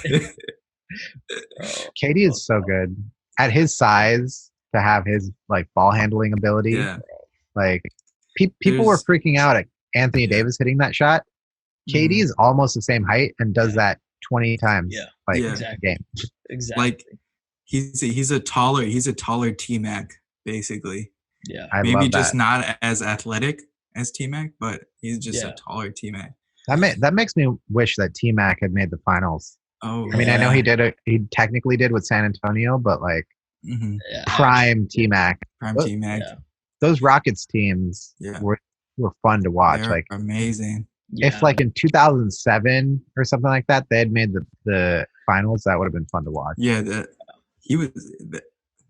KD is so good at his size to have his like ball handling ability. Yeah. Like people were freaking out at Anthony Davis hitting that shot. KD is almost the same height and does that 20 times. Game. Exactly. Like. He's a taller T-Mac, basically. Yeah. Maybe just not as athletic as T-Mac, but he's just a taller T-Mac. That makes me wish that T-Mac had made the finals. Oh, I mean, I know he technically did with San Antonio, but like prime T-Mac. T-Mac. Yeah. Those Rockets teams were fun to watch. They're like amazing. If like in 2007 or something like that, they had made the finals, that would have been fun to watch. Yeah,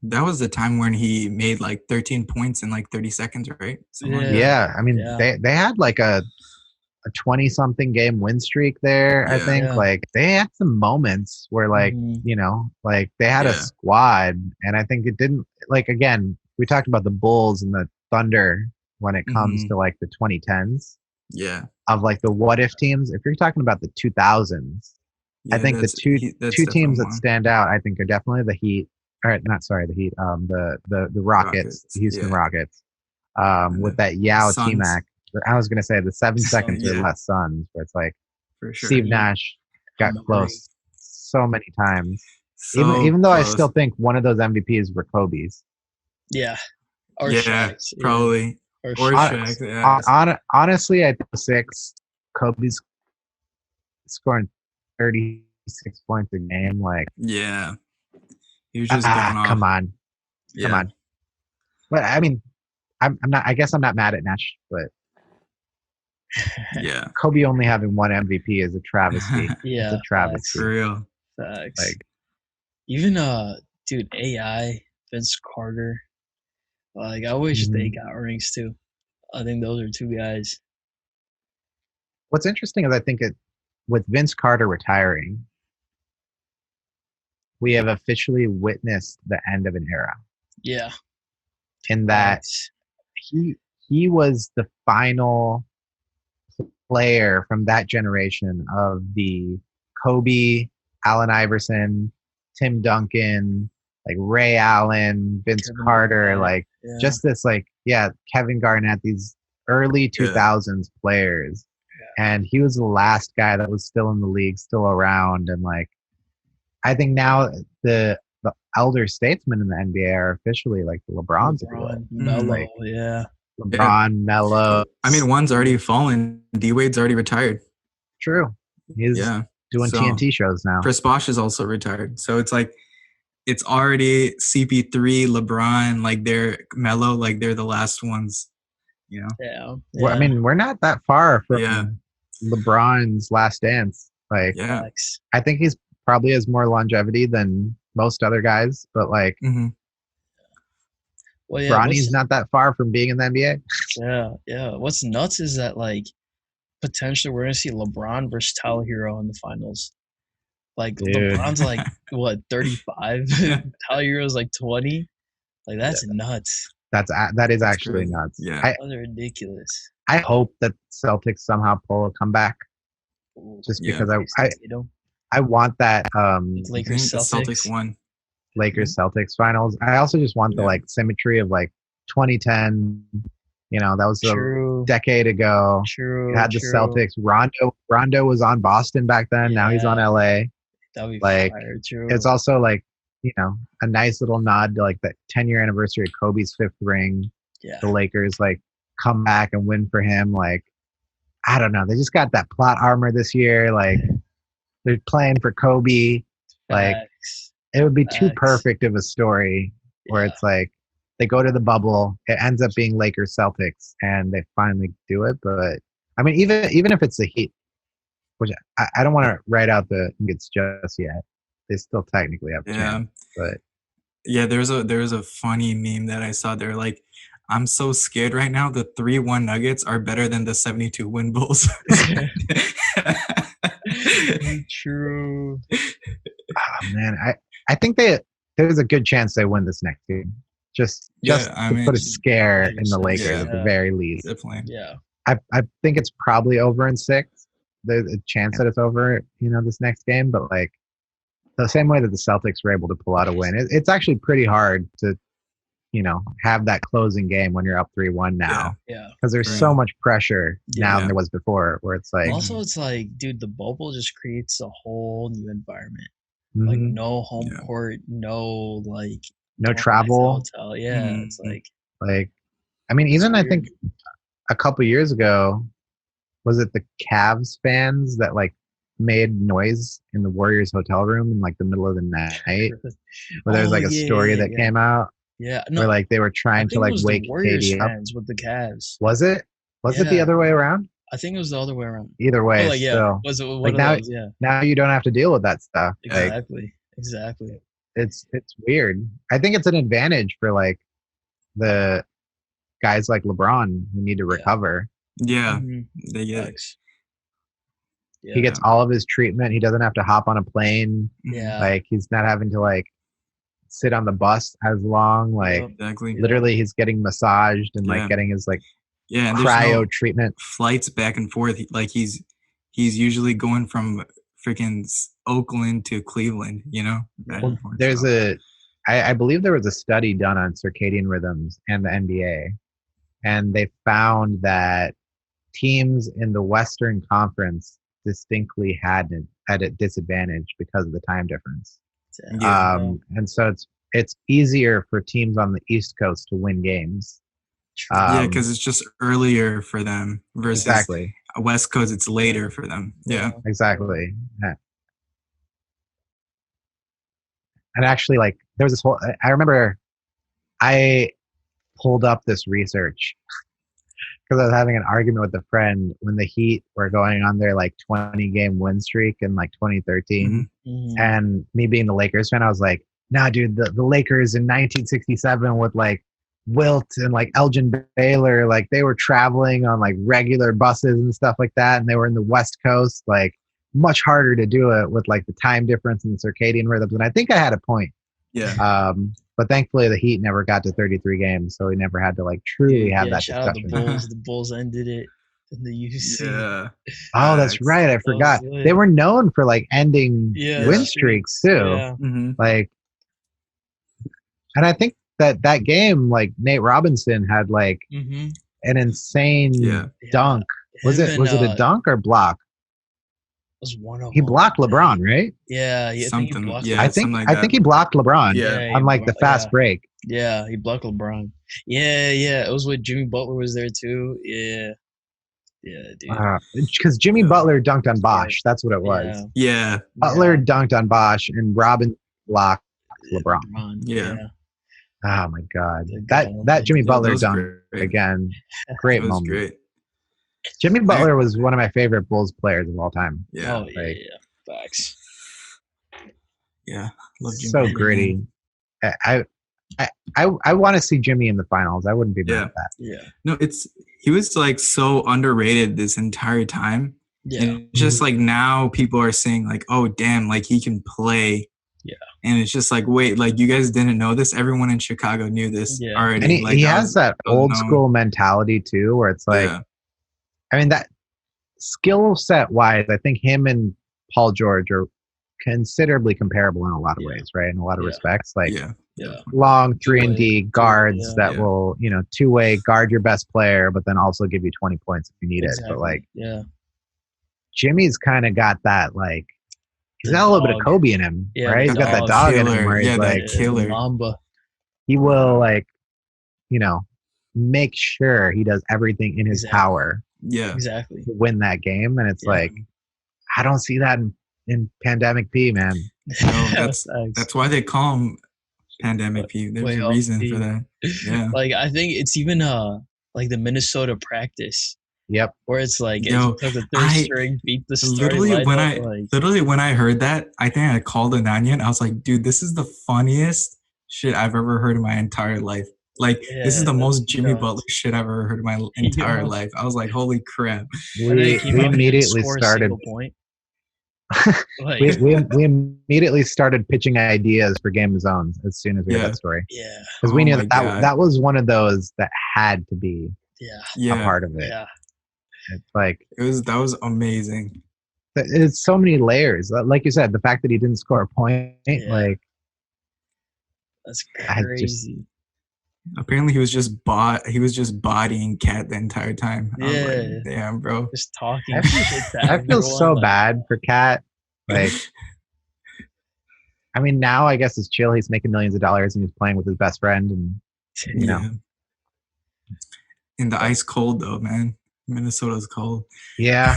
that was the time when he made like 13 points in like 30 seconds, right? I mean, they had like a 20-something game win streak there. I think like they had some moments where like like they had a squad, and I think it didn't like again. We talked about the Bulls and the Thunder when it comes to like the 2010s. Yeah. Of like the what if teams, if you're talking about the 2000s, I think the two teams that stand out, I think, are definitely the Heat. Or not, sorry, the Heat. The Rockets, the Houston Rockets. With that Yao T-Mac. I was gonna say the 7 seconds or less Suns, where it's like for sure. Steve Nash got close so many times. Even though close. I still think one of those MVPs were Kobe's. Yeah. Or Shaq's, probably. Or Shaq. Yeah. Honestly, I think 6. Kobe's scoring 36 points a game. Like, yeah, he was just going off. Come on. But I mean, I'm not. I guess I'm not mad at Nash, but yeah, Kobe only having one MVP is a travesty. Yeah, it's a travesty. For real. Facts. Like, even dude, AI, Vince Carter. Like, I wish they got rings too. I think those are 2 guys. What's interesting is I think with Vince Carter retiring, we have officially witnessed the end of an era. Yeah. In that he was the final player from that generation of the Kobe, Allen Iverson, Tim Duncan, like Ray Allen, Vince Carter, like just this Kevin Garnett, these early 2000s players. Yeah. And he was the last guy that was still in the league, still around. And like, I think now the elder statesmen in the NBA are officially like the LeBrons. Melo, yeah. LeBron, Melo. I mean, one's already fallen. D-Wade's already retired. True. He's doing TNT shows now. Chris Bosh is also retired. So it's like, it's already CP3, LeBron, like they're Melo, like they're the last ones, you know? Yeah. Well, I mean, we're not that far from LeBron's last dance. Like, I think he's probably has more longevity than most other guys, but like, Bronny's not that far from being in the NBA. Yeah. What's nuts is that like potentially we're gonna see LeBron versus Tyler Hero in the finals. Like, dude. LeBron's like what 35, Tyler Hero's like 20. Like, that's nuts. That is actually nuts. Yeah, that's ridiculous. I hope that Celtics somehow pull a comeback, just because I want that. Lakers Celtics won. Lakers Celtics finals. I also just want the like symmetry of like 2010. You know, that was a decade ago. True. You had the Celtics. Rondo was on Boston back then. Now he's on LA. That'd be like fire, true. It's also like, you know, a nice little nod to like the 10-year anniversary of Kobe's 5th ring. Yeah. The Lakers like come back and win for him. Like, I don't know. They just got that plot armor this year. Like, they're playing for Kobe. Like, it would be too perfect of a story where it's like they go to the bubble, it ends up being Lakers Celtics, and they finally do it. But I mean, even if it's the Heat, which I don't want to write out the Nuggets just yet. They still technically have a chance. But yeah, there's a funny meme that I saw. They're like, I'm so scared right now. The 3-1 Nuggets are better than the 72 win Bulls. True. Oh, man, I think there's a good chance they win this next game. Just to put a scare in the Lakers at the very least. Definitely. Yeah. I think it's probably over in 6. There's a chance that it's over, you know, this next game. But like the same way that the Celtics were able to pull out a win, it's actually pretty hard to, you know, have that closing game when you're up 3-1 now. Yeah. Because there's so much pressure now than there was before, where it's like. Also, it's like, dude, the bubble just creates a whole new environment. Like, no home court, no travel. Hotel. Yeah, it's like, I mean, even I think a couple years ago, was it the Cavs fans that like made noise in the Warriors hotel room in like the middle of the night? Where there's like a story that came out. Yeah, where like they were trying to like wake KD up. Fans with the Cavs. Was it? Was it the other way around? I think it was the other way around. Either way, was it one like of now, those? Yeah. Now you don't have to deal with that stuff. Exactly. It's weird. I think it's an advantage for like the guys like LeBron who need to recover. Yeah, they get. He gets all of his treatment. He doesn't have to hop on a plane. Yeah, like he's not having to like sit on the bus as long. Like literally, he's getting massaged and like getting his like Yeah, and there's cryo treatment flights back and forth. Like he's usually going from freaking Oakland to Cleveland. You know, back and forth, there's I believe there was a study done on circadian rhythms and the NBA, and they found that teams in the Western Conference distinctly had a disadvantage because of the time difference. Yeah. And so it's easier for teams on the East Coast to win games. Yeah, because it's just earlier for them versus exactly. West Coast. It's later for them. Yeah, exactly. Yeah. And actually, like, there was this whole. I remember I pulled up this research because I was having an argument with a friend when the Heat were going on their like 20-game win streak in like 2013. And me being the Lakers fan, I was like, nah, dude, the Lakers in 1967 with like Wilt and like Elgin Baylor, like they were traveling on like regular buses and stuff like that. And they were in the West Coast, like much harder to do it with like the time difference and the circadian rhythms. And I think I had a point. Yeah. But thankfully the Heat never got to 33 games. So we never had to like truly have that shout discussion. Out the Bulls. The Bulls ended it in the UC. Yeah. Oh, that's right. I forgot. They were known for like ending win streaks too. Yeah. Like, and I think that game, like Nate Robinson had like an insane dunk. Was it a dunk or block? Was one of he blocked LeBron, right? Yeah, something. I think he blocked LeBron. Yeah, on like the fast break. Yeah, he blocked LeBron. Yeah. It was when Jimmy Butler was there too. Yeah, dude. Because Jimmy Butler dunked on Bosh. That's what it was. Yeah. Butler dunked on Bosh, and Robin blocked LeBron. Yeah. Oh my God, that Jimmy Butler dunk again, great moment. Great. Jimmy Butler was one of my favorite Bulls players of all time. Yeah. Facts. Yeah. Love Jimmy. So gritty. I want to see Jimmy in the finals. I wouldn't be mad at that. Yeah. No, he was like so underrated this entire time. Yeah. And just like now people are saying like, oh damn, like he can play. Yeah. And it's just like, wait, like you guys didn't know this? Everyone in Chicago knew this already. And he has that old school mentality too, where it's like, I mean, that skill set wise, I think him and Paul George are considerably comparable in a lot of ways, right? In a lot of respects, like long 3-and-D guards that will, two-way guard your best player, but then also give you 20 points if you need it. But like, Jimmy's kind of got that, like, he's got a little bit of Kobe in him, right? He's got that dog in him where he's like, killer. He will like, make sure he does everything in his power. Yeah, exactly. To win that game, and it's like, I don't see that in Pandemic P, man. No, that's why they call him Pandemic P. There's a reason for that. Yeah, like I think it's even like the Minnesota practice. Yep. Where it's like the third string beat the starting literally when I heard that, I think I called Ananya and I was like, dude, this is the funniest shit I've ever heard in my entire life. Like, this is the most Jimmy Butler shit I've ever heard in my entire life. I was like, holy crap. We immediately started. we immediately started pitching ideas for Game of Zones as soon as we heard that story. Yeah. Because we knew that was one of those that had to be a part of it. Yeah. It's like that was amazing. It's so many layers. Like you said, the fact that he didn't score a point, like that's crazy. Apparently he was just bodying Cat the entire time. I was like, damn, bro. Just talking. I feel so bad for Cat. Like, I mean, now I guess it's chill. He's making millions of dollars and he's playing with his best friend, and you know. In the ice cold though, man. Minnesota's cold. Yeah.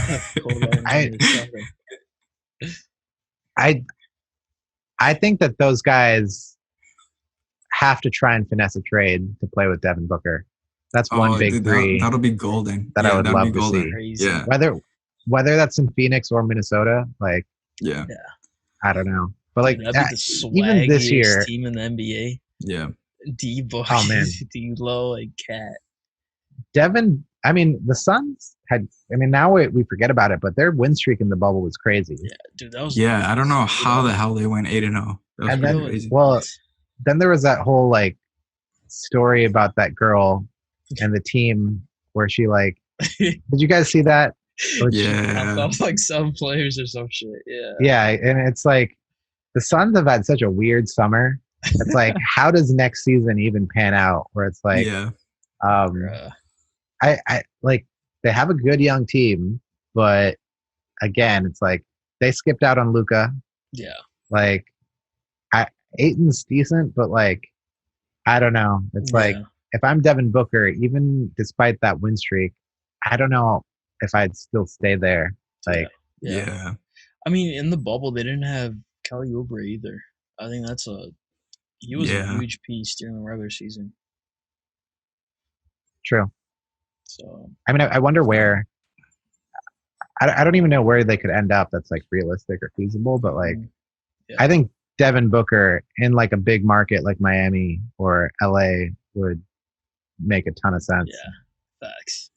I think that those guys have to try and finesse a trade to play with Devin Booker. That's one big three. That'll be golden. That I would love to see. Crazy. Yeah. Whether that's in Phoenix or Minnesota, like I don't know. But like even this year, team in the NBA. Yeah. D-Boy. Oh man. D-Lo and Cat. Devin, I mean, the Suns had. I mean, now we forget about it, but their win streak in the bubble was crazy. Yeah, dude, that was. Yeah, I don't know how the hell they went 8-0. And then, crazy. Well, then there was that whole like story about that girl and the team where she like, did you guys see that? Yeah. Off like some players or some shit. Yeah. Yeah, and it's like the Suns have had such a weird summer. It's like, how does next season even pan out? Where it's like, I like they have a good young team, but again, it's like they skipped out on Luka. Yeah. Like, Ayton's decent, but like, I don't know. It's like if I'm Devin Booker, even despite that win streak, I don't know if I'd still stay there. Like, yeah. I mean, in the bubble, they didn't have Kelly Oubre either. I think he was a huge piece during the regular season. True. So I mean, I wonder where. I don't even know where they could end up. That's like realistic or feasible, but like, I think Devin Booker in like a big market like Miami or LA would make a ton of sense. Yeah, facts.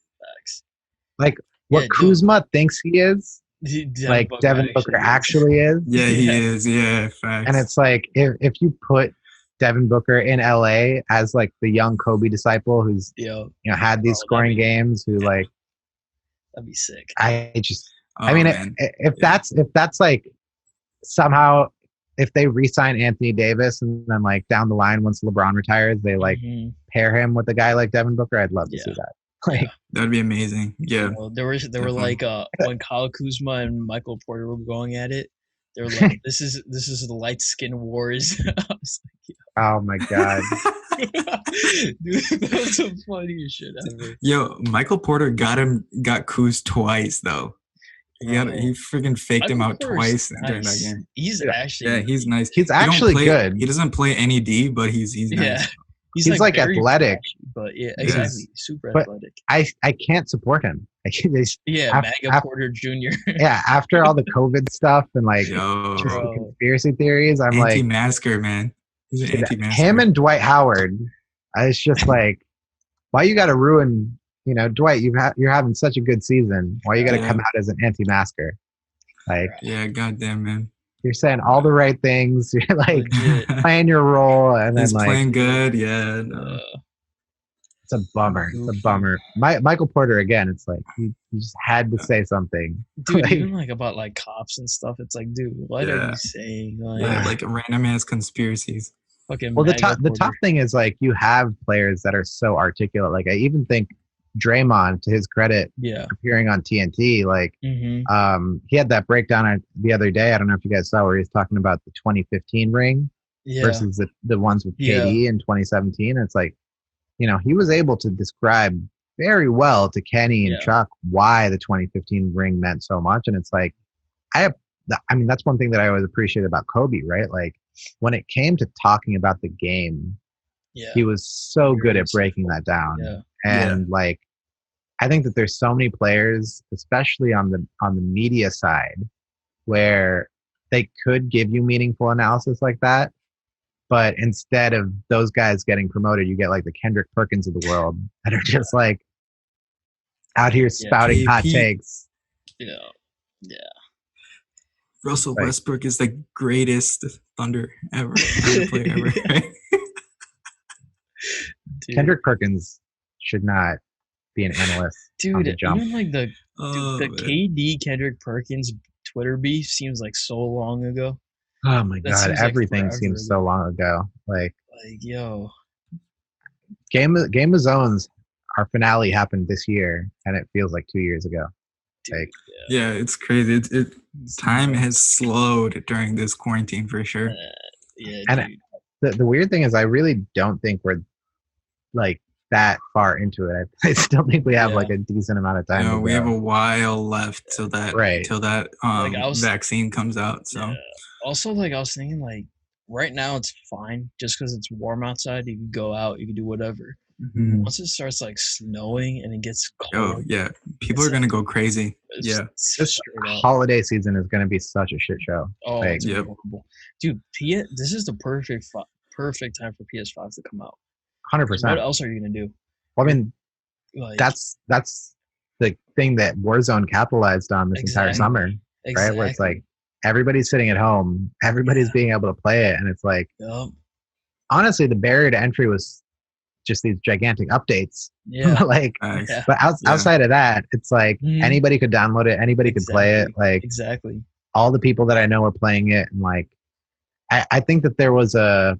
Like what Kuzma thinks he is, Devin Booker actually is. Yeah, he is. Yeah, facts. And it's like if you put Devin Booker in LA as like the young Kobe disciple who's had these scoring games, who like that'd be sick. If that's like somehow if they re-sign Anthony Davis and then like down the line once LeBron retires, they like pair him with a guy like Devin Booker, I'd love to see that. Like that'd be amazing. Yeah. There were like when Kyle Kuzma and Michael Porter were going at it, they were like, this is the light skin wars. I was like, oh my god. Dude, that was the funniest shit ever. Yo, Michael Porter got Kuz twice though. He freaking faked him out twice during that game. He's actually he's nice. He's actually good. He doesn't play any D, but he's nice. He's like athletic. Flashy, but exactly. Super but athletic. I can't support him. Maga Porter Jr. After all the COVID stuff and like conspiracy theories, I'm like anti-masker, man. He's an anti-masker. Him and Dwight Howard. It's just like, why you got to ruin? Dwight, you're having such a good season. Why you got to come out as an anti-masker? Like, goddamn, man. You're saying all the right things. You're like playing your role, and he's then like playing good. Yeah, no. It's a bummer. It's a bummer. Michael Porter again. It's like he just had to say something, dude. Even like about like cops and stuff. It's like, dude, what are you saying? Like random ass conspiracies. Fucking. Well, the tough thing is like you have players that are so articulate. Like I even think Draymond, to his credit, appearing on TNT, like he had that breakdown the other day. I don't know if you guys saw where he was talking about the 2015 ring versus the ones with KD in 2017. It's like, he was able to describe very well to Kenny and Chuck why the 2015 ring meant so much. And it's like, I mean, that's one thing that I always appreciate about Kobe, right? Like when it came to talking about the game, he was so good at breaking that down. And like, I think that there's so many players, especially on the media side, where they could give you meaningful analysis like that. But instead of those guys getting promoted, you get like the Kendrick Perkins of the world that are just like out here spouting hot takes. Yeah. Russell Westbrook is the greatest Thunder player ever. Kendrick Perkins should not be an analyst. Dude, even like the KD Kendrick Perkins Twitter beef seems like so long ago. Oh my god, everything seems so long ago. Like yo, Game of Zones, our finale happened this year, and it feels like 2 years ago. Dude, like, it's crazy. Time has slowed during this quarantine for sure. And the weird thing is, I really don't think we're like that far into it. I still think we have like a decent amount of time. We have a while left till that vaccine comes out. So also, like I was thinking, like right now it's fine just because it's warm outside. You can go out, you can do whatever. Mm-hmm. Once it starts like snowing and it gets cold, people are gonna go crazy. This holiday season is gonna be such a shit show. Oh, it's horrible, dude. This is the perfect time for PS5 to come out. 100%. What else are you gonna do? Well, I mean, that's the thing that Warzone capitalized on this entire summer, right? Where it's like everybody's sitting at home, everybody's being able to play it, and it's like, honestly, the barrier to entry was just these gigantic updates. Yeah. Like, Yeah. but outside of that, it's like anybody could download it, anybody could play it. Like, exactly. All the people that I know are playing it, and like, I think that there was a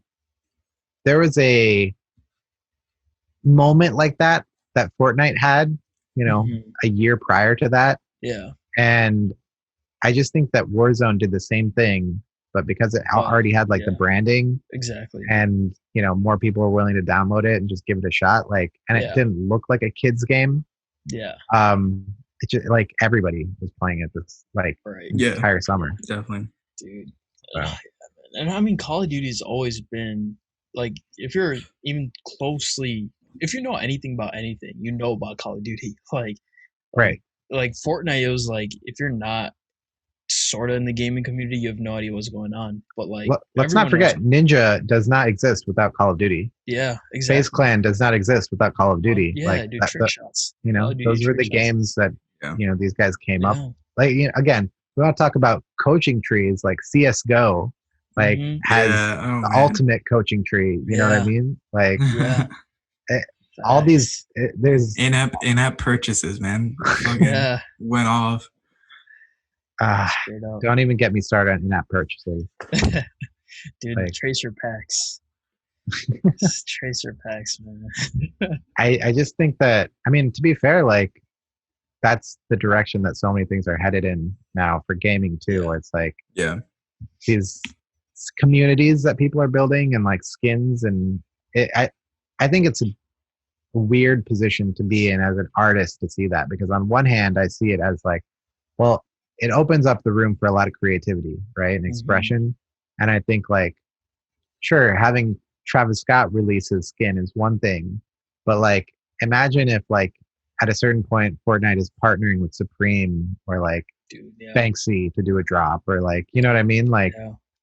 moment like that Fortnite had, a year prior to that. Yeah. And I just think that Warzone did the same thing, but because it already had like the branding, exactly, and more people were willing to download it and just give it a shot, like, and it didn't look like a kid's game. Yeah. It's just like everybody was playing it this entire summer. Definitely, dude. And I mean, Call of Duty has always been like, if you're even closely, if you know anything about anything, you know about Call of Duty. Like Fortnite, it was like, if you're not sort of in the gaming community, you have no idea what's going on. But like, let's not forget, Ninja does not exist without Call of Duty. Yeah, exactly. FaZe Clan does not exist without Call of Duty. Dude, trick shots. Those were the games that these guys came up. Like, again, we want to talk about coaching trees. Like CS:GO, like has the ultimate coaching tree. You know what I mean? Like, all these there's in-app purchases, man. Went off. Don't even get me started on in-app purchases. Dude, like, tracer packs. Tracer packs, man. I just think that, I mean, to be fair, like, that's the direction that so many things are headed in now for gaming too. It's like these communities that people are building and like skins, and I think it's a weird position to be in as an artist to see that, because on one hand I see it as like, well, it opens up the room for a lot of creativity, right, and expression. And I think, like, sure, having Travis Scott release his skin is one thing, but like, imagine if like at a certain point Fortnite is partnering with Supreme or like Banksy to do a drop, or like, you know what I mean? Like,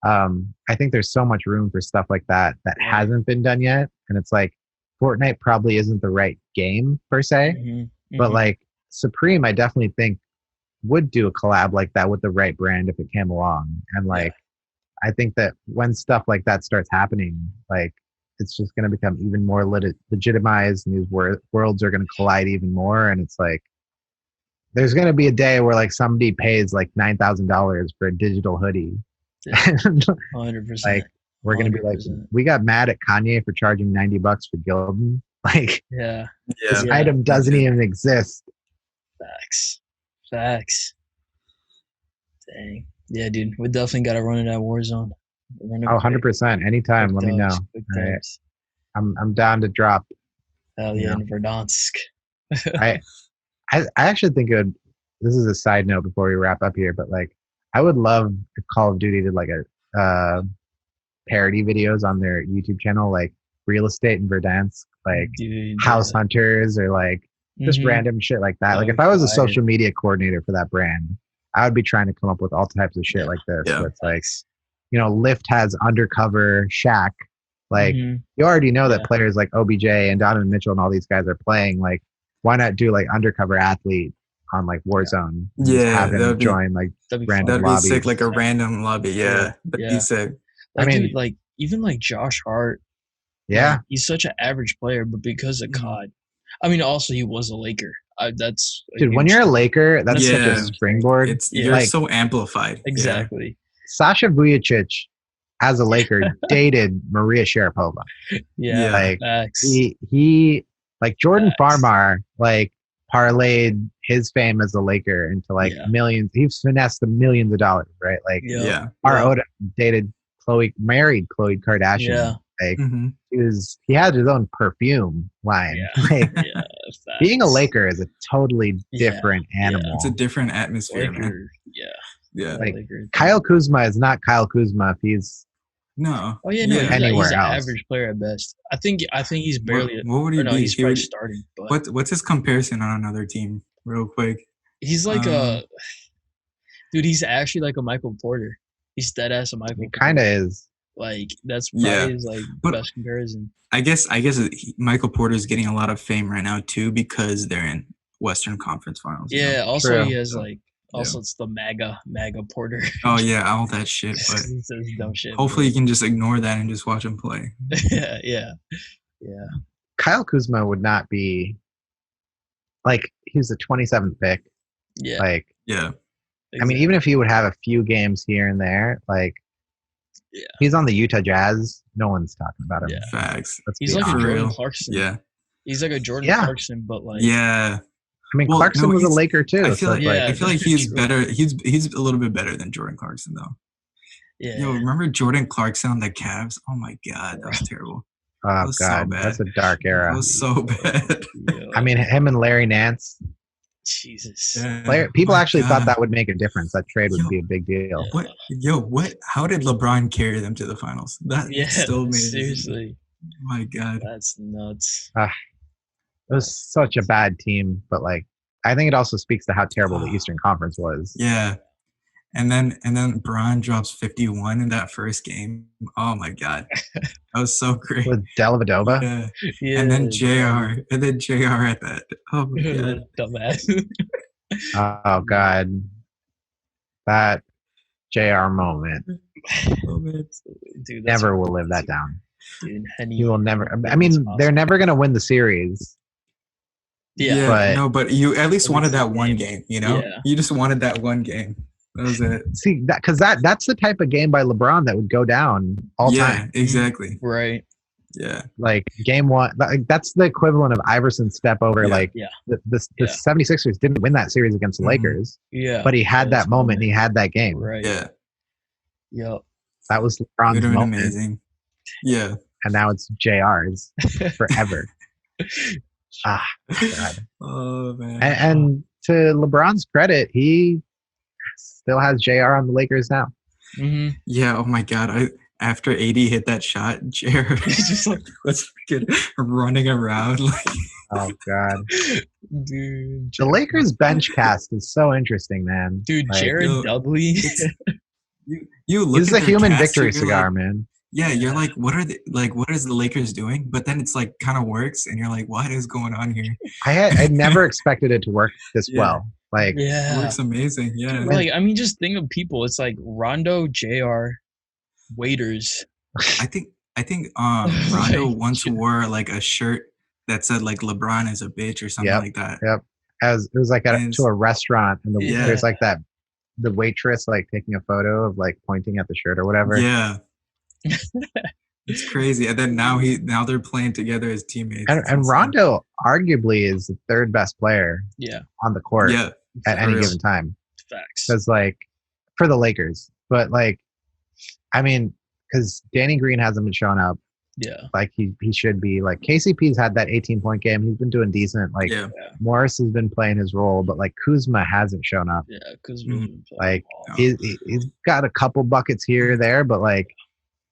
I think there's so much room for stuff like that hasn't been done yet. And it's like, Fortnite probably isn't the right game per se, but like Supreme, I definitely think would do a collab like that with the right brand if it came along. And like, I think that when stuff like that starts happening, like, it's just going to become even more legitimized, and these worlds are going to collide even more. And it's like, there's going to be a day where like somebody pays like $9,000 for a digital hoodie. 100%. Like, we're going to be like, we got mad at Kanye for charging $90 for Gildan. Like, this item doesn't even exist. Facts. Dang. Yeah, dude. We definitely got to run it at Warzone. 100%. Anytime. Let me know. Right. I'm down to drop. Hell yeah, in Verdansk. I actually think it would, this is a side note before we wrap up here, but like, I would love if Call of Duty did like a parody videos on their YouTube channel, like Real Estate in Verdansk, like House Hunters, or like just random shit like that. Like, if I was a social media coordinator for that brand, I would be trying to come up with all types of shit like this. Where it's like, Lyft has undercover Shack. Like, you already know that players like OBJ and Donovan Mitchell and all these guys are playing. Like, why not do like undercover athlete on like Warzone? Have him join like random lobbies. That'd be sick, like a random lobby. That'd be sick. Like, I mean, dude, like, even like Josh Hart. Yeah, like, he's such an average player, but because of COD, I mean, also he was a Laker. That's dude. When you're a Laker, that's such a springboard. You're like, so amplified. Exactly. Sasha Vujacic, as a Laker, dated Maria Sharapova. Like, he like Jordan Farmar, like, parlayed his fame as a Laker into like millions. He's finessed the millions of dollars, right? Like, Odom married Khloe Kardashian. Like, he had his own perfume line. Like, being a Laker is a totally different animal. It's a different atmosphere, man. Like, Kyle Kuzma is not Kyle Kuzma if he's he's anywhere else. An average player at best. I think he's barely. What would he be? He's probably starting. But what's his comparison on another team, real quick? He's like dude. He's actually like a Michael Porter. He's dead ass a Michael. He kind of is. Like, that's probably his like best comparison. I guess Michael Porter's getting a lot of fame right now too, because they're in Western Conference Finals. Yeah. Also, he has like. Also, it's the MAGA Porter. Oh yeah, all that shit. But he says dumb shit. Hopefully, you can just ignore that and just watch him play. Yeah. Kyle Kuzma would not be like he's the 27th pick. Yeah. Like yeah. I mean, even if he would have a few games here and there, like he's on the Utah Jazz. No one's talking about him. Yeah. Facts. He's like a Jordan real. Clarkson. Yeah. He's like a Jordan Clarkson, but like yeah. I mean, Clarkson was a Laker too. I feel like he's true. better. He's a little bit better than Jordan Clarkson though. Yeah. Yo, remember Jordan Clarkson on the Cavs? Oh my God, that was terrible. Oh that was God, so bad. that's a dark era. That was so bad. I mean, him and Larry Nance. Jesus. Yeah. People actually thought that would make a difference. That trade would be a big deal. What? How did LeBron carry them to the finals? That still made seriously. Oh my God, that's nuts. It was such a bad team, but like I think it also speaks to how terrible the Eastern Conference was. Yeah. And then Bron drops 51 in that first game. Oh my God, that was so great. With Dellavedova, yeah. And then JR at that. Oh my God, dumbass. Oh God, that JR moment. Oh man, dude, never will live that down. Dude, he will never. I mean, they're never gonna win the series. Yeah, but you at least wanted that one game. You know, you just wanted that one game. That was it. See, because that's the type of game by LeBron that would go down all time. Yeah, exactly. Right. Yeah. Like game one, that's the equivalent of Iverson's step over. The 76ers didn't win that series against the Lakers. Yeah. But he had that moment. And he had that game. Right. Yeah. Yep. That was LeBron's moment. Amazing. Yeah. And now it's JR's forever. God. Oh man. And to LeBron's credit, he still has JR on the Lakers now. Mm-hmm. Yeah. Oh my God. After AD hit that shot, JR just like was freaking running around like. Oh God. Dude. The Lakers bench cast is so interesting, man. Dude, like, Jared Dudley. You look. This is a human victory cigar, like, man. Yeah, you're like, what is the Lakers doing? But then it's like kind of works, and you're like, what is going on here? I never expected it to work this well. Like, it works amazing. Yeah, dude, like I mean, just think of people. It's like Rondo, JR, waiters. I think Rondo once wore like a shirt that said like LeBron is a bitch or something like that. Yep. It was like to a restaurant, and there's like that the waitress like taking a photo of like pointing at the shirt or whatever. Yeah. It's crazy. And then now they're playing together as teammates. And Rondo arguably is the third best player on the court at any given time. Facts. Because like for the Lakers. But like I mean, because Danny Green hasn't been showing up. Yeah. Like he should be. Like KCP's had that 18-point game. He's been doing decent. Like Morris has been playing his role, but like Kuzma hasn't shown up. Yeah, Kuzma. Like he's got a couple buckets here or there, but like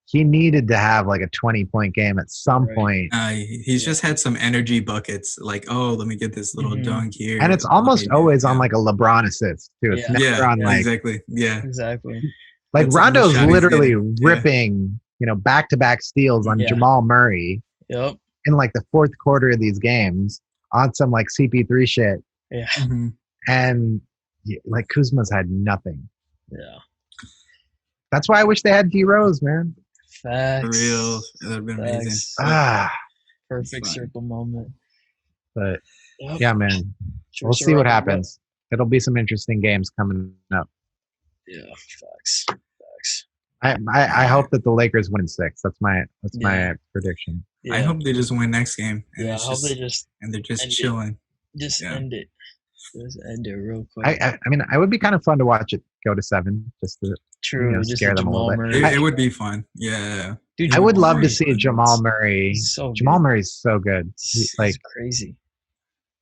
he needed to have like a 20-point game at some point. He's just had some energy buckets. Like, oh, let me get this little dunk here. And it's almost always on like a LeBron assist too. It's never on like exactly. Yeah. Exactly. Like Rondo's literally ripping, back-to-back steals on Jamal Murray. Yep. In like the fourth quarter of these games on some like CP3 shit. Yeah. Mm-hmm. And like Kuzma's had nothing. Yeah. That's why I wish they had D Rose, man. Facts. For real. That would have been amazing. Perfect circle moment. But yeah, man. We'll see what happens. It'll be some interesting games coming up. Yeah, facts. I hope that the Lakers win 6. That's my prediction. Yeah. I hope they just win next game. And I hope they they're just chilling. Just end it. Just end it real quick. I mean, it would be kind of fun to watch it go to 7, just to scare them a little bit. It would be fun. Yeah. Dude, I would love to see Jamal Murray. Jamal Murray's so good. Like crazy.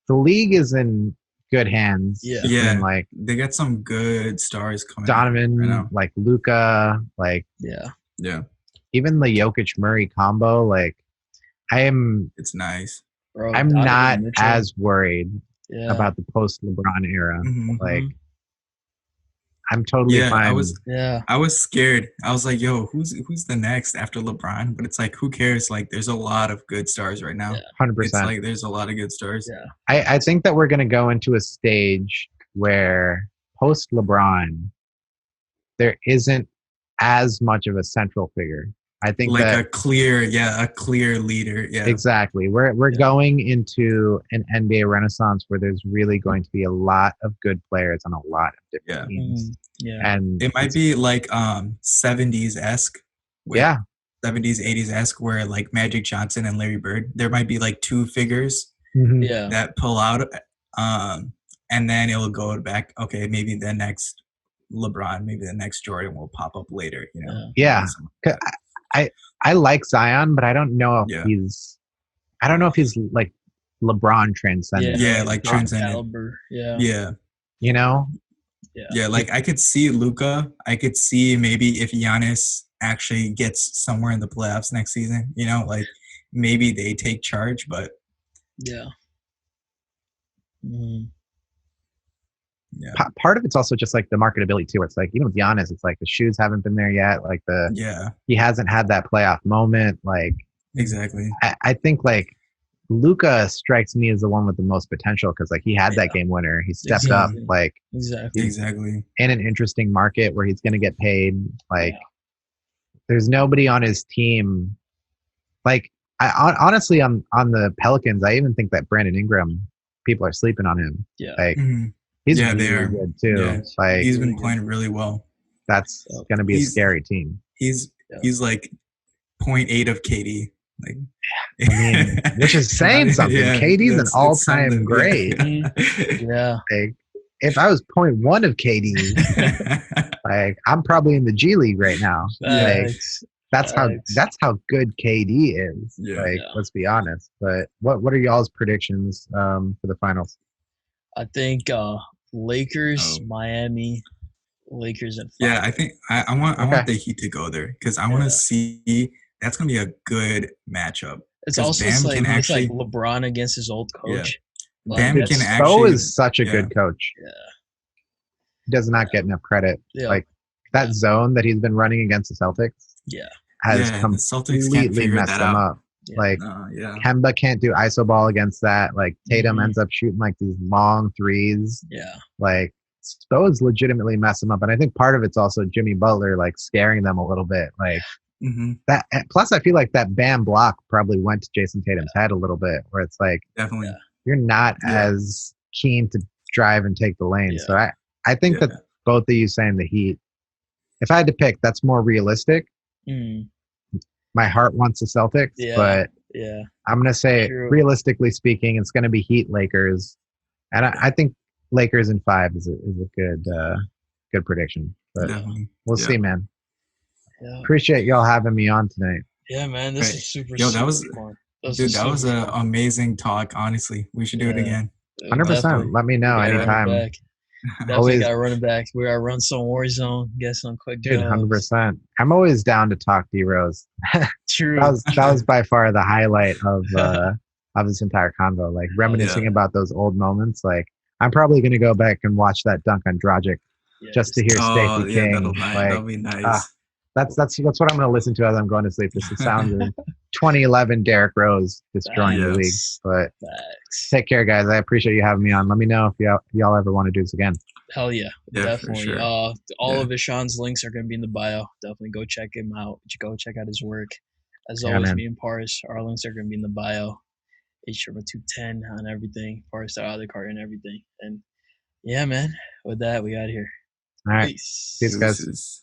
The league is in good hands. Yeah. And like they got some good stars coming. Donovan, like Luka, like yeah. Even the Jokic Murray combo, like it's nice. Bro, I'm not as worried about the post LeBron era. Mm-hmm. Like I'm totally fine. I was scared. I was like, yo, who's the next after LeBron? But it's like, who cares? Like there's a lot of good stars right now. 100%. It's like there's a lot of good stars. Yeah. I think that we're gonna go into a stage where post LeBron there isn't as much of a central figure. I think like that a clear leader. Yeah, exactly. We're going into an NBA renaissance where there's really going to be a lot of good players on a lot of different teams. And it might be like 70s esque. Yeah. 70s 80s esque where like Magic Johnson and Larry Bird, there might be like two figures that pull out, and then it'll go back. Okay, maybe the next LeBron, maybe the next Jordan will pop up later. You know? Yeah. I like Zion, but I don't know if he's like LeBron transcendent. Yeah, like transcendent. Caliber. Yeah. You know? Yeah, like I could see Luka. I could see maybe if Giannis actually gets somewhere in the playoffs next season, you know, like maybe they take charge, but part of it's also just like the marketability too. It's like even with Giannis, it's like the shoes haven't been there yet. Like he hasn't had that playoff moment. Like exactly. I think like Luka strikes me as the one with the most potential because like he had that game winner. He stepped up. Like exactly in an interesting market where he's going to get paid. Like there's nobody on his team. Like honestly, on the Pelicans, I even think that Brandon Ingram, people are sleeping on him. Like he's really good too. Yeah. Like he's been playing really well. That's going to be a scary team. He's like 0.8 of KD. Like, I mean, which is saying something. KD's an all-time great. Like, if I was 0.1 of KD, like I'm probably in the G League right now. Like, that's how good KD is. Let's be honest. But what are y'all's predictions for the finals? I think Lakers, Miami, Lakers and 5. Yeah, I think I want the Heat to go there because I want to see. That's gonna be a good matchup. It's also like LeBron against his old coach. Yeah. Bam can actually. Bo is such a good coach. Yeah, he does not get enough credit. Like that zone that he's been running against the Celtics. Has completely messed them up. Like Kemba can't do iso ball against that. Like Tatum ends up shooting like these long threes. Like those legitimately mess them up. And I think part of it's also Jimmy Butler like scaring them a little bit. Like that. Plus, I feel like that Bam block probably went to Jason Tatum's head a little bit, where it's like definitely you're not as keen to drive and take the lane. So I think that both of you saying the Heat. If I had to pick, that's more realistic. My heart wants the Celtics, but I'm gonna say realistically speaking, it's gonna be Heat Lakers, and I think Lakers in 5 is a good prediction. But we'll see, man. Appreciate y'all having me on tonight. Yeah, man, this is super. That was fun. That was an amazing talk. Honestly, we should do it again. 100%. Let me know anytime. Definitely got running back. We got to run some Warzone, get some quick dude. 100%. I'm always down to talk D Rose. True. that was by far the highlight of this entire convo. Like reminiscing about those old moments. Like I'm probably gonna go back and watch that dunk on Dragic just to hear Stacey King. That'll be nice. That's what I'm gonna listen to as I'm going to sleep. Just the sound of 2011 Derrick Rose destroying the league. But take care, guys. I appreciate you having me on. Let me know if y'all ever want to do this again. Hell yeah, definitely. Sure. All of Ishaan's links are gonna be in the bio. Definitely go check him out. Go check out his work. As always, me and Paris, our links are gonna be in the bio. H210 on everything. Paris out of the cart and everything. And yeah, man. With that, we got here. All right. Peace guys.